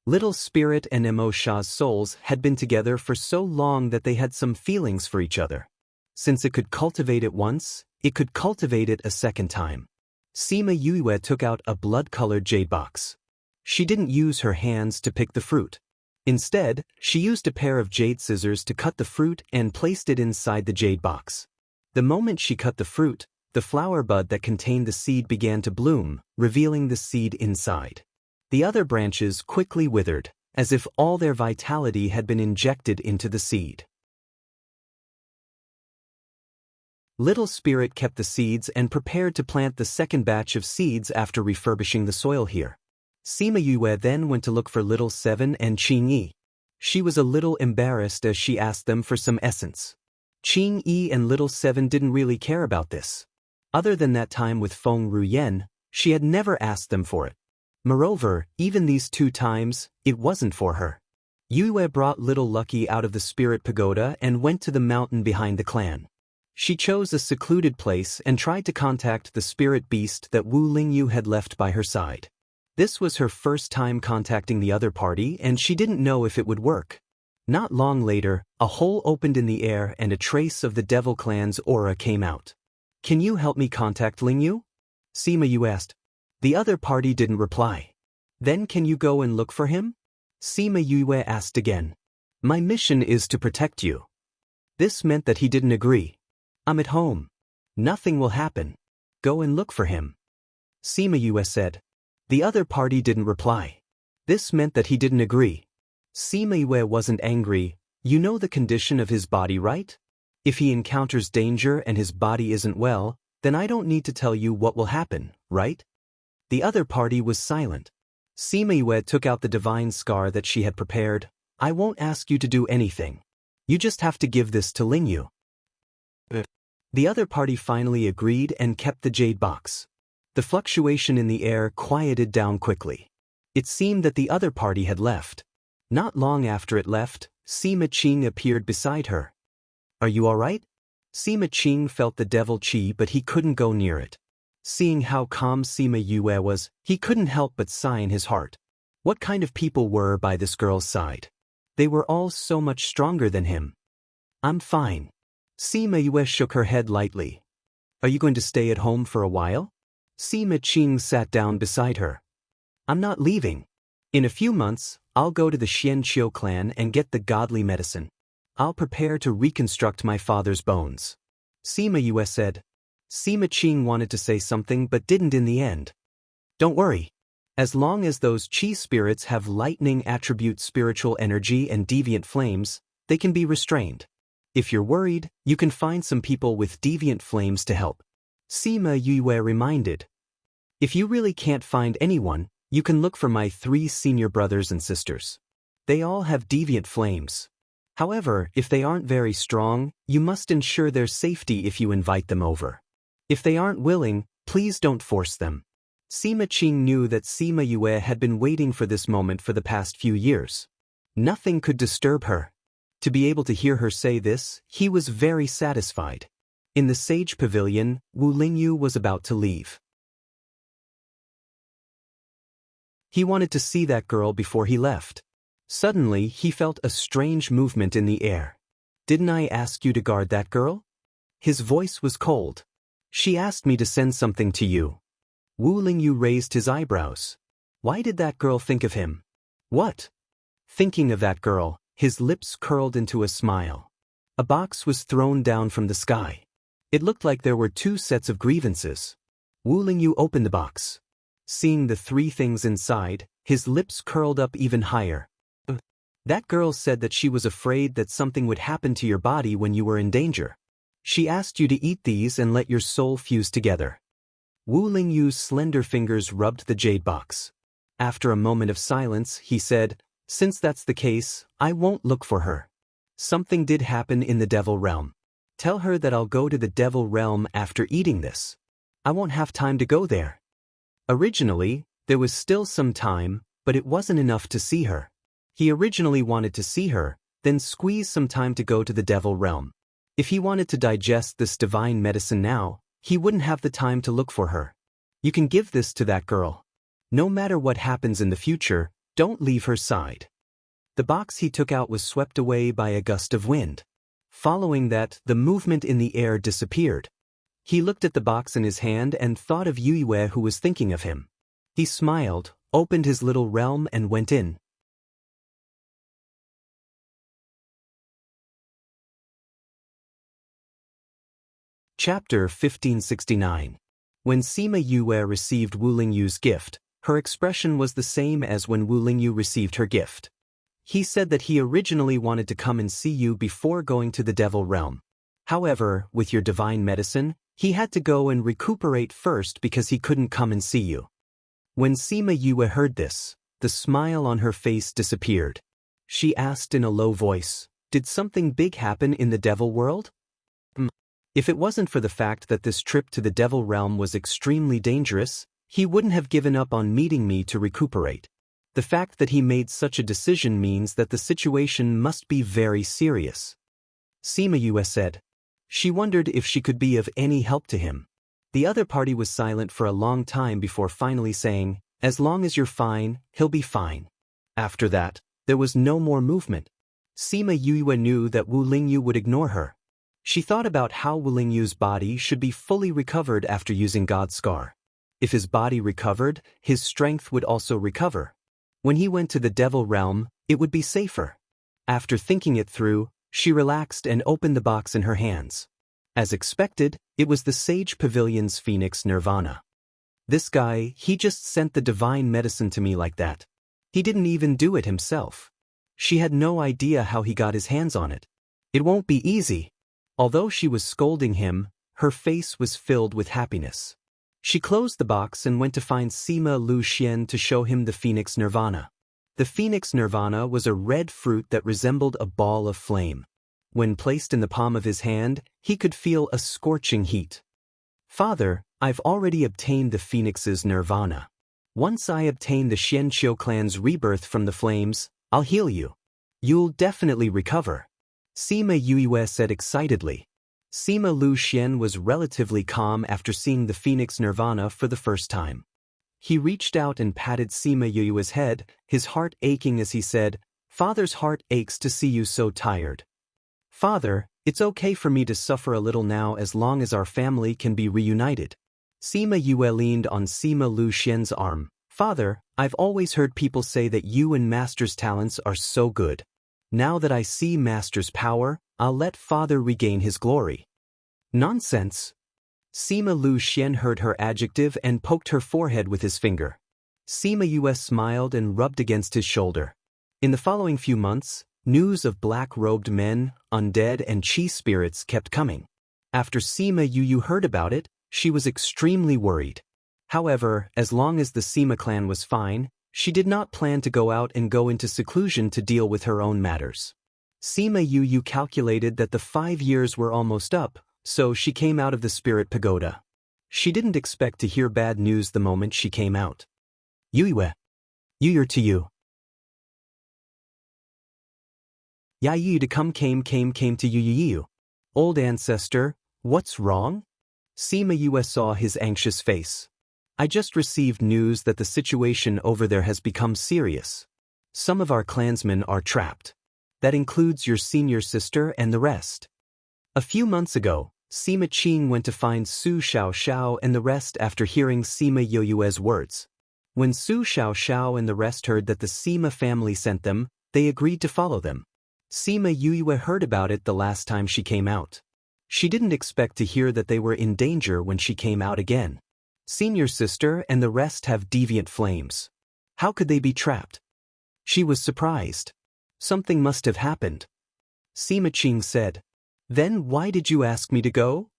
Little Spirit and Mo Sha's souls had been together for so long that they had some feelings for each other. Since it could cultivate it once, it could cultivate it a second time. Sima Yue took out a blood-colored jade box. She didn't use her hands to pick the fruit. Instead, she used a pair of jade scissors to cut the fruit and placed it inside the jade box. The moment she cut the fruit, the flower bud that contained the seed began to bloom, revealing the seed inside. The other branches quickly withered, as if all their vitality had been injected into the seed. Little Spirit kept the seeds and prepared to plant the second batch of seeds after refurbishing the soil here. Sima Yue then went to look for Little Seven and Qing Yi. She was a little embarrassed as she asked them for some essence. Qing Yi and Little Seven didn't really care about this. Other than that time with Feng Ruyen, she had never asked them for it. Moreover, even these two times, it wasn't for her. Yue brought Little Lucky out of the spirit pagoda and went to the mountain behind the clan. She chose a secluded place and tried to contact the spirit beast that Wu Lingyu had left by her side. This was her first time contacting the other party, and she didn't know if it would work. Not long later, a hole opened in the air and a trace of the Devil Clan's aura came out. Can you help me contact Lingyu? Sima Yu asked. The other party didn't reply. Then can you go and look for him? Sima Yue asked again. My mission is to protect you. This meant that he didn't agree. I'm at home. Nothing will happen. Go and look for him. Sima Yue said. The other party didn't reply. This meant that he didn't agree. Sima Yue wasn't angry. You know the condition of his body, right? If he encounters danger and his body isn't well, then I don't need to tell you what will happen, right? The other party was silent. Sima Yue took out the divine scar that she had prepared. I won't ask you to do anything. You just have to give this to Lingyu. The other party finally agreed and kept the jade box. The fluctuation in the air quieted down quickly. It seemed that the other party had left. Not long after it left, Sima Qing appeared beside her. Are you all right? Sima Qing felt the devil chi, but he couldn't go near it. Seeing how calm Sima Yue was, he couldn't help but sigh in his heart. What kind of people were by this girl's side? They were all so much stronger than him. I'm fine. Sima Yue shook her head lightly. Are you going to stay at home for a while? Sima Qing sat down beside her. I'm not leaving. In a few months, I'll go to the Xianqiu clan and get the godly medicine. I'll prepare to reconstruct my father's bones. Sima Yue said. Sima Qing wanted to say something but didn't in the end. Don't worry. As long as those chi spirits have lightning attribute spiritual energy and deviant flames, they can be restrained. If you're worried, you can find some people with deviant flames to help. Sima Yue reminded. If you really can't find anyone, you can look for my 3 senior brothers and sisters. They all have deviant flames. However, if they aren't very strong, you must ensure their safety if you invite them over. If they aren't willing, please don't force them. Sima Qing knew that Sima Yue had been waiting for this moment for the past few years. Nothing could disturb her. To be able to hear her say this, he was very satisfied. In the sage pavilion, Wu Lingyu was about to leave. He wanted to see that girl before he left. Suddenly, he felt a strange movement in the air. Didn't I ask you to guard that girl? His voice was cold. She asked me to send something to you. Wu Lingyu raised his eyebrows. Why did that girl think of him? What? Thinking of that girl, his lips curled into a smile. A box was thrown down from the sky. It looked like there were 2 sets of grievances. Wu Lingyu opened the box. Seeing the 3 things inside, his lips curled up even higher. That girl said that she was afraid that something would happen to your body when you were in danger. She asked you to eat these and let your soul fuse together. Wu Lingyu's slender fingers rubbed the jade box. After a moment of silence, he said, Since that's the case, I won't look for her. Something did happen in the devil realm. Tell her that I'll go to the devil realm after eating this. I won't have time to go there. Originally, there was still some time, but it wasn't enough to see her. He originally wanted to see her, then squeeze some time to go to the devil realm. If he wanted to digest this divine medicine now, he wouldn't have the time to look for her. You can give this to that girl. No matter what happens in the future, don't leave her side. The box he took out was swept away by a gust of wind. Following that, the movement in the air disappeared. He looked at the box in his hand and thought of Yue who was thinking of him. He smiled, opened his little realm and went in. Chapter 1569. When Sima Yue received Wu Lingyu's gift, her expression was the same as when Wu Lingyu received her gift. He said that he originally wanted to come and see you before going to the devil realm. However, with your divine medicine, he had to go and recuperate first because he couldn't come and see you. When Sima Yue heard this, the smile on her face disappeared. She asked in a low voice, Did something big happen in the devil world? If it wasn't for the fact that this trip to the devil realm was extremely dangerous, he wouldn't have given up on meeting me to recuperate. The fact that he made such a decision means that the situation must be very serious. Sima Yue said. She wondered if she could be of any help to him. The other party was silent for a long time before finally saying, As long as you're fine, he'll be fine. After that, there was no more movement. Sima Yue knew that Wu Lingyu would ignore her. She thought about how Wu Lingyu's body should be fully recovered after using God's scar. If his body recovered, his strength would also recover. When he went to the Devil Realm, it would be safer. After thinking it through, she relaxed and opened the box in her hands. As expected, it was the Sage Pavilion's Phoenix Nirvana. This guy, he just sent the divine medicine to me like that. He didn't even do it himself. She had no idea how he got his hands on it. It won't be easy. Although she was scolding him, her face was filled with happiness. She closed the box and went to find Sima Lu Xian to show him the Phoenix Nirvana. The Phoenix Nirvana was a red fruit that resembled a ball of flame. When placed in the palm of his hand, he could feel a scorching heat. Father, I've already obtained the Phoenix's Nirvana. Once I obtain the Xianqiu clan's rebirth from the flames, I'll heal you. You'll definitely recover. Sima Yue said excitedly. Sima Lu Xian was relatively calm after seeing the Phoenix Nirvana for the first time. He reached out and patted Sima Yue's head, his heart aching as he said, Father's heart aches to see you so tired. Father, it's okay for me to suffer a little now as long as our family can be reunited. Sima Yue leaned on Sima Lu Xian's arm. Father, I've always heard people say that you and Master's talents are so good. Now that I see Master's power, I'll let Father regain his glory. Nonsense. Sima Lu Xian heard her adjective and poked her forehead with his finger. Sima Yue smiled and rubbed against his shoulder. In the following few months, news of black-robed men, undead and chi spirits kept coming. After Sima Yu heard about it, she was extremely worried. However, as long as the Sima clan was fine, she did not plan to go out and go into seclusion to deal with her own matters. Sima Yu calculated that the 5 years were almost up, so she came out of the spirit pagoda. She didn't expect to hear bad news the moment she came out. Yue. Yuyer to you. Yayu to come came to you. Old ancestor, what's wrong? Sima Yue saw his anxious face. I just received news that the situation over there has become serious. Some of our clansmen are trapped. That includes your senior sister and the rest. A few months ago, Sima Qing went to find Su Xiaoxiao and the rest after hearing Sima Yue's words. When Su Xiaoxiao and the rest heard that the Sima family sent them, they agreed to follow them. Sima Yue heard about it the last time she came out. She didn't expect to hear that they were in danger when she came out again. Senior sister and the rest have deviant flames. How could they be trapped? She was surprised. Something must have happened. Sima Qing said. Then why did you ask me to go?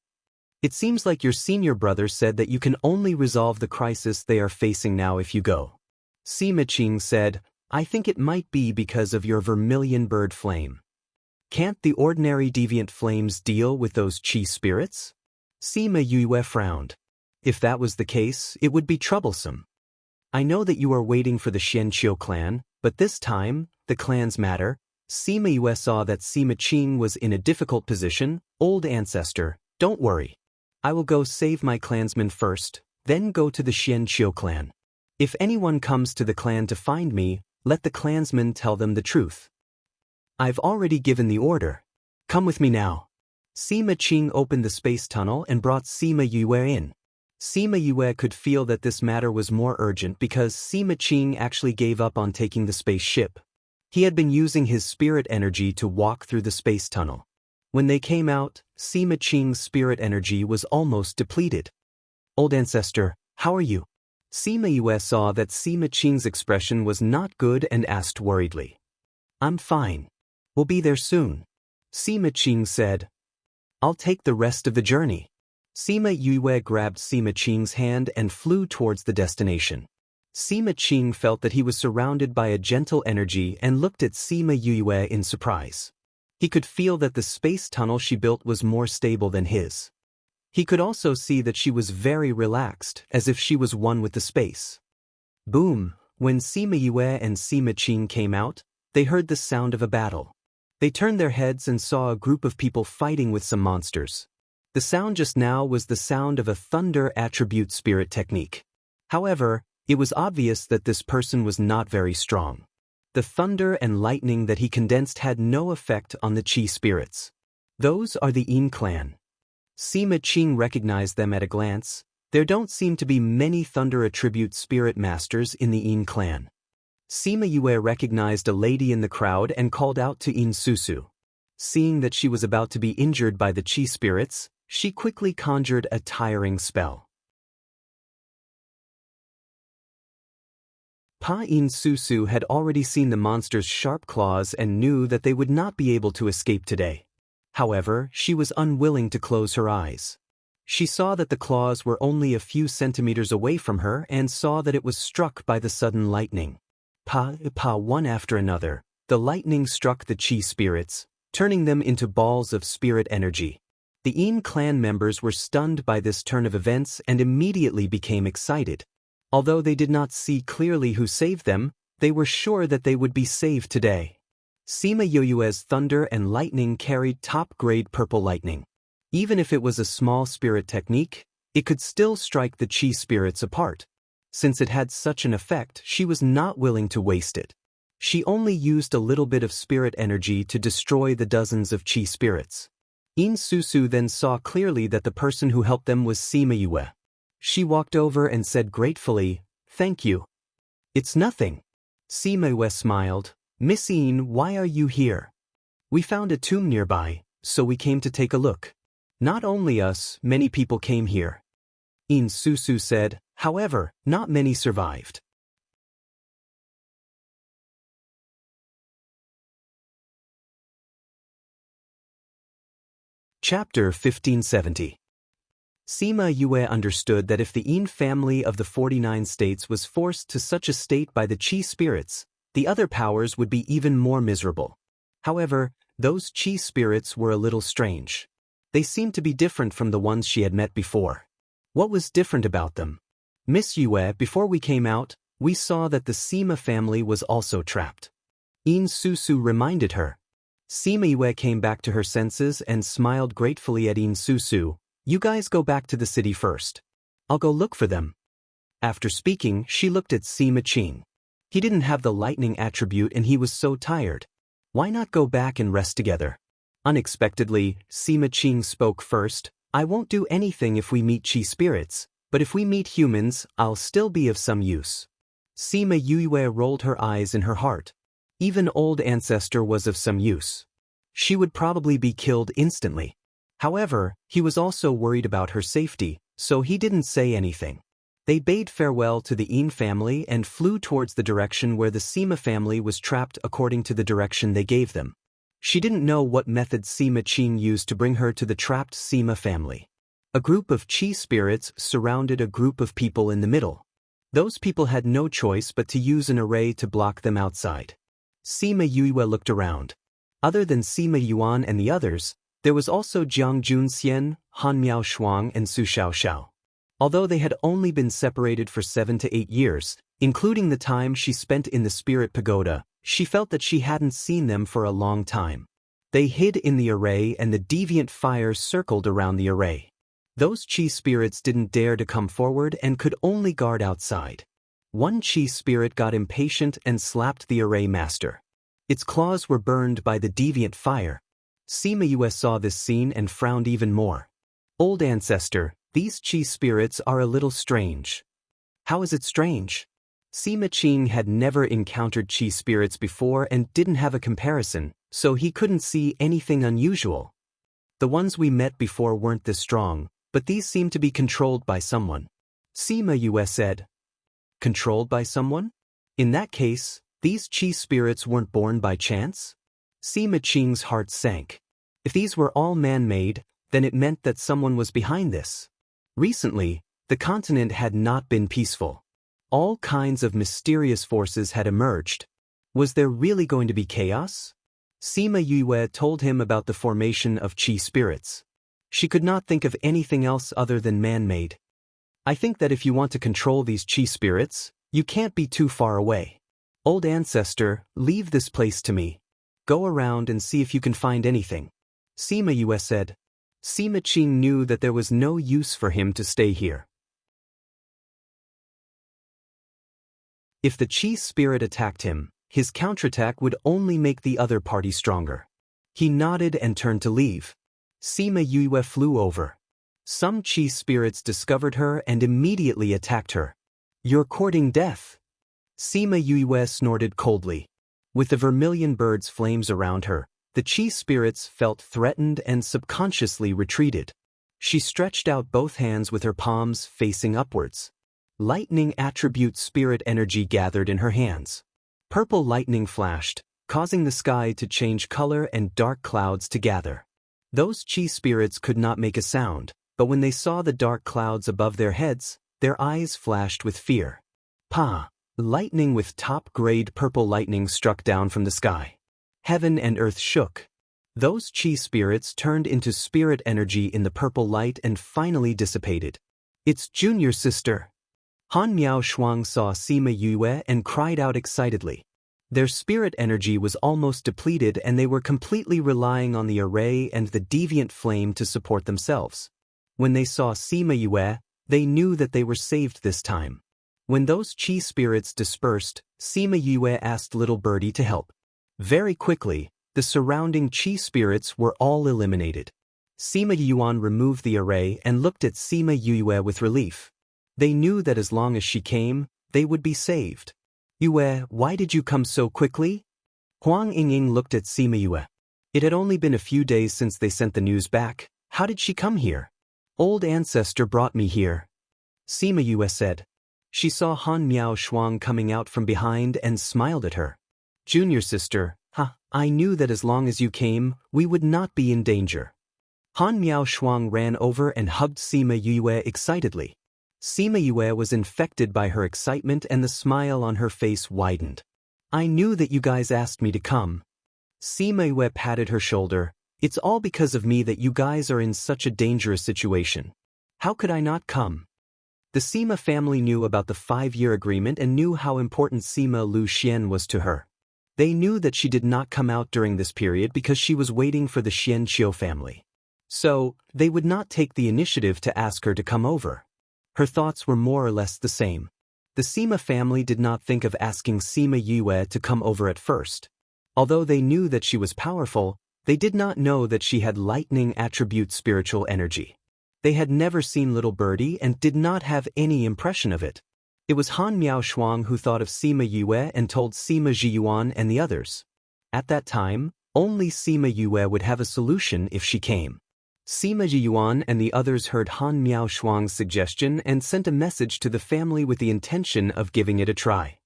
It seems like your senior brother said that you can only resolve the crisis they are facing now if you go. Sima Qing said, I think it might be because of your vermilion bird flame. Can't the ordinary deviant flames deal with those chi spirits? Sima Yue frowned. If that was the case, it would be troublesome. I know that you are waiting for the Xianqiu clan, but this time, the clans matter. Sima Yue saw that Sima Qing was in a difficult position. Old ancestor, don't worry. I will go save my clansmen first, then go to the Xianqiu clan. If anyone comes to the clan to find me, let the clansmen tell them the truth. I've already given the order. Come with me now. Sima Qing opened the space tunnel and brought Sima Yue in. Sima Yue could feel that this matter was more urgent because Sima Qing actually gave up on taking the spaceship. He had been using his spirit energy to walk through the space tunnel. When they came out, Sima Qing's spirit energy was almost depleted. Old ancestor, how are you? Sima Yue saw that Sima Qing's expression was not good and asked worriedly. I'm fine. We'll be there soon. Sima Qing said. I'll take the rest of the journey. Sima Yue grabbed Sima Qing's hand and flew towards the destination. Sima Qing felt that he was surrounded by a gentle energy and looked at Sima Yue in surprise. He could feel that the space tunnel she built was more stable than his. He could also see that she was very relaxed, as if she was one with the space. Boom! When Sima Yue and Sima Qing came out, they heard the sound of a battle. They turned their heads and saw a group of people fighting with some monsters. The sound just now was the sound of a thunder attribute spirit technique. However, it was obvious that this person was not very strong. The thunder and lightning that he condensed had no effect on the chi spirits. Those are the Yin clan. Sima Qing recognized them at a glance. There don't seem to be many thunder attribute spirit masters in the Yin clan. Sima Yue recognized a lady in the crowd and called out to In Susu. Seeing that she was about to be injured by the chi spirits, she quickly conjured a tiring spell. Pa In Susu had already seen the monster's sharp claws and knew that they would not be able to escape today. However, she was unwilling to close her eyes. She saw that the claws were only a few centimeters away from her and saw that it was struck by the sudden lightning. One after another, the lightning struck the chi spirits, turning them into balls of spirit energy. The Yin clan members were stunned by this turn of events and immediately became excited. Although they did not see clearly who saved them, they were sure that they would be saved today. Sima Yue's thunder and lightning carried top-grade purple lightning. Even if it was a small spirit technique, it could still strike the chi spirits apart. Since it had such an effect, she was not willing to waste it. She only used a little bit of spirit energy to destroy the dozens of chi spirits. In Susu then saw clearly that the person who helped them was Sima Yue. She walked over and said gratefully, "Thank you." "It's nothing." Sima Yue smiled. "Miss Yin, why are you here?" "We found a tomb nearby, so we came to take a look." "Not only us, many people came here." In Susu said, "However, not many survived." Chapter 1570. Sima Yue understood that if the Yin family of the 49 states was forced to such a state by the chi spirits, the other powers would be even more miserable. However, those chi spirits were a little strange. They seemed to be different from the ones she had met before. What was different about them? "Miss Yue, before we came out, we saw that the Sima family was also trapped." In Susu reminded her. Sima Yue came back to her senses and smiled gratefully at In Susu. "You guys go back to the city first. I'll go look for them." After speaking, she looked at Sima Qing. He didn't have the lightning attribute and he was so tired. Why not go back and rest together? Unexpectedly, Sima Qing spoke first. "I won't do anything if we meet chi spirits, but if we meet humans, I'll still be of some use." Sima Yue rolled her eyes in her heart. Even old ancestor was of some use. She would probably be killed instantly. However, he was also worried about her safety, so he didn't say anything. They bade farewell to the Yin family and flew towards the direction where the Sima family was trapped according to the direction they gave them. She didn't know what method Sima Qing used to bring her to the trapped Sima family. A group of chi spirits surrounded a group of people in the middle. Those people had no choice but to use an array to block them outside. Sima Yue looked around. Other than Sima Yuan and the others, there was also Jiang Junxian, Han Miao Shuang and Su Xiaoxiao. Although they had only been separated for 7 to 8 years, including the time she spent in the spirit pagoda, she felt that she hadn't seen them for a long time. They hid in the array and the deviant fire circled around the array. Those chi spirits didn't dare to come forward and could only guard outside. One chi spirit got impatient and slapped the array master. Its claws were burned by the deviant fire. Sima Yue saw this scene and frowned even more. "Old ancestor, these chi spirits are a little strange." "How is it strange?" Sima Qing had never encountered chi spirits before and didn't have a comparison, so he couldn't see anything unusual. "The ones we met before weren't this strong, but these seem to be controlled by someone." Sima Yue said. "Controlled by someone? In that case, these chi spirits weren't born by chance?" Sima Qing's heart sank. If these were all man-made, then it meant that someone was behind this. Recently, the continent had not been peaceful. All kinds of mysterious forces had emerged. Was there really going to be chaos? Sima Yue told him about the formation of chi spirits. She could not think of anything else other than man-made. "I think that if you want to control these chi spirits, you can't be too far away. Old ancestor, leave this place to me. Go around and see if you can find anything." Sima Yue said. Sima Qing knew that there was no use for him to stay here. If the chi spirit attacked him, his counterattack would only make the other party stronger. He nodded and turned to leave. Sima Yue flew over. Some chi spirits discovered her and immediately attacked her. "You're courting death." Sima Yue snorted coldly. With the vermilion bird's flames around her, the chi spirits felt threatened and subconsciously retreated. She stretched out both hands with her palms facing upwards. Lightning attribute spirit energy gathered in her hands. Purple lightning flashed, causing the sky to change color and dark clouds to gather. Those chi spirits could not make a sound, but when they saw the dark clouds above their heads, their eyes flashed with fear. Pa! Lightning with top-grade purple lightning struck down from the sky. Heaven and earth shook. Those chi spirits turned into spirit energy in the purple light and finally dissipated. It's junior sister. Han Miao Shuang saw Sima Yue and cried out excitedly. Their spirit energy was almost depleted and they were completely relying on the array and the deviant flame to support themselves. When they saw Sima Yue, they knew that they were saved this time. When those chi spirits dispersed, Sima Yue asked little birdie to help. Very quickly, the surrounding chi spirits were all eliminated. Sima Yuan removed the array and looked at Sima Yue with relief. They knew that as long as she came, they would be saved. Yue, why did you come so quickly? Huang Yingying looked at Sima Yue. It had only been a few days since they sent the news back. How did she come here? Old ancestor brought me here. Sima Yue said. She saw Han Miao Shuang coming out from behind and smiled at her. Junior sister, I knew that as long as you came, we would not be in danger. Han Miao Shuang ran over and hugged Sima Yue excitedly. Sima Yue was infected by her excitement and the smile on her face widened. I knew that you guys asked me to come. Sima Yue patted her shoulder. It's all because of me that you guys are in such a dangerous situation. How could I not come? The Sima family knew about the 5-year agreement and knew how important Sima Lu Xian was to her. They knew that she did not come out during this period because she was waiting for the Xian Qiu family. So, they would not take the initiative to ask her to come over. Her thoughts were more or less the same. The Sima family did not think of asking Sima Yue to come over at first. Although they knew that she was powerful, they did not know that she had lightning attribute spiritual energy. They had never seen little birdie and did not have any impression of it. It was Han Miao Shuang who thought of Sima Yue and told Sima Zhiyuan and the others. At that time, only Sima Yue would have a solution if she came. Sima Zhiyuan and the others heard Han Miao Shuang's suggestion and sent a message to the family with the intention of giving it a try.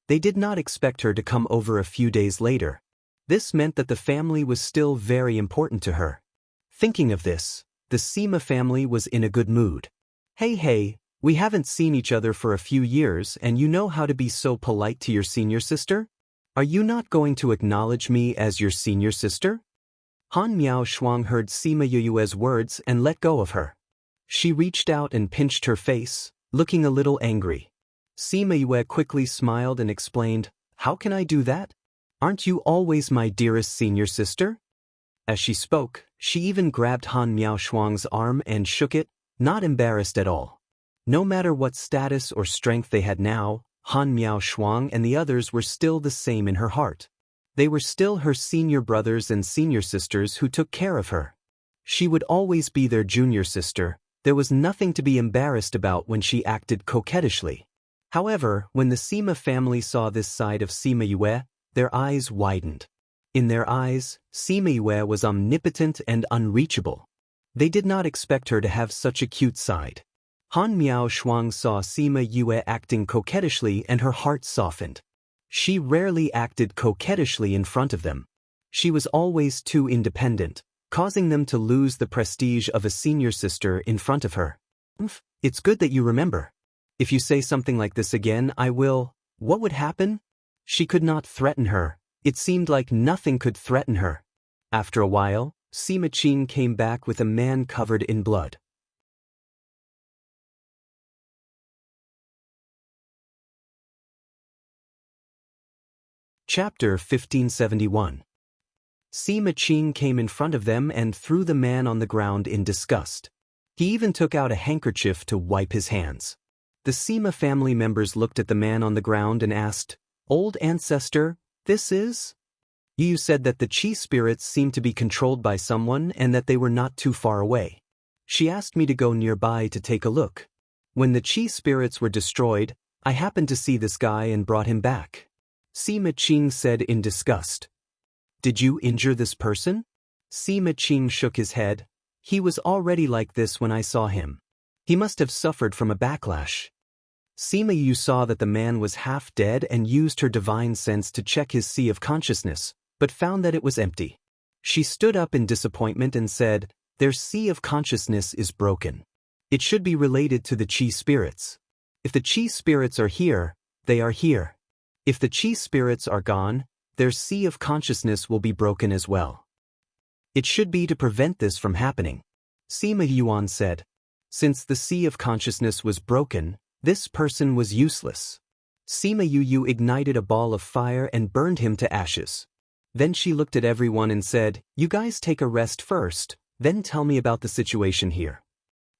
They did not expect her to come over a few days later. This meant that the family was still very important to her. Thinking of this, the Sima family was in a good mood. Hey, we haven't seen each other for a few years and you know how to be so polite to your senior sister? Are you not going to acknowledge me as your senior sister? Han Miao Shuang heard Sima Yue's words and let go of her. She reached out and pinched her face, looking a little angry. Sima Yue quickly smiled and explained, How can I do that? Aren't you always my dearest senior sister? As she spoke, she even grabbed Han Miao Shuang's arm and shook it, not embarrassed at all. No matter what status or strength they had now, Han Miao Shuang and the others were still the same in her heart. They were still her senior brothers and senior sisters who took care of her. She would always be their junior sister. There was nothing to be embarrassed about when she acted coquettishly. However, when the Sima family saw this side of Sima Yue, their eyes widened. In their eyes, Sima Yue was omnipotent and unreachable. They did not expect her to have such a cute side. Han Miao Shuang saw Sima Yue acting coquettishly and her heart softened. She rarely acted coquettishly in front of them. She was always too independent, causing them to lose the prestige of a senior sister in front of her. It's good that you remember. If you say something like this again, I will. What would happen? She could not threaten her. It seemed like nothing could threaten her. After a while, Sima Qing came back with a man covered in blood. Chapter 1571. Sima Qing came in front of them and threw the man on the ground in disgust. He even took out a handkerchief to wipe his hands. The Sima family members looked at the man on the ground and asked, Old ancestor, this is? You said that the chi spirits seemed to be controlled by someone and that they were not too far away. She asked me to go nearby to take a look. When the chi spirits were destroyed, I happened to see this guy and brought him back. Sima Qing said in disgust. Did you injure this person? Sima Qing shook his head. He was already like this when I saw him. He must have suffered from a backlash. Sima Yu saw that the man was half dead and used her divine sense to check his sea of consciousness, but found that it was empty. She stood up in disappointment and said, their sea of consciousness is broken. It should be related to the chi spirits. If the chi spirits are here, they are here. If the chi spirits are gone, their sea of consciousness will be broken as well. It should be to prevent this from happening. Sima Yuan said. Since the sea of consciousness was broken, this person was useless. Sima Yu ignited a ball of fire and burned him to ashes. Then she looked at everyone and said, you guys take a rest first, then tell me about the situation here.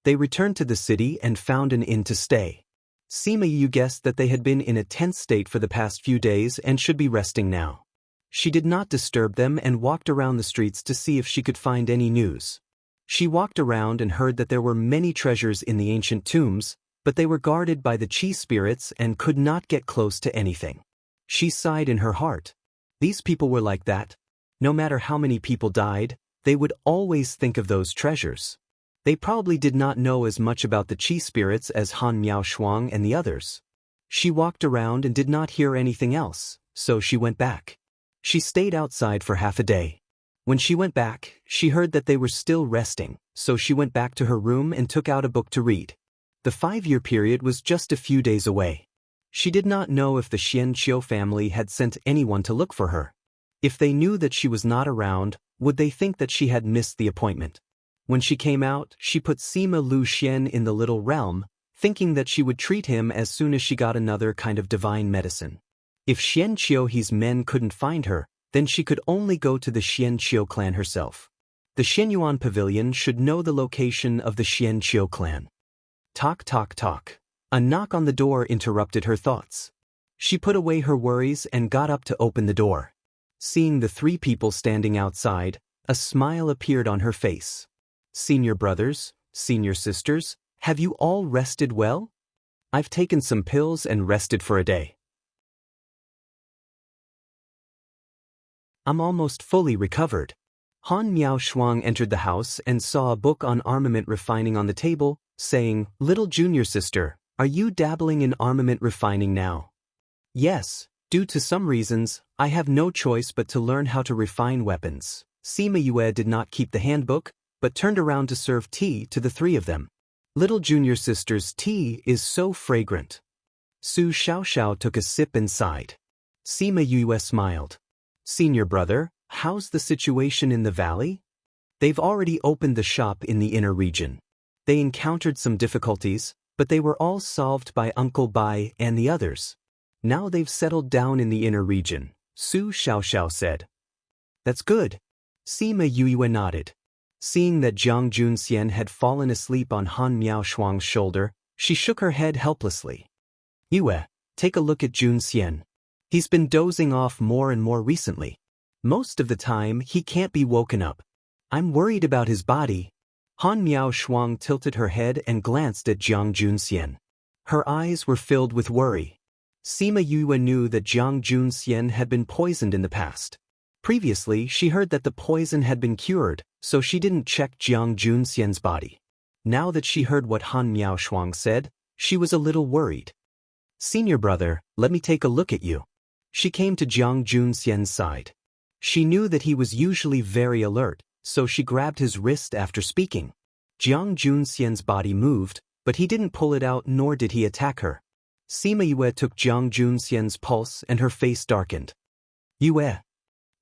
They returned to the city and found an inn to stay. Sima Yu guessed that they had been in a tense state for the past few days and should be resting now. She did not disturb them and walked around the streets to see if she could find any news. She walked around and heard that there were many treasures in the ancient tombs, but they were guarded by the chi spirits and could not get close to anything. She sighed in her heart. These people were like that. No matter how many people died, they would always think of those treasures. They probably did not know as much about the chi spirits as Han Miao Shuang and the others. She walked around and did not hear anything else, so she went back. She stayed outside for half a day. When she went back, she heard that they were still resting, so she went back to her room and took out a book to read. The 5-year period was just a few days away. She did not know if the Xian Qiu family had sent anyone to look for her. If they knew that she was not around, would they think that she had missed the appointment? When she came out, she put Sima Lu Xian in the little realm, thinking that she would treat him as soon as she got another kind of divine medicine. If Xian Qiu's men couldn't find her, then she could only go to the Xian Qiu clan herself. The Xianyuan pavilion should know the location of the Xian Qiu clan. Tock tock tock. A knock on the door interrupted her thoughts. She put away her worries and got up to open the door. Seeing the 3 people standing outside, a smile appeared on her face. Senior brothers, senior sisters, have you all rested well? I've taken some pills and rested for a day. I'm almost fully recovered. Han Miao Shuang entered the house and saw a book on armament refining on the table, saying, little junior sister, are you dabbling in armament refining now? Yes, due to some reasons, I have no choice but to learn how to refine weapons. Sima Yue did not keep the handbook, but turned around to serve tea to the 3 of them. Little junior sister's tea is so fragrant. Su Xiaoxiao took a sip and sighed. Sima Yue smiled. Senior brother, how's the situation in the valley? They've already opened the shop in the inner region. They encountered some difficulties, but they were all solved by Uncle Bai and the others. Now they've settled down in the inner region, Su Xiaoxiao said. That's good. Sima Yue nodded. Seeing that Jiang Junxian had fallen asleep on Han Miao Shuang's shoulder, she shook her head helplessly. Yue, take a look at Junxian. He's been dozing off more and more recently. Most of the time, he can't be woken up. I'm worried about his body. Han Miao Shuang tilted her head and glanced at Jiang Junxian. Her eyes were filled with worry. Sima Yue knew that Jiang Junxian had been poisoned in the past. Previously, she heard that the poison had been cured, so she didn't check Jiang Junxian's body. Now that she heard what Han Miao Shuang said, she was a little worried. Senior brother, let me take a look at you. She came to Jiang Junxian's side. She knew that he was usually very alert, so she grabbed his wrist after speaking. Jiang Junxian's body moved, but he didn't pull it out nor did he attack her. Sima Yue took Jiang Junxian's pulse and her face darkened. Yue.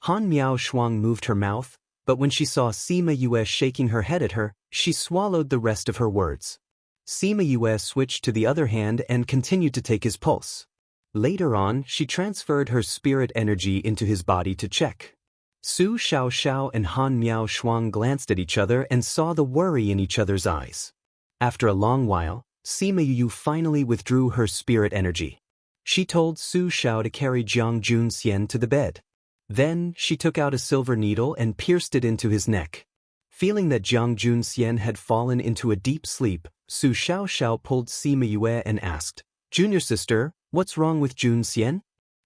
Han Miao Shuang moved her mouth, but when she saw Sima Yue shaking her head at her, she swallowed the rest of her words. Sima Yue switched to the other hand and continued to take his pulse. Later on, she transferred her spirit energy into his body to check. Su Xiaoxiao and Han Miao Shuang glanced at each other and saw the worry in each other's eyes. After a long while, Sima Yu finally withdrew her spirit energy. She told Su Xiao to carry Jiang Junxian to the bed. Then, she took out a silver needle and pierced it into his neck. Feeling that Jiang Junxian had fallen into a deep sleep, Su Xiaoxiao pulled Sima Yue and asked, "Junior sister, what's wrong with Jun Xian?"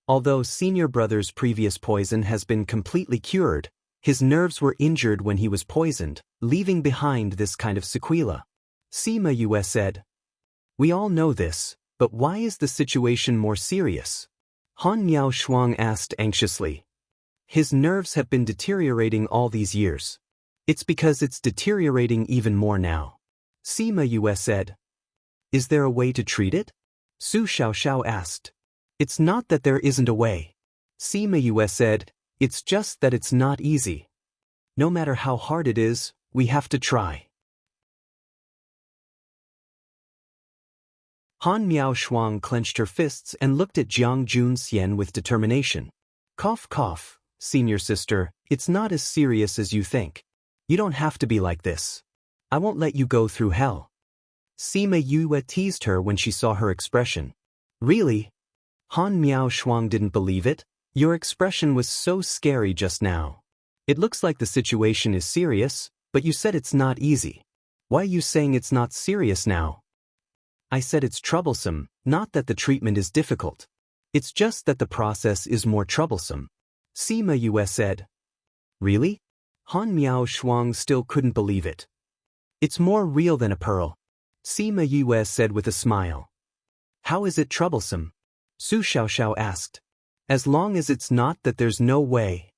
Although senior brother's previous poison has been completely cured, his nerves were injured when he was poisoned, leaving behind this kind of sequela. Sima Yue said, "We all know this, but why is the situation more serious?" Han Miao Shuang asked anxiously. "His nerves have been deteriorating all these years. It's because it's deteriorating even more now." Sima Yue said, "Is there a way to treat it?" Su Xiaoxiao asked. "It's not that there isn't a way." Sima Yue said, "It's just that it's not easy. No matter how hard it is, we have to try." Han Miao Shuang clenched her fists and looked at Jiang Junxian with determination. "Cough cough, senior sister, it's not as serious as you think. You don't have to be like this. I won't let you go through hell." Sima Yue teased her when she saw her expression. "Really?" Han Miao Shuang didn't believe it. "Your expression was so scary just now. It looks like the situation is serious, but you said it's not easy. Why are you saying it's not serious now?" "I said it's troublesome, not that the treatment is difficult. It's just that the process is more troublesome." Sima Yue said. "Really?" Han Miao Shuang still couldn't believe it. "It's more real than a pearl," Sima Yue said with a smile. "How is it troublesome?" Su Xiaoxiao asked. "As long as it's not that there's no way.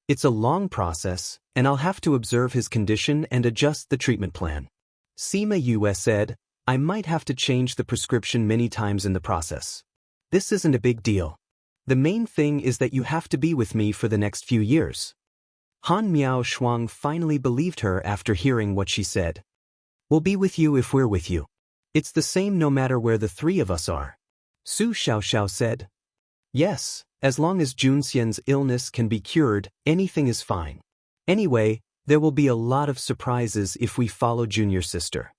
It's a long process, and I'll have to observe his condition and adjust the treatment plan." Sima Yue said, "I might have to change the prescription many times in the process. This isn't a big deal. The main thing is that you have to be with me for the next few years." Han Miao Shuang finally believed her after hearing what she said. "We'll be with you if we're with you. It's the same no matter where the three of us are." Su Xiaoxiao said. "Yes, as long as Jun Xian's illness can be cured, anything is fine. Anyway, there will be a lot of surprises if we follow Junior Sister."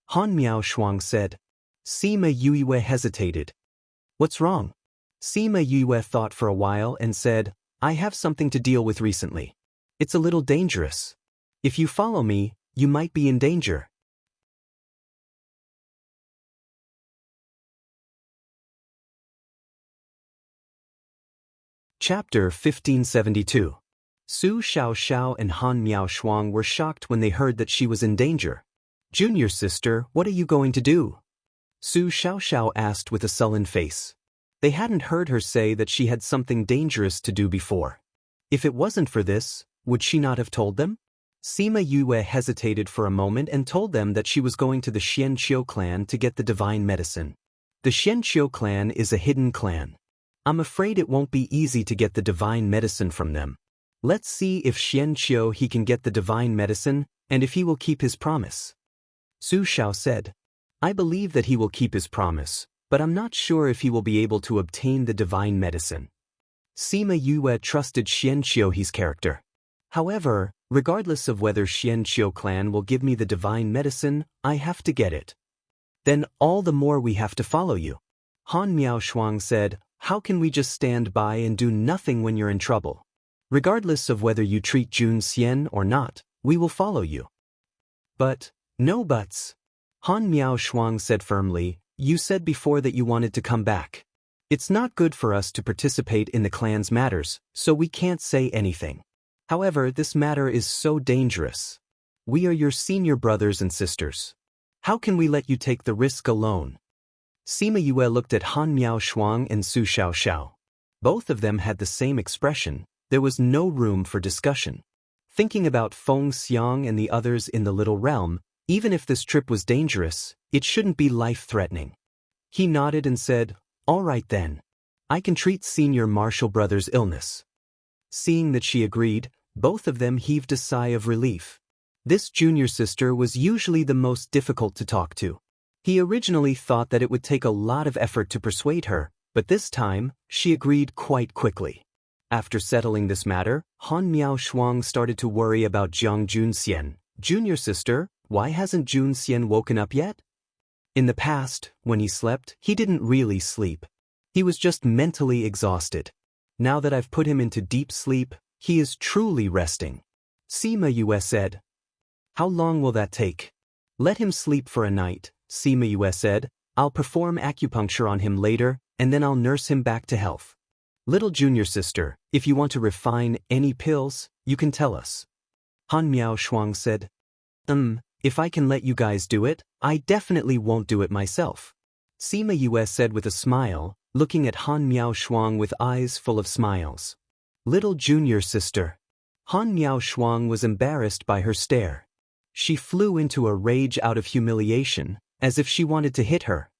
Han Miao Shuang said. Sima Yue hesitated. "What's wrong?" Sima Yue thought for a while and said, "I have something to deal with recently. It's a little dangerous. If you follow me, you might be in danger." Chapter 1572. Su Xiaoxiao and Han Miao Shuang were shocked when they heard that she was in danger. "Junior sister, what are you going to do?" Su Xiaoxiao asked with a sullen face. They hadn't heard her say that she had something dangerous to do before. If it wasn't for this, would she not have told them? Sima Yue hesitated for a moment and told them that she was going to the Xianqiu clan to get the divine medicine. The Xianqiu clan is a hidden clan. I'm afraid it won't be easy to get the divine medicine from them. Let's see if Xianqiu he can get the divine medicine, and if he will keep his promise. Su Xiao said, "I believe that he will keep his promise, but I'm not sure if he will be able to obtain the divine medicine." Sima Yue trusted Xianqiu's character. "However, regardless of whether Xianqiu clan will give me the divine medicine, I have to get it." "Then all the more we have to follow you." Han Miao Shuang said, "How can we just stand by and do nothing when you're in trouble? Regardless of whether you treat Jun Xian or not, we will follow you." "But, no buts." Han Miao Shuang said firmly, "You said before that you wanted to come back. It's not good for us to participate in the clan's matters, so we can't say anything. However, this matter is so dangerous. We are your senior brothers and sisters. How can we let you take the risk alone?" Sima Yue looked at Han Miao Shuang and Su Xiaoxiao. Both of them had the same expression. There was no room for discussion. Thinking about Feng Xiang and the others in the little realm, even if this trip was dangerous, it shouldn't be life-threatening. He nodded and said, "All right then. I can treat senior martial brother's illness." Seeing that she agreed, both of them heaved a sigh of relief. This junior sister was usually the most difficult to talk to. He originally thought that it would take a lot of effort to persuade her, but this time, she agreed quite quickly. After settling this matter, Han Miao Shuang started to worry about Jiang Junxian. "Junior sister, why hasn't Jun Xian woken up yet?" In the past, when he slept, he didn't really sleep. He was just mentally exhausted. Now that I've put him into deep sleep, he is truly resting. Sima Yue said. "How long will that take?" "Let him sleep for a night, Sima Yue said. I'll perform acupuncture on him later, and then I'll nurse him back to health. Little junior sister, if you want to refine any pills, you can tell us. Han Miao Shuang said. If I can let you guys do it, I definitely won't do it myself. Sima Yue said with a smile, looking at Han Miao Shuang with eyes full of smiles. Little junior sister. Han Miao Shuang was embarrassed by her stare. She flew into a rage out of humiliation, as if she wanted to hit her.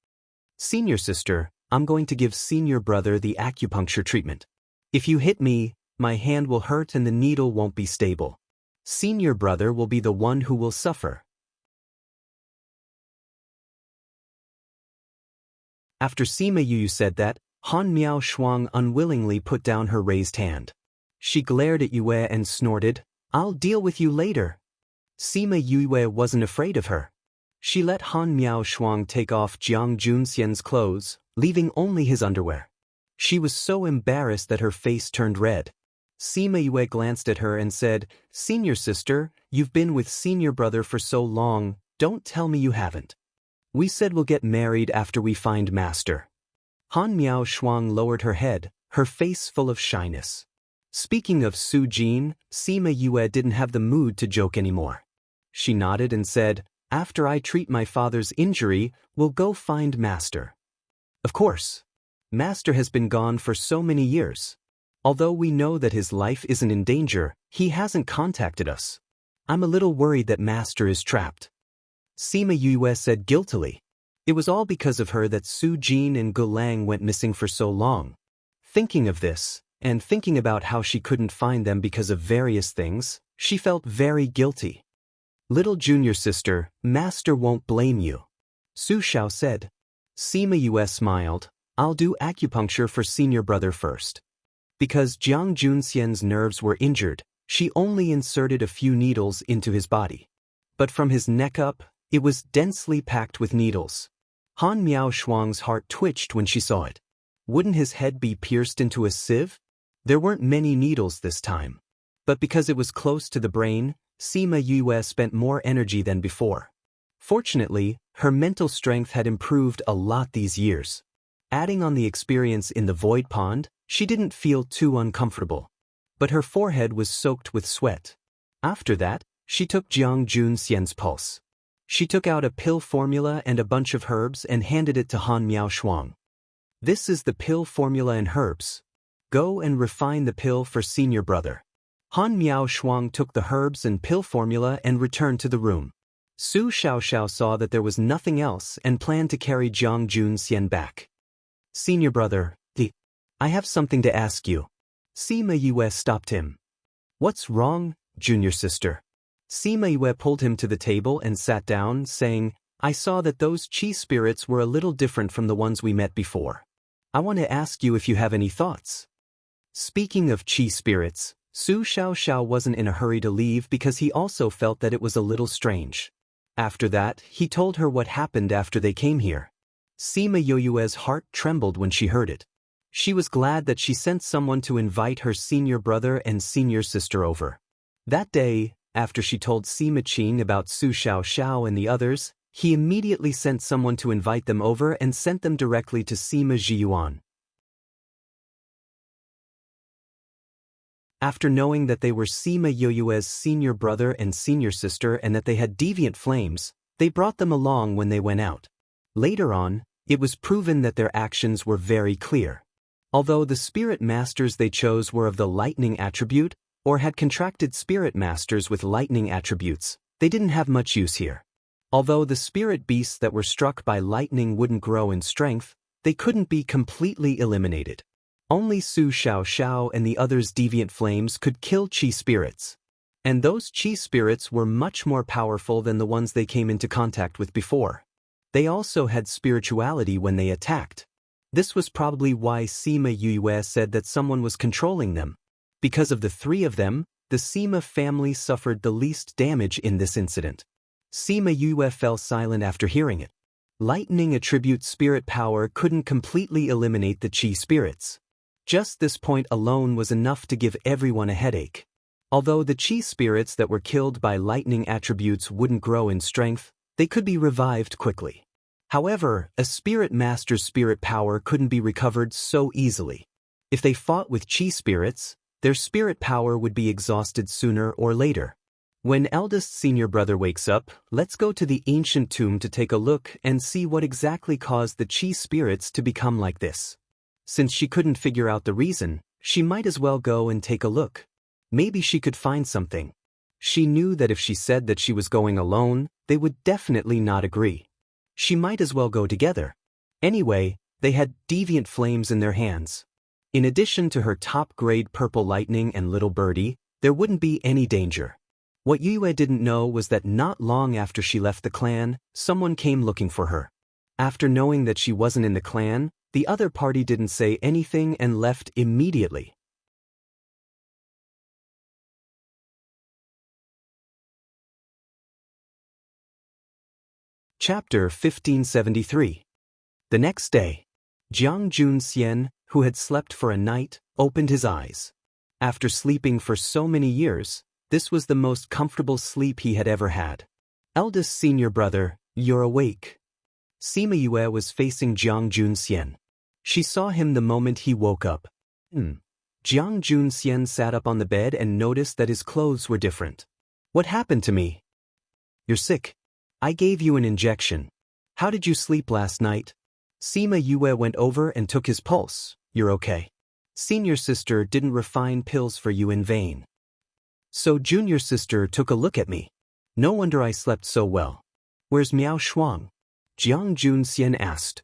Senior sister, I'm going to give senior brother the acupuncture treatment. If you hit me, my hand will hurt and the needle won't be stable. Senior brother will be the one who will suffer. After Sima Yu said that, Han Miao Shuang unwillingly put down her raised hand. She glared at Yue and snorted, I'll deal with you later. Sima Yue wasn't afraid of her. She let Han Miao Shuang take off Jiang Junxian's clothes, leaving only his underwear. She was so embarrassed that her face turned red. Sima Yue glanced at her and said, Senior sister, you've been with senior brother for so long, don't tell me you haven't. We said we'll get married after we find master. Han Miao Shuang lowered her head, her face full of shyness. Speaking of Su Jin, Sima Yue didn't have the mood to joke anymore. She nodded and said, After I treat my father's injury, we'll go find master. Of course. Master has been gone for so many years. Although we know that his life isn't in danger, he hasn't contacted us. I'm a little worried that master is trapped. Sima Yue said guiltily. It was all because of her that Su Jin and Gulang went missing for so long. Thinking of this, and thinking about how she couldn't find them because of various things, she felt very guilty. Little junior sister, master won't blame you. Su Xiao said. Sima Yue smiled. I'll do acupuncture for senior brother first. Because Jiang Junxian's nerves were injured, she only inserted a few needles into his body. But from his neck up, it was densely packed with needles. Han Miao Shuang's heart twitched when she saw it. Wouldn't his head be pierced into a sieve? There weren't many needles this time. But because it was close to the brain, Sima Yue spent more energy than before. Fortunately, her mental strength had improved a lot these years. Adding on the experience in the void pond, she didn't feel too uncomfortable. But her forehead was soaked with sweat. After that, she took Jiang Junxian's pulse. She took out a pill formula and a bunch of herbs and handed it to Han Miao Shuang. This is the pill formula and herbs. Go and refine the pill for senior brother. Han Miao Shuang took the herbs and pill formula and returned to the room. Su Xiaoxiao saw that there was nothing else and planned to carry Jiang Junxian back. Senior brother, I have something to ask you. Sima Yue stopped him. What's wrong, junior sister? Sima Yue pulled him to the table and sat down, saying, I saw that those chi spirits were a little different from the ones we met before. I want to ask you if you have any thoughts. Speaking of chi spirits, Su Xiaoxiao wasn't in a hurry to leave because he also felt that it was a little strange. After that, he told her what happened after they came here. Sima Yue's heart trembled when she heard it. She was glad that she sent someone to invite her senior brother and senior sister over. That day, after she told Sima Qing about Su Xiaoxiao and the others, he immediately sent someone to invite them over and sent them directly to Sima Zhiyuan. After knowing that they were Sima Yue's senior brother and senior sister and that they had deviant flames, they brought them along when they went out. Later on, it was proven that their actions were very clear. Although the spirit masters they chose were of the lightning attribute, or had contracted spirit masters with lightning attributes, they didn't have much use here. Although the spirit beasts that were struck by lightning wouldn't grow in strength, they couldn't be completely eliminated. Only Su Xiaoxiao and the others' deviant flames could kill chi spirits. And those chi spirits were much more powerful than the ones they came into contact with before. They also had spirituality when they attacked. This was probably why Sima Yue said that someone was controlling them. Because of the three of them, the Sima family suffered the least damage in this incident. Sima Yue fell silent after hearing it. Lightning attribute spirit power couldn't completely eliminate the chi spirits. Just this point alone was enough to give everyone a headache. Although the chi spirits that were killed by lightning attributes wouldn't grow in strength, they could be revived quickly. However, a spirit master's spirit power couldn't be recovered so easily. If they fought with chi spirits, their spirit power would be exhausted sooner or later. When eldest senior brother wakes up, let's go to the ancient tomb to take a look and see what exactly caused the chi spirits to become like this. Since she couldn't figure out the reason, she might as well go and take a look. Maybe she could find something. She knew that if she said that she was going alone, they would definitely not agree. She might as well go together. Anyway, they had deviant flames in their hands. In addition to her top-grade purple lightning and little birdie, there wouldn't be any danger. What Yue didn't know was that not long after she left the clan, someone came looking for her. After knowing that she wasn't in the clan, the other party didn't say anything and left immediately. Chapter 1573. The next day, Jiang Junxian, who had slept for a night, opened his eyes. After sleeping for so many years, this was the most comfortable sleep he had ever had. Eldest senior brother, you're awake. Sima Yue was facing Jiang Junxian. She saw him the moment he woke up. Jiang Junxian sat up on the bed and noticed that his clothes were different. What happened to me? You're sick. I gave you an injection. How did you sleep last night? Sima Yue went over and took his pulse. You're okay. Senior sister didn't refine pills for you in vain. So junior sister took a look at me. No wonder I slept so well. Where's Miao Shuang? Jiang Junxian asked.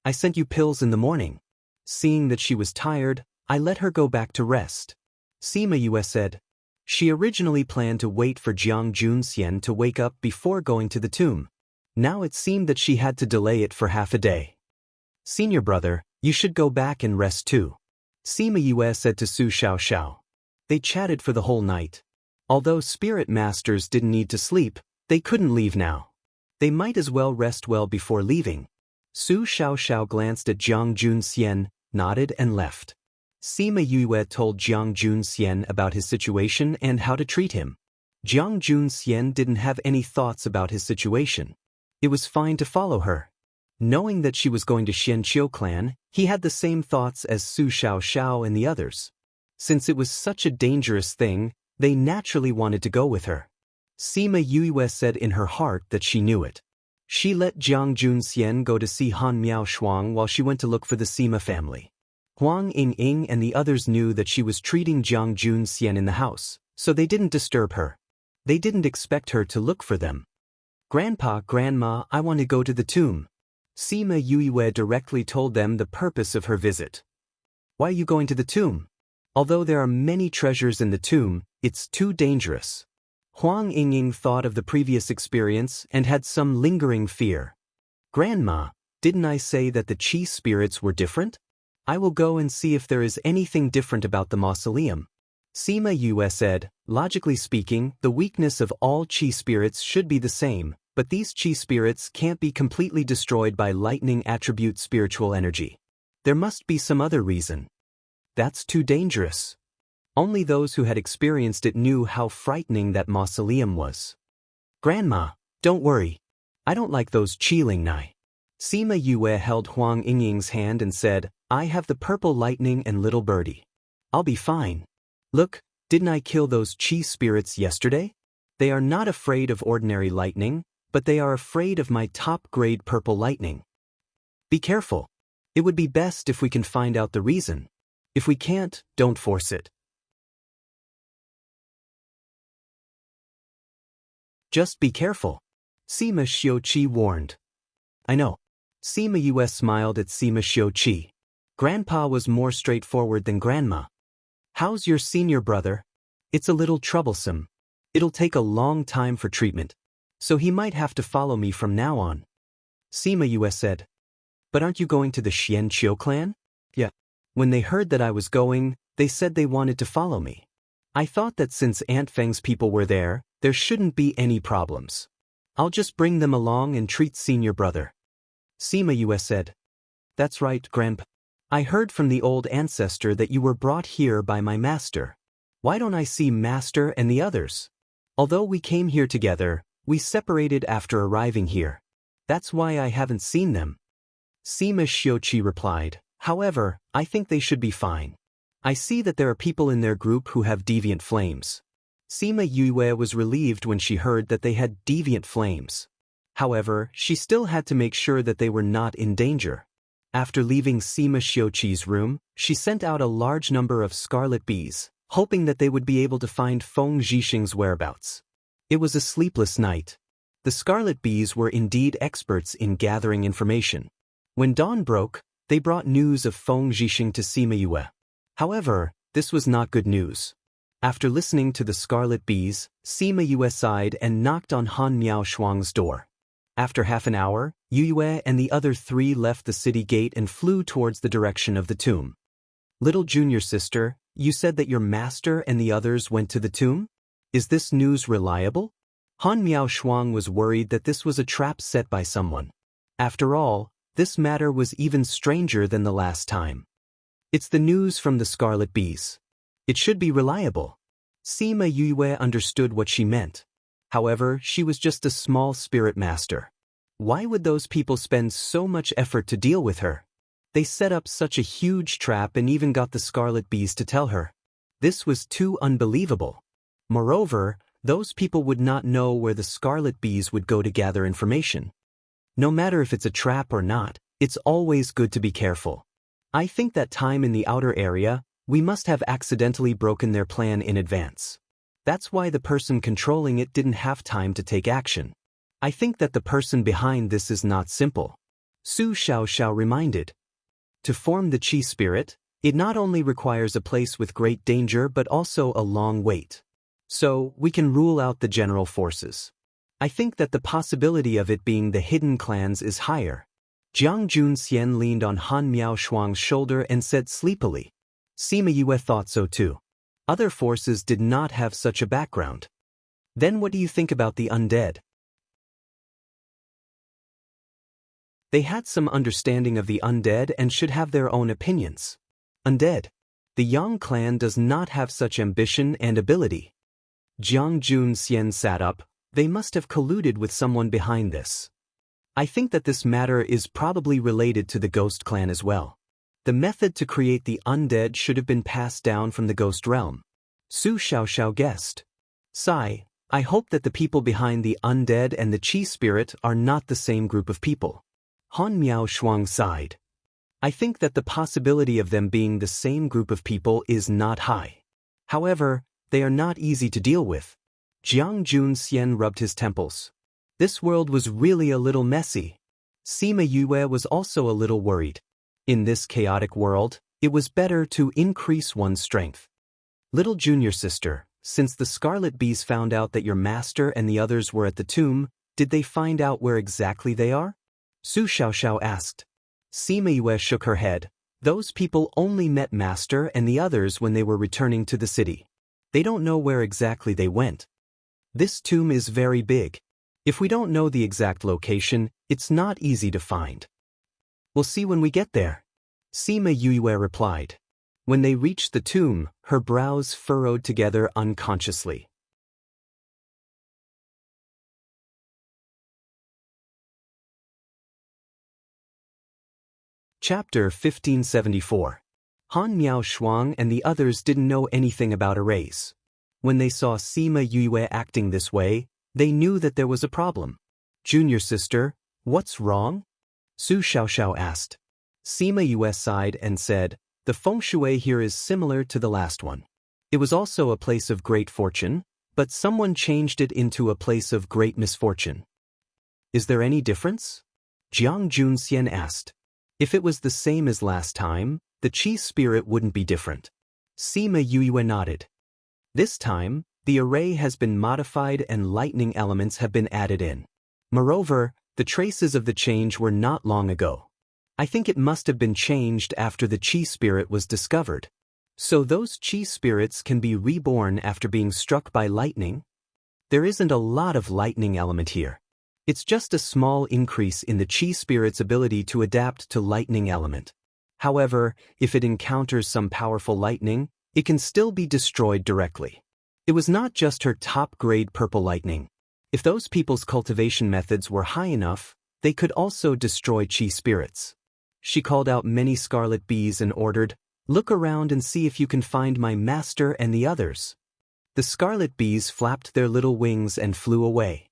I sent you pills in the morning. Seeing that she was tired, I let her go back to rest. Sima Yue said. She originally planned to wait for Jiang Junxian to wake up before going to the tomb. Now it seemed that she had to delay it for half a day. Senior brother, you should go back and rest too. Sima Yue said to Su Xiaoxiao. They chatted for the whole night. Although spirit masters didn't need to sleep, they couldn't leave now. They might as well rest well before leaving. Su Xiaoxiao glanced at Jiang Junxian, nodded and left. Sima Yue told Jiang Junxian about his situation and how to treat him. Jiang Junxian didn't have any thoughts about his situation. It was fine to follow her. Knowing that she was going to Xianqiu clan, he had the same thoughts as Su Xiaoxiao and the others. Since it was such a dangerous thing, they naturally wanted to go with her. Sima Yue said in her heart that she knew it. She let Jiang Junxian go to see Han Miao Shuang while she went to look for the Sima family. Huang Ying and the others knew that she was treating Jiang Junxian in the house, so they didn't disturb her. They didn't expect her to look for them. Grandpa, Grandma, I want to go to the tomb. Sima Yue directly told them the purpose of her visit. Why are you going to the tomb? Although there are many treasures in the tomb, it's too dangerous. Huang Ying thought of the previous experience and had some lingering fear. Grandma, didn't I say that the chi spirits were different? I will go and see if there is anything different about the mausoleum. Sima Yue said, logically speaking, the weakness of all chi spirits should be the same, but these chi spirits can't be completely destroyed by lightning attribute spiritual energy. There must be some other reason. That's too dangerous. Only those who had experienced it knew how frightening that mausoleum was. Grandma, don't worry. I don't like those Qilingni. Sima Yue held Huang Ying's hand and said, I have the purple lightning and little birdie. I'll be fine. Look, didn't I kill those chi spirits yesterday? They are not afraid of ordinary lightning, but they are afraid of my top-grade purple lightning. Be careful. It would be best if we can find out the reason. If we can't, don't force it. Just be careful. Sima Xiuqi warned. I know. Sima Yue smiled at Sima Xiuqi. Grandpa was more straightforward than Grandma. How's your senior brother? It's a little troublesome. It'll take a long time for treatment, so he might have to follow me from now on. Sima Yue said. But aren't you going to the Xianqiu clan? Yeah. When they heard that I was going, they said they wanted to follow me. I thought that since Aunt Feng's people were there shouldn't be any problems. I'll just bring them along and treat senior brother. Sima Yue said. That's right, Grandpa. I heard from the old ancestor that you were brought here by my master. Why don't I see master and the others? Although we came here together, we separated after arriving here. That's why I haven't seen them. Sima Shiochi replied, however, I think they should be fine. I see that there are people in their group who have deviant flames. Sima Yue was relieved when she heard that they had deviant flames. However, she still had to make sure that they were not in danger. After leaving Sima Shiochi's room, she sent out a large number of scarlet bees, hoping that they would be able to find Feng Zhixing's whereabouts. It was a sleepless night. The scarlet bees were indeed experts in gathering information. When dawn broke, they brought news of Feng Zhixing to Sima Yue. However, this was not good news. After listening to the scarlet bees, Sima Yue sighed and knocked on Han Miao Shuang's door. After half an hour, Yue and the other three left the city gate and flew towards the direction of the tomb. Little junior sister, you said that your master and the others went to the tomb? Is this news reliable? Han Miao Shuang was worried that this was a trap set by someone. After all, this matter was even stranger than the last time. It's the news from the scarlet bees. It should be reliable. Sima Yue understood what she meant. However, she was just a small spirit master. Why would those people spend so much effort to deal with her? They set up such a huge trap and even got the scarlet bees to tell her. This was too unbelievable. Moreover, those people would not know where the scarlet bees would go to gather information. No matter if it's a trap or not, it's always good to be careful. I think that time in the outer area, we must have accidentally broken their plan in advance. That's why the person controlling it didn't have time to take action. I think that the person behind this is not simple. Su Xiaoxiao reminded. To form the Qi spirit, it not only requires a place with great danger but also a long wait. So, we can rule out the general forces. I think that the possibility of it being the hidden clans is higher. Jiang Junxian leaned on Han Miao Shuang's shoulder and said sleepily. Sima Yue thought so too. Other forces did not have such a background. Then what do you think about the undead? They had some understanding of the undead and should have their own opinions. Undead. The Yang clan does not have such ambition and ability. Jiang Junxian sat up. They must have colluded with someone behind this. I think that this matter is probably related to the ghost clan as well. The method to create the undead should have been passed down from the ghost realm. Su Xiaoxiao guessed. Sigh, I hope that the people behind the undead and the Qi spirit are not the same group of people. Han Miao Shuang sighed. I think that the possibility of them being the same group of people is not high. However, they are not easy to deal with. Jiang Junxian rubbed his temples. This world was really a little messy. Sima Yue was also a little worried. In this chaotic world, it was better to increase one's strength. Little junior sister, since the scarlet bees found out that your master and the others were at the tomb, did they find out where exactly they are? Su Xiaoxiao asked. Sima Yue shook her head. Those people only met master and the others when they were returning to the city. They don't know where exactly they went. This tomb is very big. If we don't know the exact location, it's not easy to find. We'll see when we get there. Sima Yue replied. When they reached the tomb, her brows furrowed together unconsciously. Chapter 1574. Han Miao Shuang and the others didn't know anything about arrays. When they saw Sima Yue acting this way, they knew that there was a problem. Junior sister, what's wrong? Su Xiaoxiao asked. Sima Yue sighed and said, the feng shui here is similar to the last one. It was also a place of great fortune, but someone changed it into a place of great misfortune. Is there any difference? Jiang Junxian asked. If it was the same as last time, the Qi spirit wouldn't be different. Sima Yue nodded. This time, the array has been modified and lightning elements have been added in. Moreover, the traces of the change were not long ago. I think it must have been changed after the Qi spirit was discovered. So those Qi spirits can be reborn after being struck by lightning? There isn't a lot of lightning element here. It's just a small increase in the Qi spirit's ability to adapt to lightning element. However, if it encounters some powerful lightning, it can still be destroyed directly. It was not just her top-grade purple lightning. If those people's cultivation methods were high enough, They could also destroy Qi spirits. She called out many scarlet bees and ordered, "Look around and see if you can find my master and the others." The scarlet bees flapped their little wings and flew away.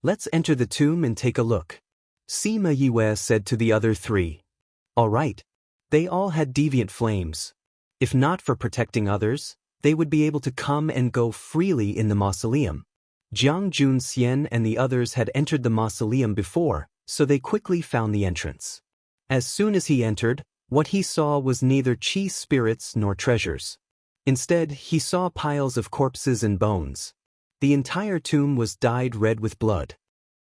"Let's enter the tomb and take a look," Sima Yue said to the other three. All right. They all had deviant flames. If not for protecting others, they would be able to come and go freely in the mausoleum. Jiang Junxian and the others had entered the mausoleum before, so they quickly found the entrance. As soon as he entered, what he saw was neither Qi spirits nor treasures. Instead, he saw piles of corpses and bones. The entire tomb was dyed red with blood.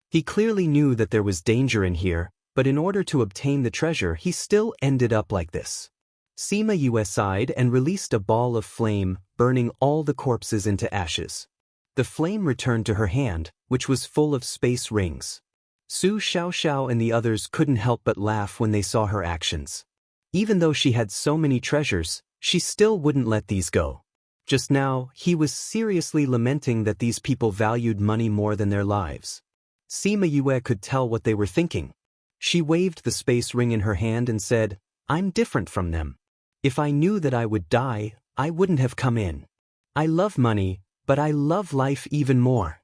He clearly knew that there was danger in here, but in order to obtain the treasure he still ended up like this. Sima Yue sighed and released a ball of flame, burning all the corpses into ashes. The flame returned to her hand, which was full of space rings. Su Xiaoxiao and the others couldn't help but laugh when they saw her actions. Even though she had so many treasures, she still wouldn't let these go. Just now, he was seriously lamenting that these people valued money more than their lives. Sima Yue could tell what they were thinking. She waved the space ring in her hand and said, "I'm different from them. If I knew that I would die, I wouldn't have come in. I love money, but I love life even more.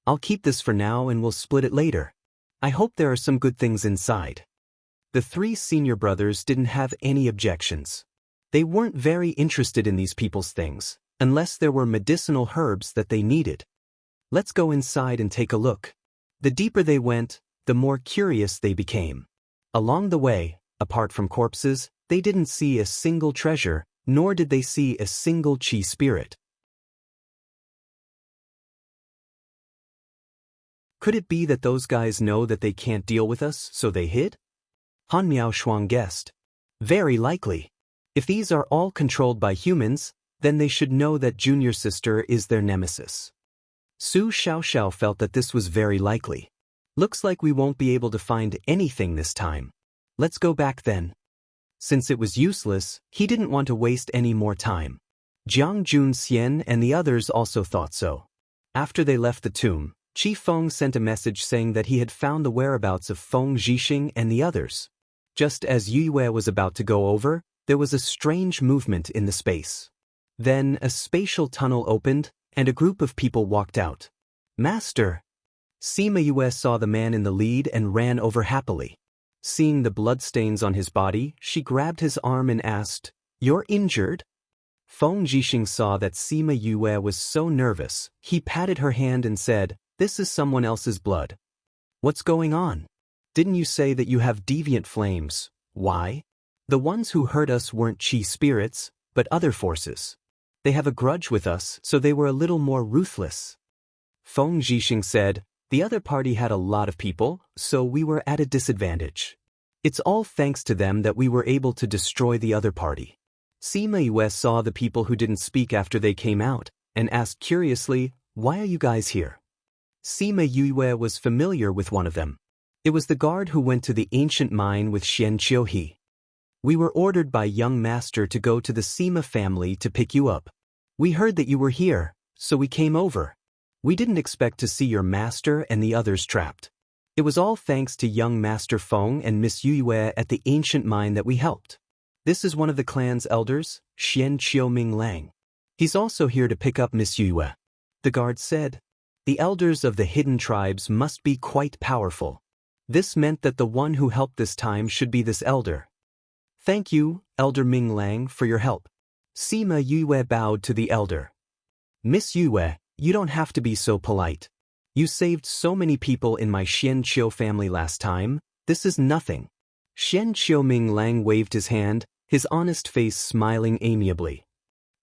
I'll keep this for now and we'll split it later. I hope there are some good things inside." The three senior brothers didn't have any objections. They weren't very interested in these people's things, unless there were medicinal herbs that they needed. "Let's go inside and take a look." The deeper they went, the more curious they became. Along the way, apart from corpses, they didn't see a single treasure, nor did they see a single Qi spirit. Could it be that those guys know that they can't deal with us, so they hid? Han Miaoshuang guessed. Very likely. If these are all controlled by humans, then they should know that Junior Sister is their nemesis. Su Xiaoxiao felt that this was very likely. Looks like we won't be able to find anything this time. Let's go back then. Since it was useless, he didn't want to waste any more time. Jiang Junxian and the others also thought so. After they left the tomb, Qi Feng sent a message saying that he had found the whereabouts of Feng Zhixing and the others. Just as Yue was about to go over, there was a strange movement in the space. Then a spatial tunnel opened, and a group of people walked out. "Master!" Sima Yue saw the man in the lead and ran over happily. Seeing the bloodstains on his body, she grabbed his arm and asked, "You're injured?" Feng Zhixing saw that Sima Yue was so nervous, he patted her hand and said, "This is someone else's blood. What's going on? Didn't you say that you have deviant flames? Why? The ones who hurt us weren't Qi spirits, but other forces. They have a grudge with us, so they were a little more ruthless." Feng Zhixing said, "The other party had a lot of people, so we were at a disadvantage. It's all thanks to them that we were able to destroy the other party." Sima Yue saw the people who didn't speak after they came out, and asked curiously, "Why are you guys here?" Sima Yue was familiar with one of them. It was the guard who went to the ancient mine with Xian Qiuhe. "We were ordered by young master to go to the Sima family to pick you up. We heard that you were here, so we came over. We didn't expect to see your master and the others trapped. It was all thanks to young Master Feng and Miss Yue at the ancient mine that we helped. This is one of the clan's elders, Xian Qiuming Lang. He's also here to pick up Miss Yue." The guard said. The elders of the hidden tribes must be quite powerful. This meant that the one who helped this time should be this elder. "Thank you, Elder Ming Lang, for your help." Sima Yue bowed to the elder. "Miss Yue, you don't have to be so polite. You saved so many people in my Xian Qiu family last time. This is nothing." Xian Qiuming Lang waved his hand, his honest face smiling amiably.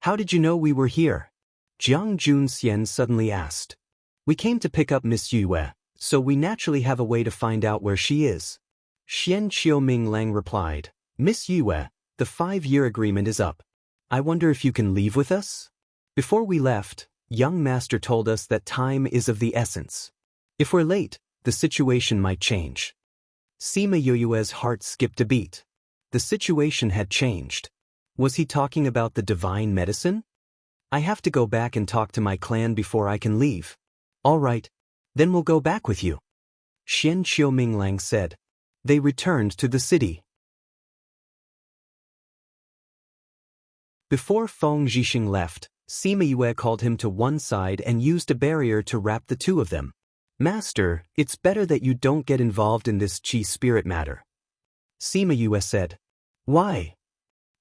"How did you know we were here?" Jiang Junxian suddenly asked. "We came to pick up Miss Yue, so we naturally have a way to find out where she is." Xian Qiuming Lang replied, "Miss Yue, the 5-year agreement is up. I wonder if you can leave with us?" Before we left, young master told us that time is of the essence. If we're late, the situation might change. Sima Yue's heart skipped a beat. The situation had changed. Was he talking about the divine medicine? "I have to go back and talk to my clan before I can leave." "All right. Then we'll go back with you." Xian Qiuminglang said. They returned to the city. Before Feng Zhixing left, Sima Yue called him to one side and used a barrier to wrap the two of them. Master, it's better that you don't get involved in this qi spirit matter. Sima Yue said. Why?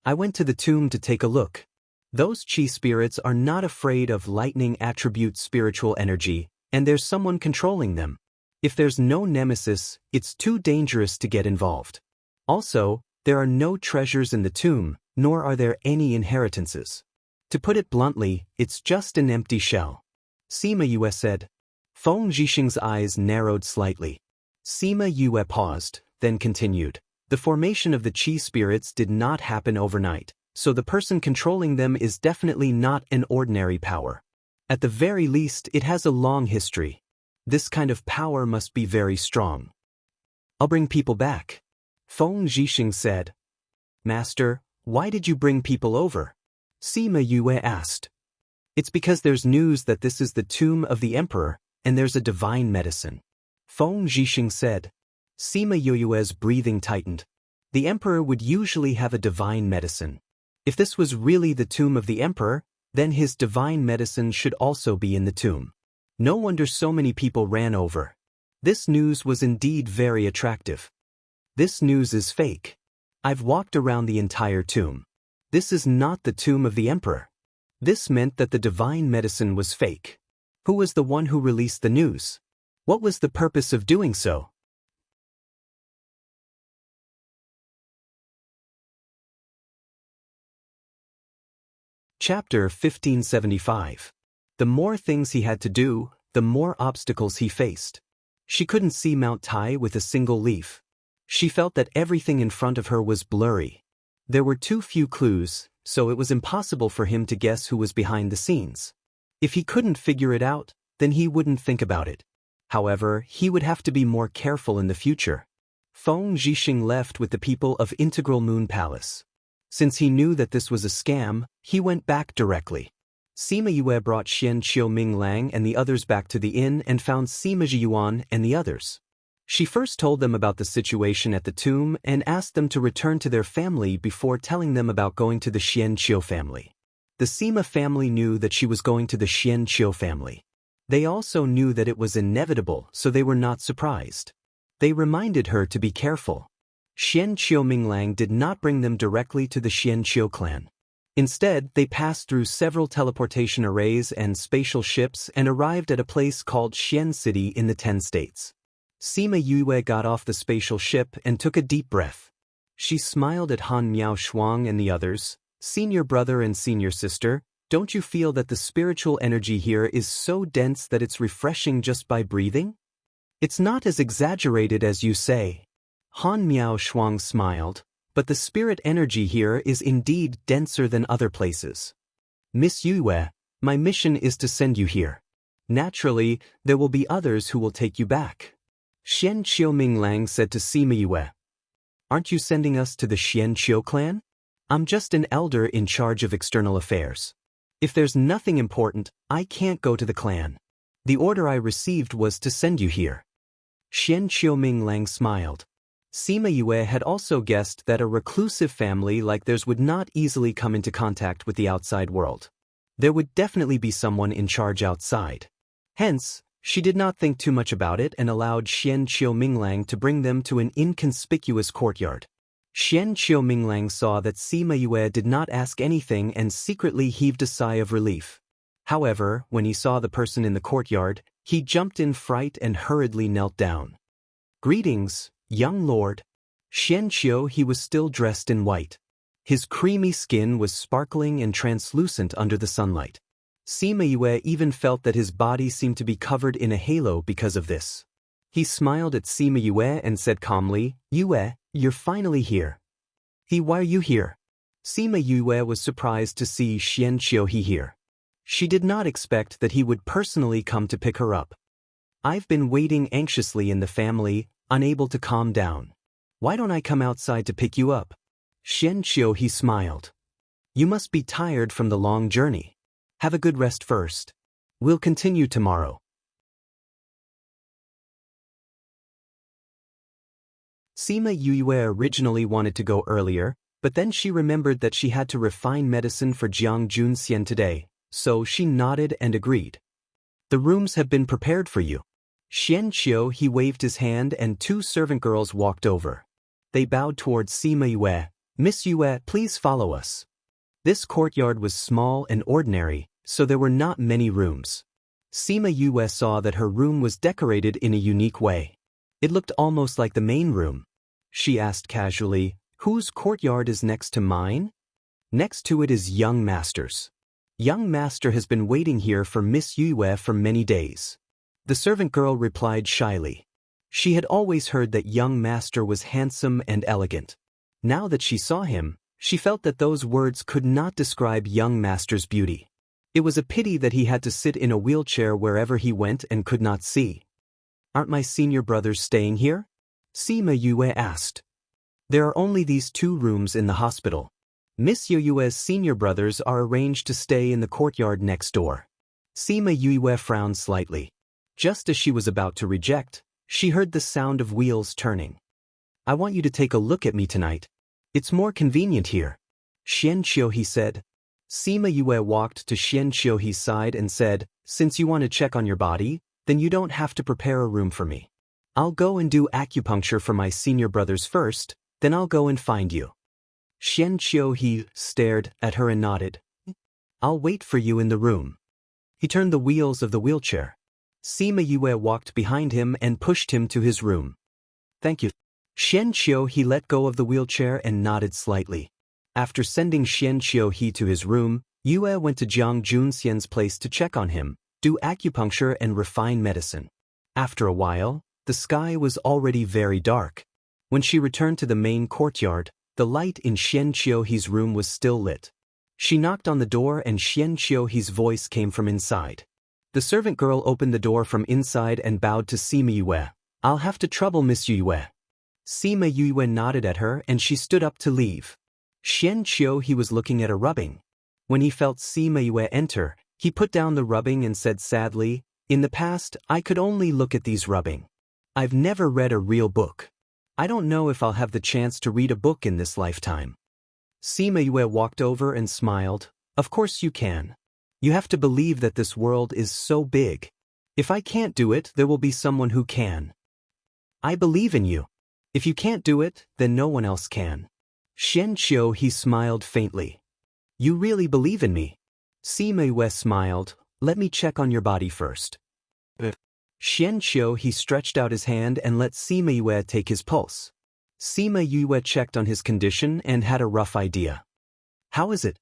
I went to the tomb to take a look. Those qi spirits are not afraid of lightning attribute spiritual energy, and there's someone controlling them. If there's no nemesis, it's too dangerous to get involved. Also, there are no treasures in the tomb, nor are there any inheritances. To put it bluntly, it's just an empty shell. Sima Yue said. Feng Zhixing's eyes narrowed slightly. Sima Yue paused, then continued. The formation of the qi spirits did not happen overnight, so the person controlling them is definitely not an ordinary power. At the very least, it has a long history. This kind of power must be very strong. I'll bring people back. Feng Zhixing said. Master, why did you bring people over? Sima Yue asked. It's because there's news that this is the tomb of the emperor, and there's a divine medicine. Feng Zhixing said. Sima Yue's breathing tightened. The emperor would usually have a divine medicine. If this was really the tomb of the emperor, then his divine medicine should also be in the tomb. No wonder so many people ran over. This news was indeed very attractive. This news is fake. I've walked around the entire tomb. This is not the tomb of the emperor. This meant that the divine medicine was fake. Who was the one who released the news? What was the purpose of doing so? Chapter 1575. The more things he had to do, the more obstacles he faced. She couldn't see Mount Tai with a single leaf. She felt that everything in front of her was blurry. There were too few clues, so it was impossible for him to guess who was behind the scenes. If he couldn't figure it out, then he wouldn't think about it. However, he would have to be more careful in the future. Feng Zhixing left with the people of Integral Moon Palace. Since he knew that this was a scam, he went back directly. Sima Yue brought Xian Qiuminglang and the others back to the inn and found Sima Zhiyuan and the others. She first told them about the situation at the tomb and asked them to return to their family before telling them about going to the Xian Qiu family. The Sima family knew that she was going to the Xian Qiu family. They also knew that it was inevitable, so they were not surprised. They reminded her to be careful. Xian Qiuminglang did not bring them directly to the Xian Qiu clan. Instead, they passed through several teleportation arrays and spatial ships and arrived at a place called Xian City in the 10 states. Sima Yue got off the spatial ship and took a deep breath. She smiled at Han Miao Shuang and the others. Senior brother and senior sister, don't you feel that the spiritual energy here is so dense that it's refreshing just by breathing? It's not as exaggerated as you say. Han Miao Shuang smiled, but the spirit energy here is indeed denser than other places. Miss Yue, my mission is to send you here. Naturally, there will be others who will take you back. Xian Qiuminglang said to Sima Yue. Aren't you sending us to the Xian Qiu clan? I'm just an elder in charge of external affairs. If there's nothing important, I can't go to the clan. The order I received was to send you here. Xian Qiuminglang smiled. Sima Yue had also guessed that a reclusive family like theirs would not easily come into contact with the outside world. There would definitely be someone in charge outside. Hence, she did not think too much about it and allowed Xian Qiuminglang to bring them to an inconspicuous courtyard. Xian Qiuminglang saw that Sima Yue did not ask anything and secretly heaved a sigh of relief. However, when he saw the person in the courtyard, he jumped in fright and hurriedly knelt down. Greetings, young lord. Xian Qiu, he was still dressed in white. His creamy skin was sparkling and translucent under the sunlight. Sima Yue even felt that his body seemed to be covered in a halo because of this. He smiled at Sima Yue and said calmly, Yue, you're finally here. Why are you here? Sima Yue was surprised to see Xian Qiu here. She did not expect that he would personally come to pick her up. I've been waiting anxiously in the family, unable to calm down. Why don't I come outside to pick you up? Xian Qiu, he smiled. You must be tired from the long journey. Have a good rest first. We'll continue tomorrow. Sima Yue originally wanted to go earlier, but then she remembered that she had to refine medicine for Jiang Junxian today, so she nodded and agreed. The rooms have been prepared for you. Xian Qiu, he waved his hand and two servant girls walked over. They bowed towards Sima Yue. Miss Yue, please follow us. This courtyard was small and ordinary, so there were not many rooms. Sima Yue saw that her room was decorated in a unique way. It looked almost like the main room. She asked casually, "Whose courtyard is next to mine?" "Next to it is Young Master's. Young Master has been waiting here for Miss Yue for many days." The servant girl replied shyly. She had always heard that Young Master was handsome and elegant. Now that she saw him, she felt that those words could not describe Young Master's beauty. It was a pity that he had to sit in a wheelchair wherever he went and could not see. "Aren't my senior brothers staying here?" Sima Yue asked. "There are only these 2 rooms in the hospital. Miss Yue's senior brothers are arranged to stay in the courtyard next door." Sima Yue frowned slightly. Just as she was about to reject, she heard the sound of wheels turning. "I want you to take a look at me tonight. It's more convenient here." "Xian Qiuhe said." Sima Yue walked to Xian Qiuhe's side and said, "Since you want to check on your body, then you don't have to prepare a room for me. I'll go and do acupuncture for my senior brothers first, then I'll go and find you." Xian Qiuhe stared at her and nodded. "I'll wait for you in the room." He turned the wheels of the wheelchair. Sima Yue walked behind him and pushed him to his room. "Thank you." Xian Qiuhe let go of the wheelchair and nodded slightly. After sending Xian Qiuhe to his room, Yue went to Jiang Junxian's place to check on him, do acupuncture and refine medicine. After a while, the sky was already very dark. When she returned to the main courtyard, the light in Xian Qiuhe's room was still lit. She knocked on the door and Xian Qiuhe's voice came from inside. The servant girl opened the door from inside and bowed to Sima Yue. "I'll have to trouble Miss Yue." Sima Yue nodded at her and she stood up to leave. Xian Qiuhe was looking at a rubbing. When he felt Sima Yue enter, he put down the rubbing and said sadly, "In the past, I could only look at these rubbing. I've never read a real book. I don't know if I'll have the chance to read a book in this lifetime." Sima Yue walked over and smiled. "Of course you can. You have to believe that this world is so big. If I can't do it, there will be someone who can. I believe in you. If you can't do it, then no one else can." Xian Qiuhe smiled faintly. "You really believe in me?" Sima Yue smiled. "Let me check on your body first." Xian Qiuhe stretched out his hand and let Sima Yue take his pulse. Sima Yue checked on his condition and had a rough idea. "How is it?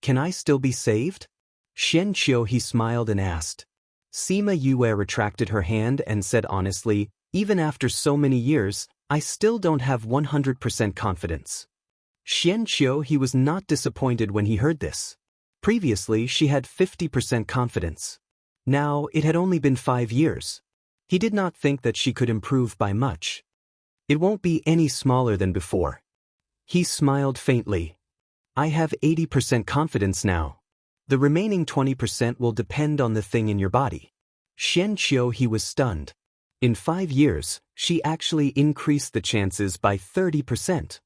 Can I still be saved?" Xian Qiuhe smiled and asked. Sima Yue retracted her hand and said honestly, "Even after so many years, I still don't have 100% confidence." Xian Qiuhe was not disappointed when he heard this. Previously, she had 50% confidence. Now, it had only been 5 years. He did not think that she could improve by much. "It won't be any smaller than before." He smiled faintly. "I have 80% confidence now. The remaining 20% will depend on the thing in your body." Xian Qiuhe was stunned. In 5 years, she actually increased the chances by 30%.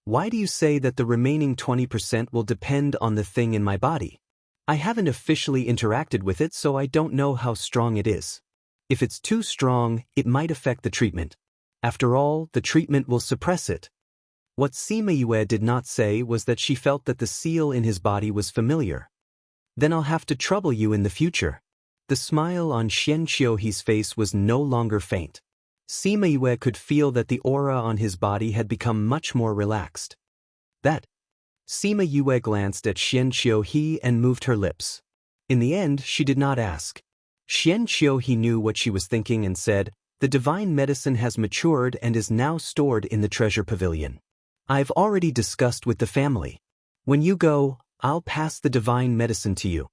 "Why do you say that the remaining 20% will depend on the thing in my body? I haven't officially interacted with it, so I don't know how strong it is. If it's too strong, it might affect the treatment. After all, the treatment will suppress it." What Sima Yue did not say was that she felt that the seal in his body was familiar. "Then I'll have to trouble you in the future." The smile on Xian Qiuhe's face was no longer faint. Sima Yue could feel that the aura on his body had become much more relaxed. "That." Sima Yue glanced at Xian Qiuhe and moved her lips. In the end, she did not ask. Xian Qiuhe knew what she was thinking and said, "The divine medicine has matured and is now stored in the treasure pavilion. I've already discussed with the family. When you go, I'll pass the divine medicine to you."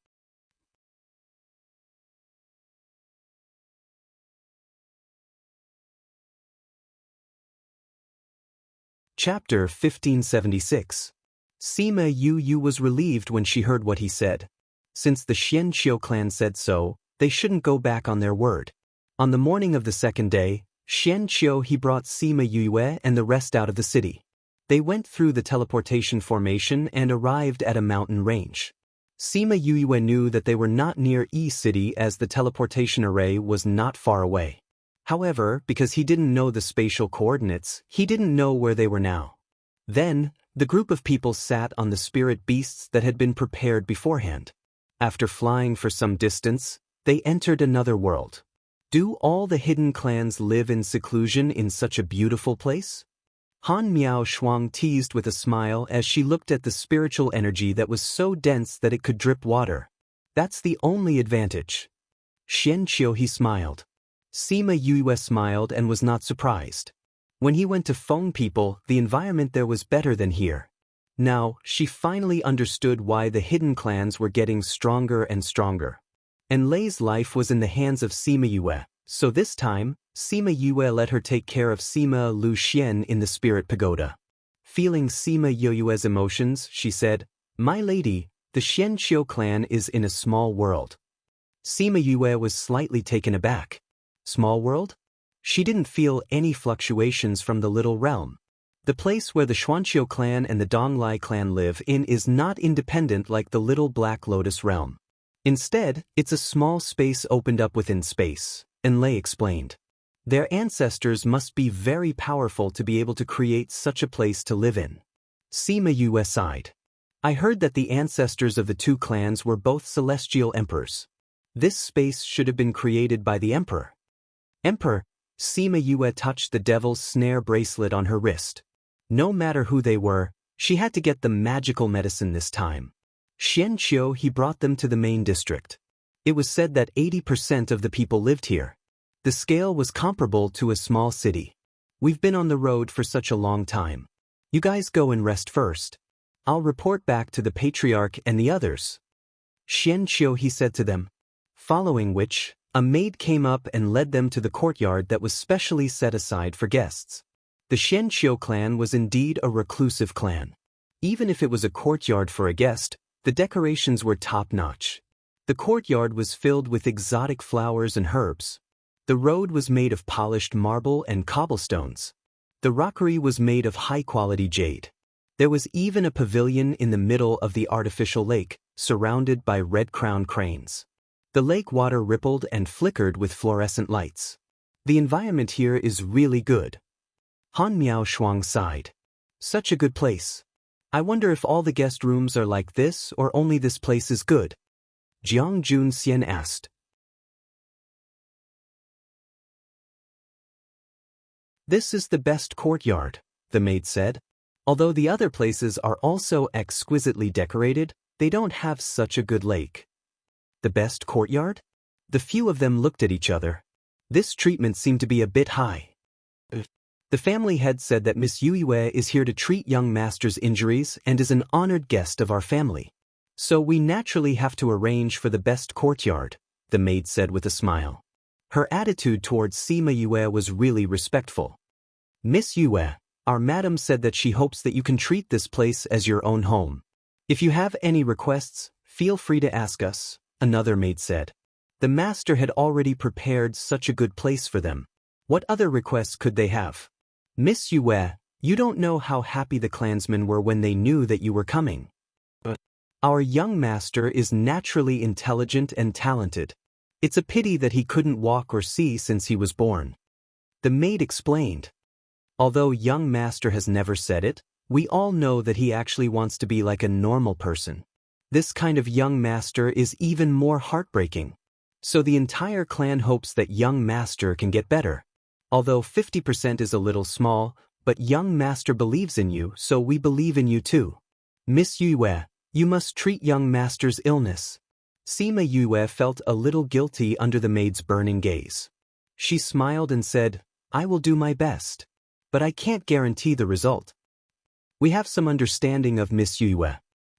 Chapter 1576. Sima Yu was relieved when she heard what he said. Since the Xian Qiu clan said so, they shouldn't go back on their word. On the morning of the second day, Xian Qiu he brought Sima Yue and the rest out of the city. They went through the teleportation formation and arrived at a mountain range. Sima Yue knew that they were not near E City as the teleportation array was not far away. However, because he didn't know the spatial coordinates, he didn't know where they were now. Then, the group of people sat on the spirit beasts that had been prepared beforehand. After flying for some distance, they entered another world. Do all the hidden clans live in seclusion in such a beautiful place? Han Miao Shuang teased with a smile as she looked at the spiritual energy that was so dense that it could drip water. That's the only advantage. Xian Qiu he smiled. Sima Yue smiled and was not surprised. When he went to Feng people, the environment there was better than here. Now, she finally understood why the hidden clans were getting stronger and stronger. And Lei's life was in the hands of Sima Yue, so this time, Sima Yue let her take care of Sima Lu Xian in the spirit pagoda. Feeling Sima Yue's emotions, she said, "My lady, the Xian Qiu clan is in a small world." Sima Yue was slightly taken aback. Small world? She didn't feel any fluctuations from the little realm. The place where the Xuanqiu clan and the Donglai clan live in is not independent like the little Black Lotus realm. Instead, it's a small space opened up within space, and Lei explained. Their ancestors must be very powerful to be able to create such a place to live in. Sima Yue sighed. I heard that the ancestors of the two clans were both celestial emperors. This space should have been created by the emperor. Emperor, Sima Yue touched the devil's snare bracelet on her wrist. No matter who they were, she had to get the magical medicine this time. Xian Qiu he brought them to the main district. It was said that 80% of the people lived here. The scale was comparable to a small city. We've been on the road for such a long time. You guys go and rest first. I'll report back to the patriarch and the others. Xian Qiu he said to them. Following which, a maid came up and led them to the courtyard that was specially set aside for guests. The Xian Qiu clan was indeed a reclusive clan. Even if it was a courtyard for a guest, the decorations were top-notch. The courtyard was filled with exotic flowers and herbs. The road was made of polished marble and cobblestones. The rockery was made of high-quality jade. There was even a pavilion in the middle of the artificial lake, surrounded by red-crowned cranes. The lake water rippled and flickered with fluorescent lights. The environment here is really good. Han Miao Shuang sighed. Such a good place. I wonder if all the guest rooms are like this or only this place is good. Jiang Jun Xian asked. This is the best courtyard, the maid said. Although the other places are also exquisitely decorated, they don't have such a good lake. The best courtyard? The few of them looked at each other. This treatment seemed to be a bit high. The family head said that Miss Yue is here to treat young master's injuries and is an honored guest of our family. So we naturally have to arrange for the best courtyard, the maid said with a smile. Her attitude towards Sima Yue was really respectful. Miss Yue, our madam said that she hopes that you can treat this place as your own home. If you have any requests, feel free to ask us, another maid said. The master had already prepared such a good place for them. What other requests could they have? Miss Yue, you don't know how happy the clansmen were when they knew that you were coming. Our young master is naturally intelligent and talented. It's a pity that he couldn't walk or see since he was born. The maid explained. Although young master has never said it, we all know that he actually wants to be like a normal person. This kind of young master is even more heartbreaking. So the entire clan hopes that young master can get better. Although 50% is a little small, but young master believes in you, so we believe in you too. Miss Yue, you must treat young master's illness. Sima Yue felt a little guilty under the maid's burning gaze. She smiled and said, I will do my best. But I can't guarantee the result. We have some understanding of Miss Yue.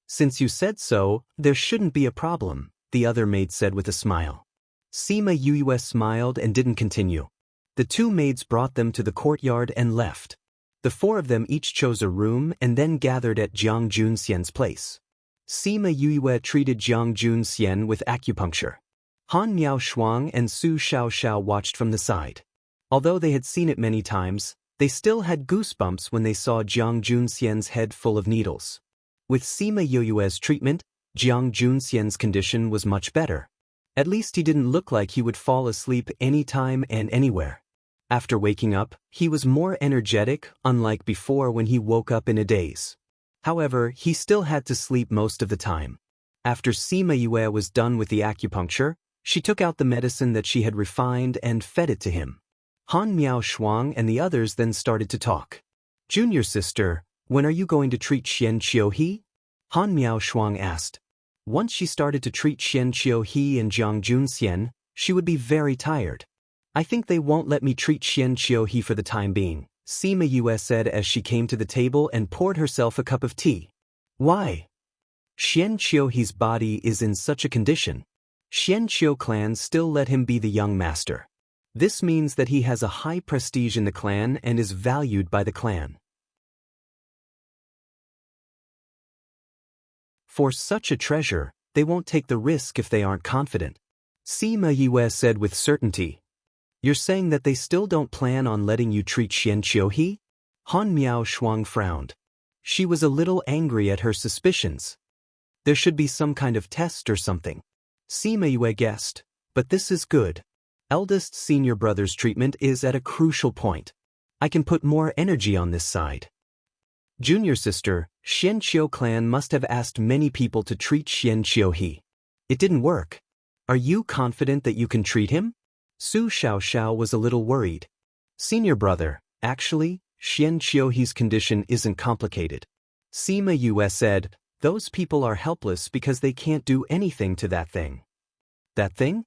Since you said so, there shouldn't be a problem, the other maid said with a smile. Sima Yue smiled and didn't continue. The two maids brought them to the courtyard and left. The four of them each chose a room and then gathered at Jiang Junxian's place. Sima Yue treated Jiang Junxian with acupuncture. Han Miao Shuang and Su Xiaoxiao watched from the side. Although they had seen it many times, they still had goosebumps when they saw Jiang Junxian's head full of needles. With Sima Yoyue's treatment, Jiang Junxian's condition was much better. At least he didn't look like he would fall asleep anytime and anywhere. After waking up, he was more energetic, unlike before when he woke up in a daze. However, he still had to sleep most of the time. After Sima Yue was done with the acupuncture, she took out the medicine that she had refined and fed it to him. Han Miao Shuang and the others then started to talk. "Junior sister, when are you going to treat Xian Qiuhe?" Han Miao Shuang asked. Once she started to treat Xian Qiuhe and Jiang Junxian, she would be very tired. "I think they won't let me treat Xian Qiuhe for the time being," Sima Yue said as she came to the table and poured herself a cup of tea. "Why?" "Xian Qiuhe's body is in such a condition. Xian Qiu clan still let him be the young master. This means that he has a high prestige in the clan and is valued by the clan. For such a treasure, they won't take the risk if they aren't confident," Sima Yue said with certainty. "You're saying that they still don't plan on letting you treat Xian Qiuhe?" Han Miao Shuang frowned. She was a little angry at her suspicions. "There should be some kind of test or something," Sima Yue guessed, "but this is good. Eldest senior brother's treatment is at a crucial point. I can put more energy on this side." "Junior sister, Xian Qiu clan must have asked many people to treat Xian Qiuhe. It didn't work. Are you confident that you can treat him?" Su Xiaoxiao was a little worried. "Senior brother, actually, Xian Qiuhe's condition isn't complicated," Sima Yue said. "Those people are helpless because they can't do anything to that thing." "That thing?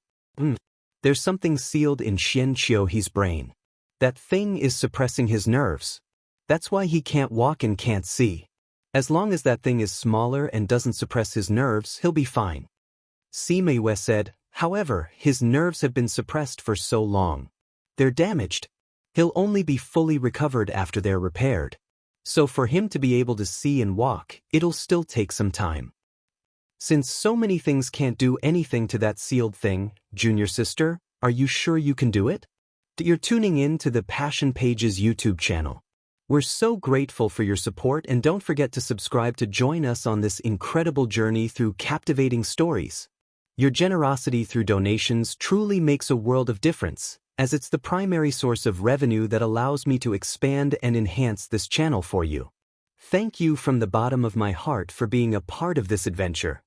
There's something sealed in Xian Qiuhe's brain. That thing is suppressing his nerves. That's why he can't walk and can't see. As long as that thing is smaller and doesn't suppress his nerves, he'll be fine," Sima Yue said. "However, his nerves have been suppressed for so long. They're damaged. He'll only be fully recovered after they're repaired. So for him to be able to see and walk, it'll still take some time. Since so many things can't do anything to that sealed thing, junior sister, are you sure you can do it?" You're tuning in to the Passion Pages YouTube channel. We're so grateful for your support, and don't forget to subscribe to join us on this incredible journey through captivating stories. Your generosity through donations truly makes a world of difference, as it's the primary source of revenue that allows me to expand and enhance this channel for you. Thank you from the bottom of my heart for being a part of this adventure.